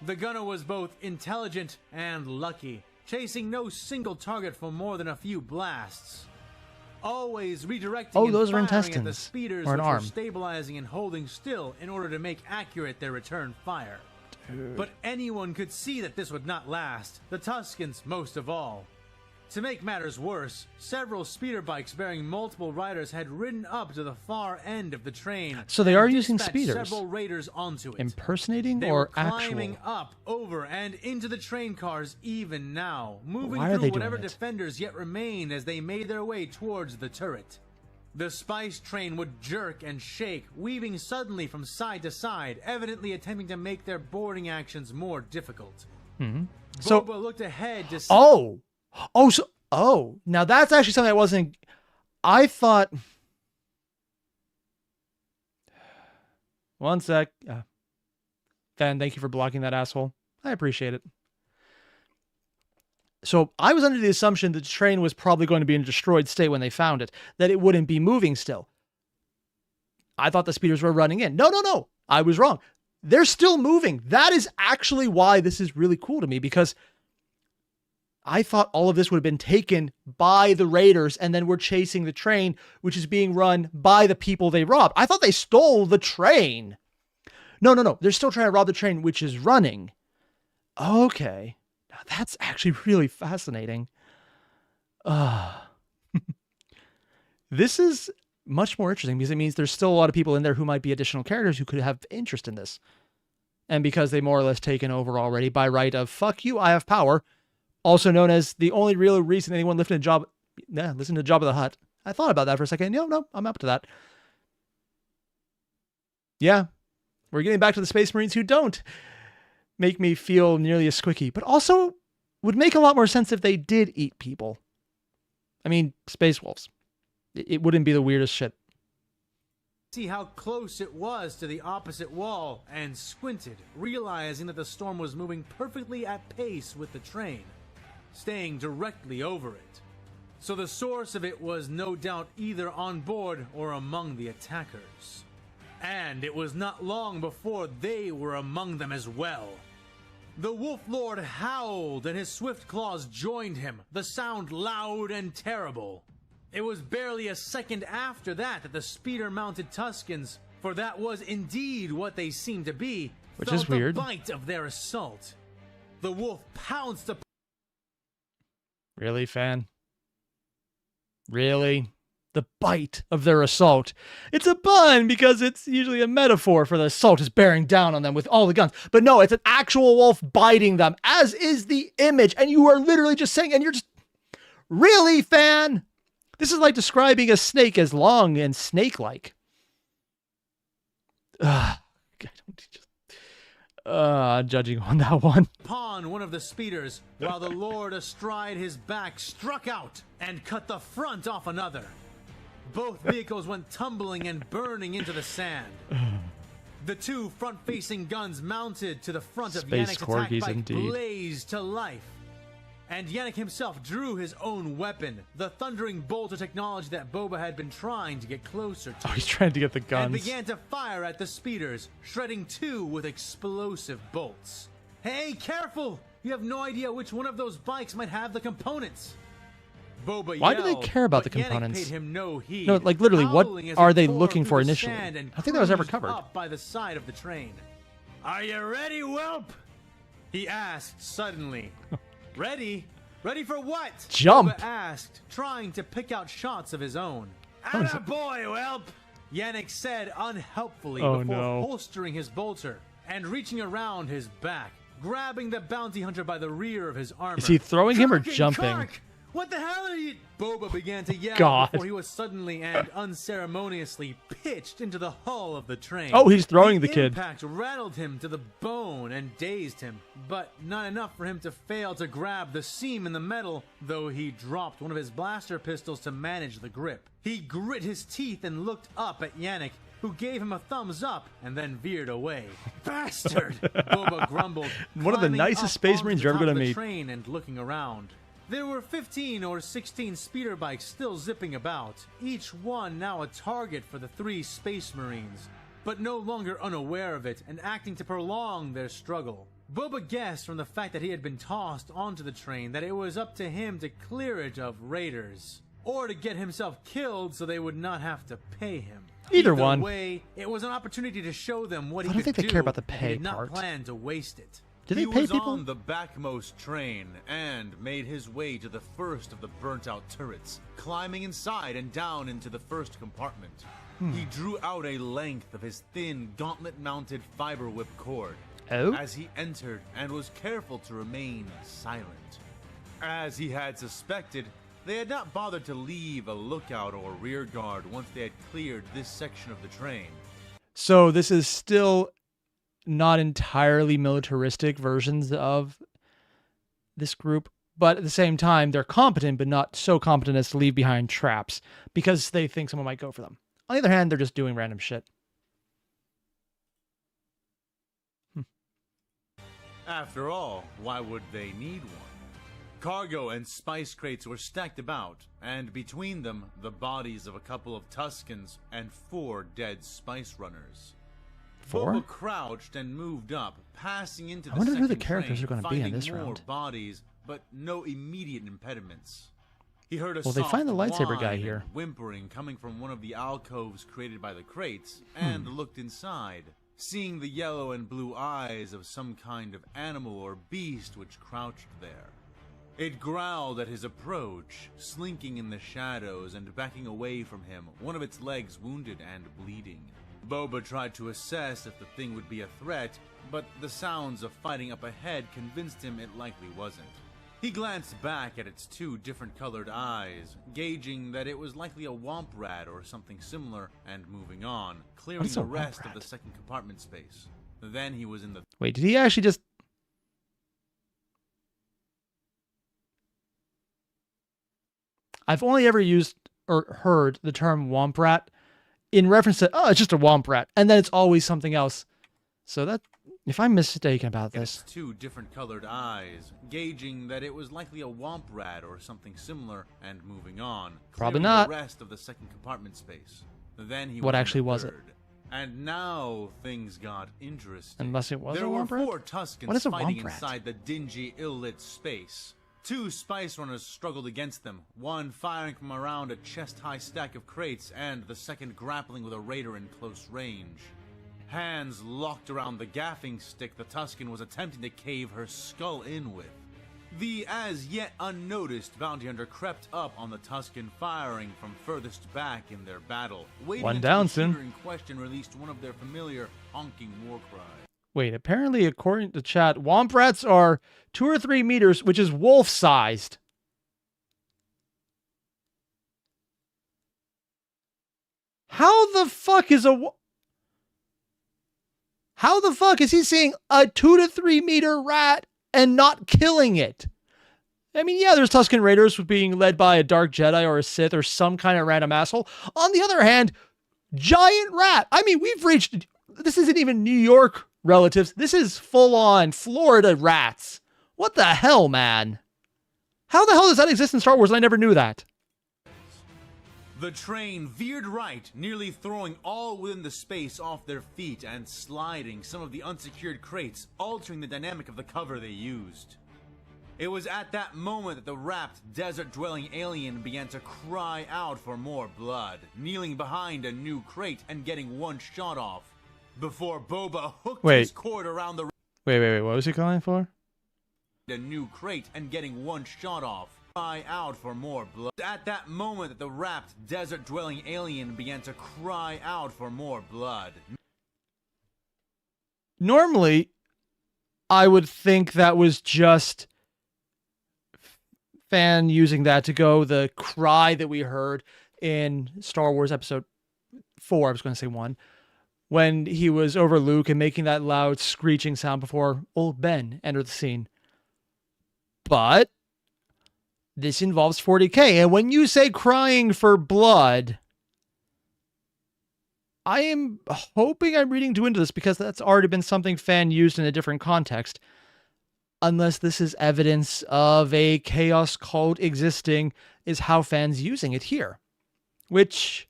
The gunner was both intelligent and lucky, chasing no single target for more than a few blasts. Always redirecting Oh, and those are firing at the intestines. speeders Or an which arm. were stabilizing and holding still in order to make accurate their return fire. But anyone could see that this would not last, the Tuskens most of all. To make matters worse, several speeder bikes bearing multiple riders had ridden up to the far end of the train. So they and are using dispatched speeders. several raiders onto it. Impersonating They or were climbing actual? up, over, and into the train cars even now, moving Why are through they doing whatever it? defenders yet remained as they made their way towards the turret. The spice train would jerk and shake, weaving suddenly from side to side, evidently attempting to make their boarding actions more difficult. So- Boba looked ahead to see Oh, now that's actually something I wasn't. I thought. One sec. Fan, thank you for blocking that asshole. I appreciate it. So I was under the assumption that the train was probably going to be in a destroyed state when they found it, that it wouldn't be moving still. I thought the speeders were running in. No, no, no. I was wrong. They're still moving. That is actually why this is really cool to me, because I thought all of this would have been taken by the raiders and then we're chasing the train, which is being run by the people they robbed. I thought they stole the train. No, no, no. They're still trying to rob the train, which is running. Okay. Now that's actually really fascinating. This is much more interesting because it means there's still a lot of people in there who might be additional characters who could have interest in this. And because they more or less taken over already by right of, fuck you, I have power. Also known as the only real reason anyone listen to Jabba the Hutt. I thought about that for a second. No, I'm up to that. Yeah, we're getting back to the Space Marines who don't make me feel nearly as squicky, but also would make a lot more sense if they did eat people. I mean, Space Wolves. It wouldn't be the weirdest shit. See how close it was to the opposite wall and squinted, realizing that the storm was moving perfectly at pace with the train, staying directly over it. So the source of it was no doubt either on board or among the attackers. And it was not long before they were among them as well. The Wolf Lord howled and his swift claws joined him, the sound loud and terrible. It was barely a second after that the speeder-mounted Tuskens, for that was indeed what they seemed to be, which felt is weird, the bite of their assault. The wolf pounced upon... Really, fan? Really? The bite of their assault. It's a pun because it's usually a metaphor for the assault is bearing down on them with all the guns. But no, it's an actual wolf biting them, as is the image. And you are literally just saying, and you're just... Really, fan? This is like describing a snake as long and snake-like. Judging on that one. Upon one of the speeders, while the Lord astride his back struck out and cut the front off another. Both vehicles went tumbling and burning into the sand. The two front-facing guns mounted to the front of Yannick's attack bike blazed to life. And Yannick himself drew his own weapon, the thundering bolt of technology that Boba had been trying to get closer to. Oh, he's trying to get the guns. And began to fire at the speeders, shredding two with explosive bolts. Hey, careful! You have no idea which one of those bikes might have the components. Boba Why yelled, do they care about the Yannick components? paid him no heed, like literally, what are they looking for initially? I don't think that was ever covered. Up by the side of the train. Are you ready, whelp? He asked suddenly. Ready? Ready for what? Jump! Boba asked, trying to pick out shots of his own. Atta boy, whelp! Yannick said unhelpfully before holstering his bolter and reaching around his back, grabbing the bounty hunter by the rear of his armor. Is he throwing him or jumping? Kark! What the hell are you? Boba began to yell before he was suddenly and unceremoniously pitched into the hull of the train. Oh, he's throwing the kid. The impact rattled him to the bone and dazed him, but not enough for him to fail to grab the seam in the metal, though he dropped one of his blaster pistols to manage the grip. He grit his teeth and looked up at Yannick, who gave him a thumbs up and then veered away. Bastard! Boba grumbled, one of the nicest Space Marines you're ever going to meet. Train and looking around. There were 15 or 16 speeder bikes still zipping about, each one now a target for the three Space Marines, but no longer unaware of it and acting to prolong their struggle. Boba guessed from the fact that he had been tossed onto the train that it was up to him to clear it of raiders, or to get himself killed so they would not have to pay him. Either one. Way, it was an opportunity to show them what he could do. I don't think they care about the pay part. He did not part. plan to waste it. Did they pay people? He was on the backmost train and made his way to the first of the burnt-out turrets, climbing inside and down into the first compartment. He drew out a length of his thin, gauntlet-mounted fiber whip cord as he entered and was careful to remain silent. As he had suspected, they had not bothered to leave a lookout or rear guard once they had cleared this section of the train. So this is still not entirely militaristic versions of this group, but at the same time, they're competent, but not so competent as to leave behind traps because they think someone might go for them. On the other hand, they're just doing random shit. After all, why would they need one? Cargo and spice crates were stacked about, and between them, the bodies of a couple of Tuskens and 4 dead spice runners. 4? Boba crouched and moved up, passing into the I wonder who the second characters train, are going to be in finding this more round. bodies, but no immediate impediments. He heard a Well, they soft find the lightsaber guy whine here. and whimpering coming from one of the alcoves created by the crates, and looked inside, seeing the yellow and blue eyes of some kind of animal or beast which crouched there. It growled at his approach, slinking in the shadows and backing away from him, one of its legs wounded and bleeding. Boba tried to assess if the thing would be a threat, but the sounds of fighting up ahead convinced him it likely wasn't. He glanced back at its 2 different colored eyes, gauging that it was likely a womp rat or something similar, and moving on, clearing What's a the womp rest of rat? the second compartment space. Then he was in the Wait, did he actually just... I've only ever used or heard the term womp rat in reference to, oh, it's just a womp rat, and then it's always something else. So that, if I'm mistaken about this... its 2 different colored eyes, gauging that it was likely a womp rat or something similar, and moving on, Probably clearing not. the rest of the second compartment space. Then he What was in actually the was it? third. And now things got interesting. Unless it was there a were womp rat? 4 Tuskens What is a fighting womp rat? inside the dingy, ill-lit space. 2 spice runners struggled against them, one firing from around a chest-high stack of crates, and the second grappling with a raider in close range. Hands locked around the gaffing stick the Tusken was attempting to cave her skull in with. The as-yet unnoticed bounty hunter crept up on the Tusken, firing from furthest back in their battle, waiting One until down the shooter soon. in question released one of their familiar honking war cries. Wait, apparently, according to chat, womp rats are 2 or 3 meters, which is wolf-sized. How the fuck is How the fuck is he seeing a 2 to 3 meter rat and not killing it? I mean, yeah, there's Tusken Raiders being led by a Dark Jedi or a Sith or some kind of random asshole. On the other hand, giant rat. I mean, we've reached... This isn't even New York relatives. This is full-on Florida rats. What the hell, man? How the hell does that exist in Star Wars? I never knew that. The train veered right, nearly throwing all within the space off their feet and sliding some of the unsecured crates, altering the dynamic of the cover they used. It was at that moment that the wrapped, desert-dwelling alien began to cry out for more blood, kneeling behind a new crate and getting one shot off, before Boba hooked his cord around the... Wait, what was he calling for? A new crate and getting one shot off. Cry out for more blood. At that moment that the wrapped, desert-dwelling alien began to cry out for more blood. Normally, I would think that was just fan using that to go the cry that we heard in Star Wars Episode 4, I was going to say 1, when he was over Luke and making that loud screeching sound before old Ben entered the scene. But this involves 40K, and when you say crying for blood, I am hoping I'm reading too into this because that's already been something fan used in a different context. Unless this is evidence of a chaos cult existing is how fans using it here. Which,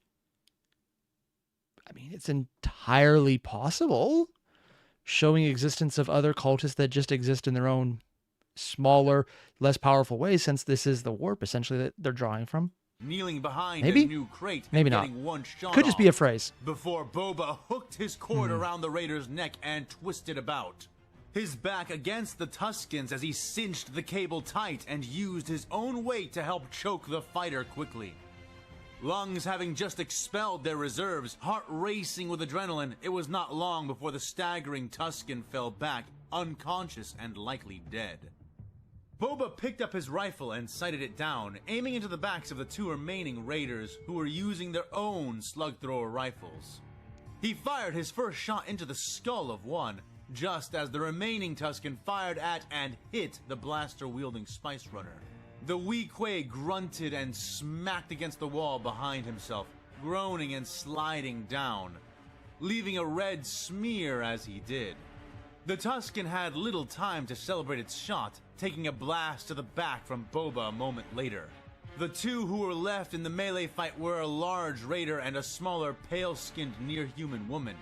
I mean, it's entirely possible. Showing existence of other cultists that just exist in their own smaller, less powerful ways, since this is the warp essentially that they're drawing from. Kneeling behind Maybe? a new crate, Maybe and not. getting one shot Could just be a off, phrase. before Boba hooked his cord around the Raider's neck and twisted about. His back against the Tuskens as he cinched the cable tight and used his own weight to help choke the fighter quickly. Lungs having just expelled their reserves, heart racing with adrenaline, it was not long before the staggering Tusken fell back, unconscious and likely dead. Boba picked up his rifle and sighted it down, aiming into the backs of the 2 remaining raiders who were using their own slug thrower rifles. He fired his first shot into the skull of one, just as the remaining Tusken fired at and hit the blaster-wielding Spice Runner. The Weequay grunted and smacked against the wall behind himself, groaning and sliding down, leaving a red smear as he did. The Tusken had little time to celebrate its shot, taking a blast to the back from Boba a moment later. The two who were left in the melee fight were a large raider and a smaller, pale-skinned, near-human woman.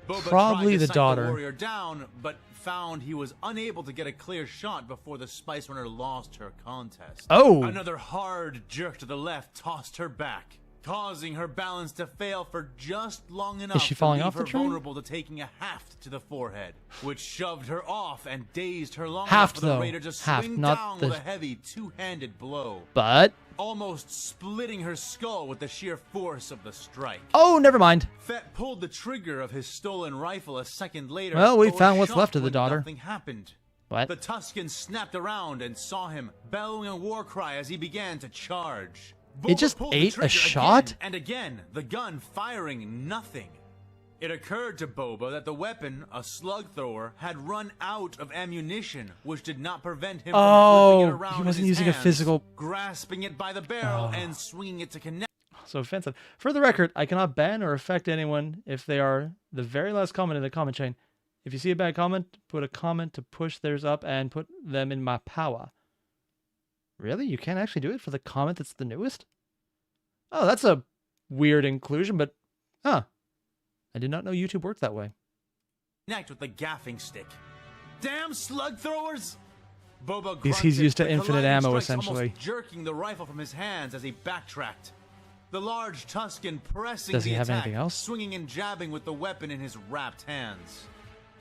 Boba Probably tried to the sight daughter. the warrior down, but found he was unable to get a clear shot before the Spice Runner lost her contest. Oh! Another hard jerk to the left tossed her back, causing her balance to fail for just long enough she falling to leave off the her train? vulnerable to taking a haft to the forehead, which shoved her off and dazed her long Haft, enough for the though. raider to Haft, swing not down the- with a heavy two-handed blow, But... almost splitting her skull with the sheer force of the strike. Oh, never mind. Fett pulled the trigger of his stolen rifle a second later. Well, we but was found what's shocked left of the when daughter. Nothing happened. What? The Tusken snapped around and saw him, bellowing a war cry as he began to charge. It just pulled the ate a trigger shot? again and again, the gun firing nothing. It occurred to Boba that the weapon, a slug thrower, had run out of ammunition, which did not prevent him from flipping it around he in wasn't his using a hands, physical... grasping it by the barrel and swinging it to connect. So offensive. For the record, I cannot ban or affect anyone if they are the very last comment in the comment chain. If you see a bad comment, put a comment to push theirs up and put them in my power. Really? You can't actually do it for the comment that's the newest? Oh, that's a weird inclusion, but... Huh. I did not know YouTube worked that way. Connect with the gaffing stick. Damn slug throwers! Boba He's grunted, used to the infinite colliding ammo, strikes essentially. almost jerking the rifle from his hands as he backtracked. The large Tusken pressing Does he the have attack, anything else? swinging and jabbing with the weapon in his wrapped hands.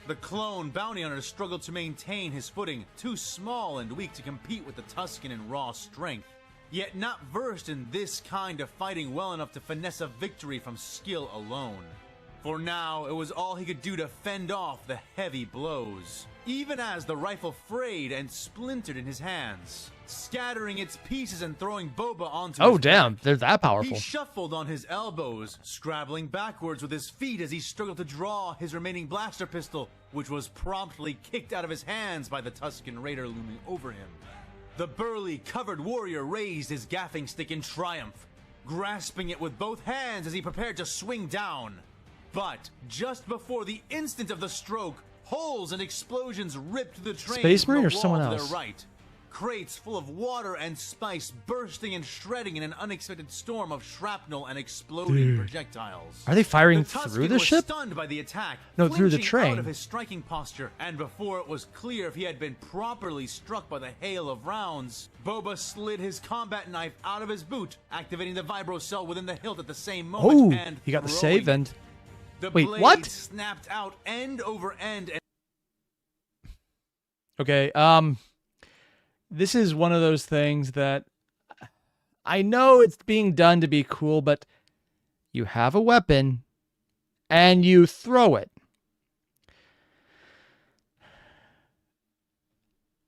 The clone bounty hunter struggled to maintain his footing, too small and weak to compete with the Tusken in raw strength, yet not versed in this kind of fighting well enough to finesse a victory from skill alone. For now, it was all he could do to fend off the heavy blows, even as the rifle frayed and splintered in his hands, scattering its pieces and throwing Boba onto Oh, his damn. back. They're that powerful. He shuffled on his elbows, scrabbling backwards with his feet as he struggled to draw his remaining blaster pistol, which was promptly kicked out of his hands by the Tusken Raider looming over him. The burly, covered warrior raised his gaffing stick in triumph, grasping it with both hands as he prepared to swing down. But just before the instant of the stroke, holes and explosions ripped through the train Space from Marine the or wall someone to else? their right. Crates full of water and spice bursting and shredding in an unexpected storm of shrapnel and exploding projectiles. Are they firing The Tusken through the was ship? stunned by the attack, No, through the flinching train. out of his striking posture, and before it was clear if he had been properly struck by the hail of rounds, Boba slid his combat knife out of his boot, activating the vibro cell within the hilt at the same moment. Oh, and he got the throwing save and... the Wait, blade what? snapped out end over end and Okay, this is one of those things that I know it's being done to be cool, but you have a weapon and you throw it.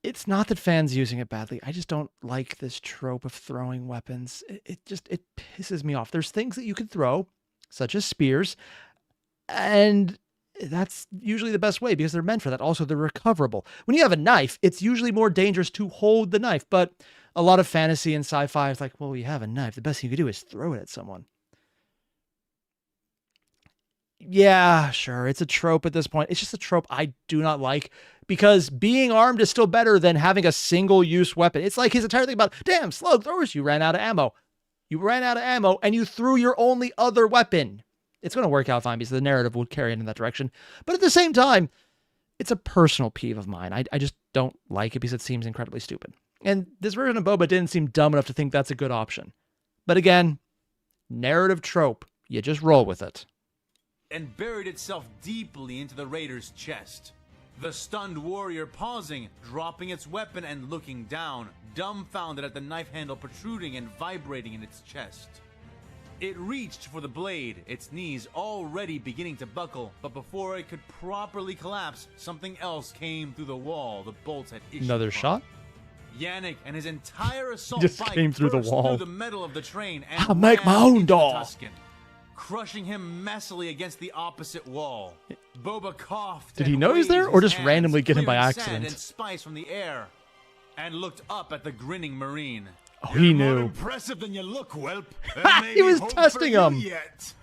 It's not that fans using it badly. I just don't like this trope of throwing weapons. It pisses me off. There's things that you can throw, such as spears, and that's usually the best way because they're meant for that. Also, they're recoverable. When you have a knife, it's usually more dangerous to hold the knife, but a lot of fantasy and sci-fi is like, well, you have a knife. The best thing you can do is throw it at someone. Yeah, sure, it's a trope at this point. It's just a trope I do not like because being armed is still better than having a single-use weapon. It's like his entire thing about, damn, slug throwers, you ran out of ammo. You ran out of ammo and you threw your only other weapon. It's going to work out fine because the narrative will carry it in that direction. But at the same time, it's a personal peeve of mine. I just don't like it because it seems incredibly stupid. And this version of Boba didn't seem dumb enough to think that's a good option. But again, narrative trope. You just roll with it. and buried itself deeply into the raider's chest. The stunned warrior pausing, dropping its weapon and looking down, dumbfounded at the knife handle protruding and vibrating in its chest. It reached for the blade, its knees already beginning to buckle, but before it could properly collapse, something else came through the wall the bolts had issued Another from. shot? Yannick and his entire assault Just bike came through the burst wall. through the metal of the train and I'll make my rammed own into the door. Tusken, crushing him messily against the opposite wall. Boba coughed. Did he and know he's there, waved or his just hands, randomly get him by clearing accident? Sand and spice from the air, and looked up at the grinning Marine. Oh, he More knew. impressive than you look, whelp. He was testing him. Yet.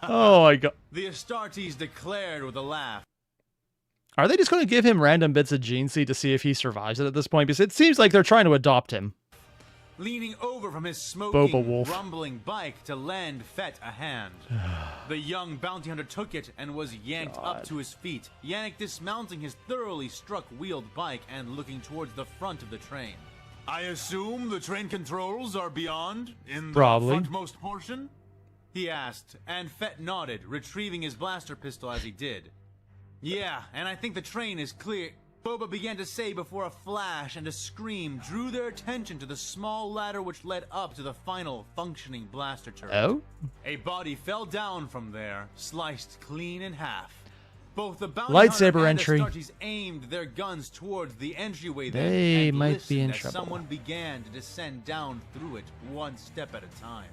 Oh my god. The Astartes declared with a laugh. Are they just going to give him random bits of gene seed to see if he survives it at this point? Because it seems like they're trying to adopt him. Leaning over from his Boba smoking, Wolf. rumbling bike to lend Fett a hand. The young bounty hunter took it and was yanked up to his feet, Yannick dismounting his thoroughly struck-wheeled bike and looking towards the front of the train. I assume the train controls are beyond in the Probably. frontmost portion? He asked, and Fett nodded, retrieving his blaster pistol as he did. Yeah, and I think the train is clear. Boba began to say before a flash and a scream drew their attention to the small ladder which led up to the final functioning blaster turret. Oh? A body fell down from there, sliced clean in half. Both the bounty Lightsaber hunter and entry. Astartes aimed their guns towards the entryway then, They and might be in listened as trouble. someone began to descend down through it, one step at a time.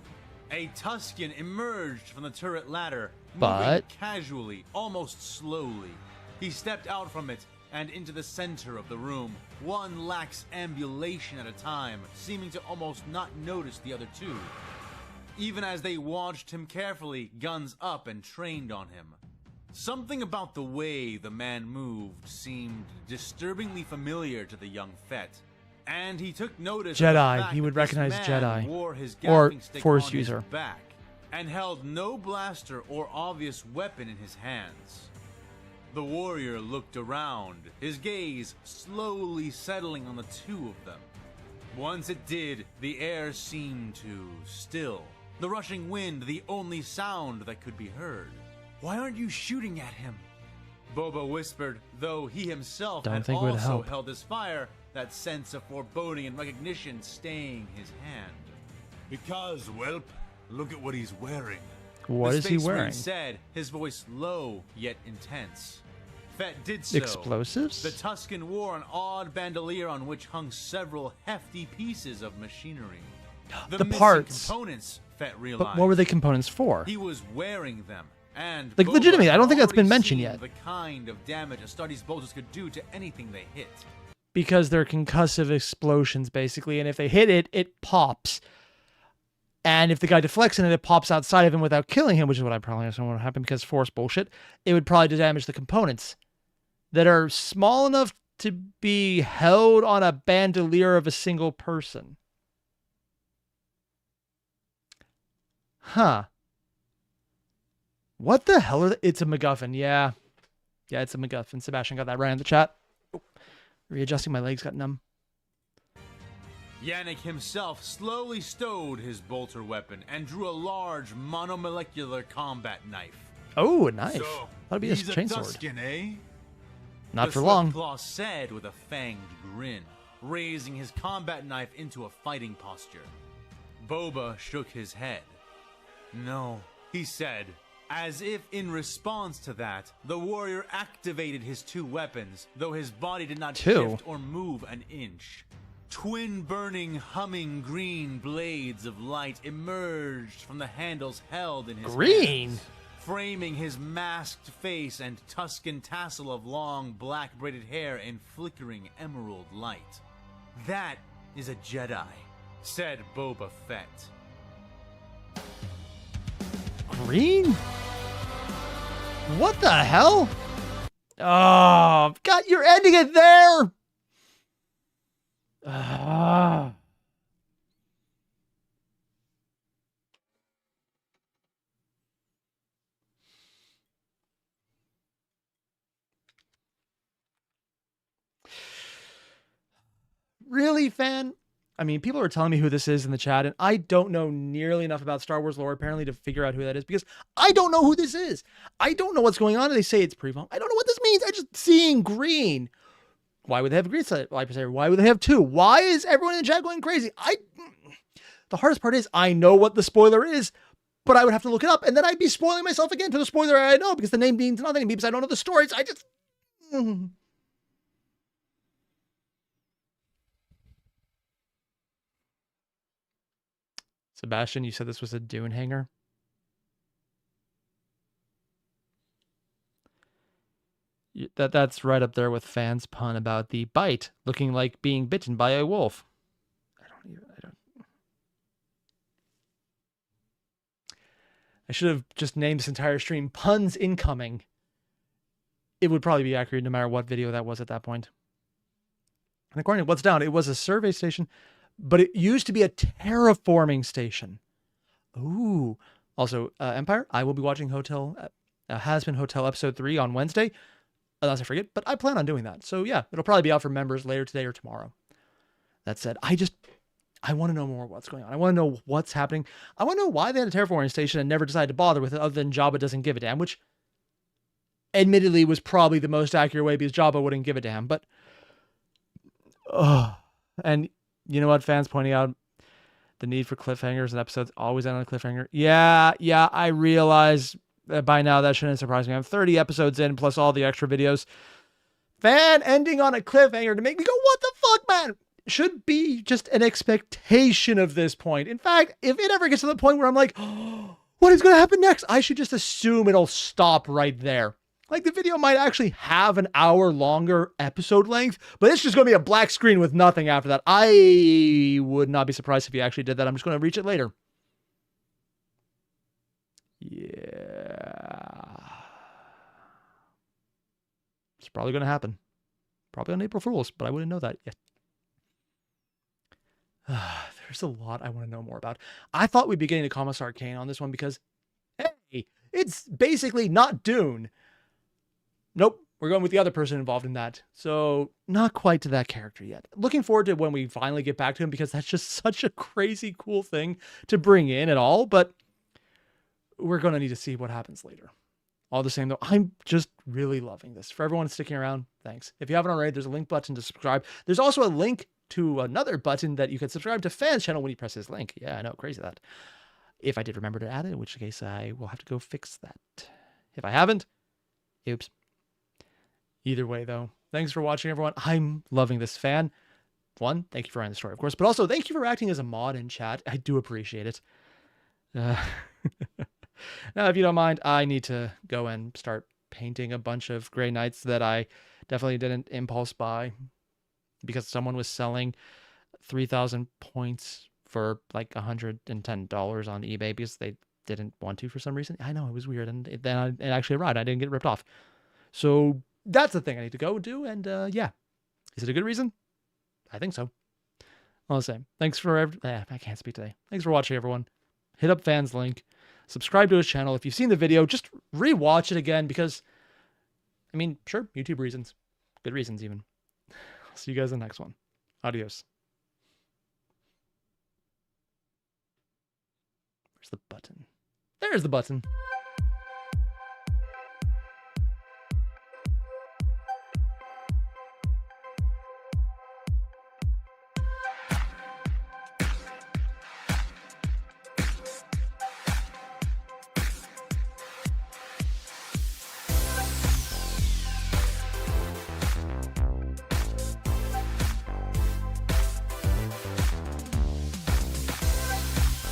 A Tusken emerged from the turret ladder, moving But- casually, almost slowly. He stepped out from it and into the center of the room, one lax ambulation at a time, seeming to almost not notice the other two. Even as they watched him carefully, guns up and trained on him. Something about the way the man moved seemed disturbingly familiar to the young Fett, and he took notice of the Jedi. fact He would that this recognize man Jedi. wore his Or gaffing stick Force on user. his back and held no blaster or obvious weapon in his hands. The warrior looked around, his gaze slowly settling on the two of them. Once it did, the air seemed to still, the rushing wind the only sound that could be heard. Why aren't you shooting at him? Boba whispered, though he himself Don't had think it would also help. held his fire, that sense of foreboding and recognition staying his hand. Because, whelp, look at what he's wearing. What The is he Space Marine wearing? said, his voice low yet intense. Fett did so. Explosives? The Tusken wore an odd bandolier on which hung several hefty pieces of machinery. The missing parts. components, Fett realized. But what were the components for? He was wearing them, and Like, Boba legitimately, I don't think that's been already mentioned seen yet. The kind of damage Astartes bolters could do to anything they hit. Because they're concussive explosions, basically, and if they hit it, it pops. And if the guy deflects it and it pops outside of him without killing him, which is what I probably assume would happen because Force bullshit, it would probably damage the components that are small enough to be held on a bandolier of a single person. Huh. What the hell are It's a MacGuffin, yeah. Yeah, it's a MacGuffin. Sebastian got that right in the chat. Readjusting, my legs got numb. Yannick himself slowly stowed his bolter weapon and drew a large monomolecular combat knife. Oh, a knife. So, That'd be a he's chainsword. Tusken, eh? Not The for long. Swiftclaw said with a fanged grin, raising his combat knife into a fighting posture. Boba shook his head. No, he said. As if in response to that, the warrior activated his two weapons, though his body did not shift or move an inch. Twin burning, humming green blades of light emerged from the handles held in his Green? hands, framing his masked face and Tusken tassel of long black braided hair in flickering emerald light. That is a Jedi, said Boba Fett. Green? What the hell? Oh, God, you're ending it there. Ah. Really, fan? I mean, people are telling me who this is in the chat, and I don't know nearly enough about Star Wars lore, apparently, to figure out who that is, because I don't know who this is. I don't know what's going on, and they say it's pre-vol. I don't know what this means. I just seeing green. Why would they have a green lightsaber? Why would they have two? Why is everyone in the chat going crazy? The hardest part is, I know what the spoiler is, but I would have to look it up, and then I'd be spoiling myself again to the spoiler I know, because the name means nothing, because I don't know the stories. I just... Sebastian, you said this was a Dune hanger? That's right up there with fans' pun about the bite looking like being bitten by a wolf. I should have just named this entire stream Puns Incoming. it would probably be accurate no matter what video that was at that point. And according to what's down, it was a survey station, but it used to be a terraforming station. Ooh. Also, Empire, I will be watching Has Been Hotel episode 3 on Wednesday, unless I forget, but I plan on doing that. So yeah, it'll probably be out for members later today or tomorrow. That said, I want to know more what's going on. I want to know what's happening. I want to know why they had a terraforming station and never decided to bother with it other than Jabba doesn't give a damn, which admittedly was probably the most accurate way because Jabba wouldn't give a damn. But, and you know what? Fans pointing out the need for cliffhangers and episodes always end on a cliffhanger. Yeah, I realize that by now that shouldn't surprise me. I'm 30 episodes in plus all the extra videos. Fan ending on a cliffhanger to make me go, what the fuck, man? Should be just an expectation of this point. In fact, if it ever gets to the point where I'm like, oh, what is going to happen next? I should just assume it'll stop right there. Like the video might actually have an hour longer episode length, but it's just going to be a black screen with nothing after that. I would not be surprised if he actually did that. I'm just going to reach it later. Yeah. It's probably going to happen. Probably on April Fool's, but I wouldn't know that yet. There's a lot I want to know more about. I thought we'd be getting to Commissar Kane on this one because, hey, it's basically not Dune. Nope, we're going with the other person involved in that. So not quite to that character yet. Looking forward to when we finally get back to him because that's just such a crazy cool thing to bring in at all. But we're going to need to see what happens later. All the same, though, I'm just really loving this. For everyone sticking around, thanks. If you haven't already, there's a link button to subscribe. There's also a link to another button that you can subscribe to Fan's channel when you press his link. Yeah, I know, crazy that. If I did remember to add it, in which case I will have to go fix that. If I haven't, oops. Either way, though, thanks for watching, everyone. I'm loving this. Fan. One, thank you for writing the story, of course, but also thank you for acting as a mod in chat. I do appreciate it. Now, if you don't mind, I need to go and start painting a bunch of Grey Knights that I definitely didn't impulse buy because someone was selling 3,000 points for like $110 on eBay because they didn't want to for some reason. I know, it was weird. And then it actually arrived. I didn't get ripped off. So that's the thing I need to go do. And yeah, is it a good reason? I think so. All the same. Thanks for I can't speak today. Thanks for watching, everyone. Hit up Fan's link. Subscribe to his channel. If you've seen the video, just rewatch it again because, I mean, sure, YouTube reasons. Good reasons, even. I'll see you guys in the next one. Adios. Where's the button? There's the button.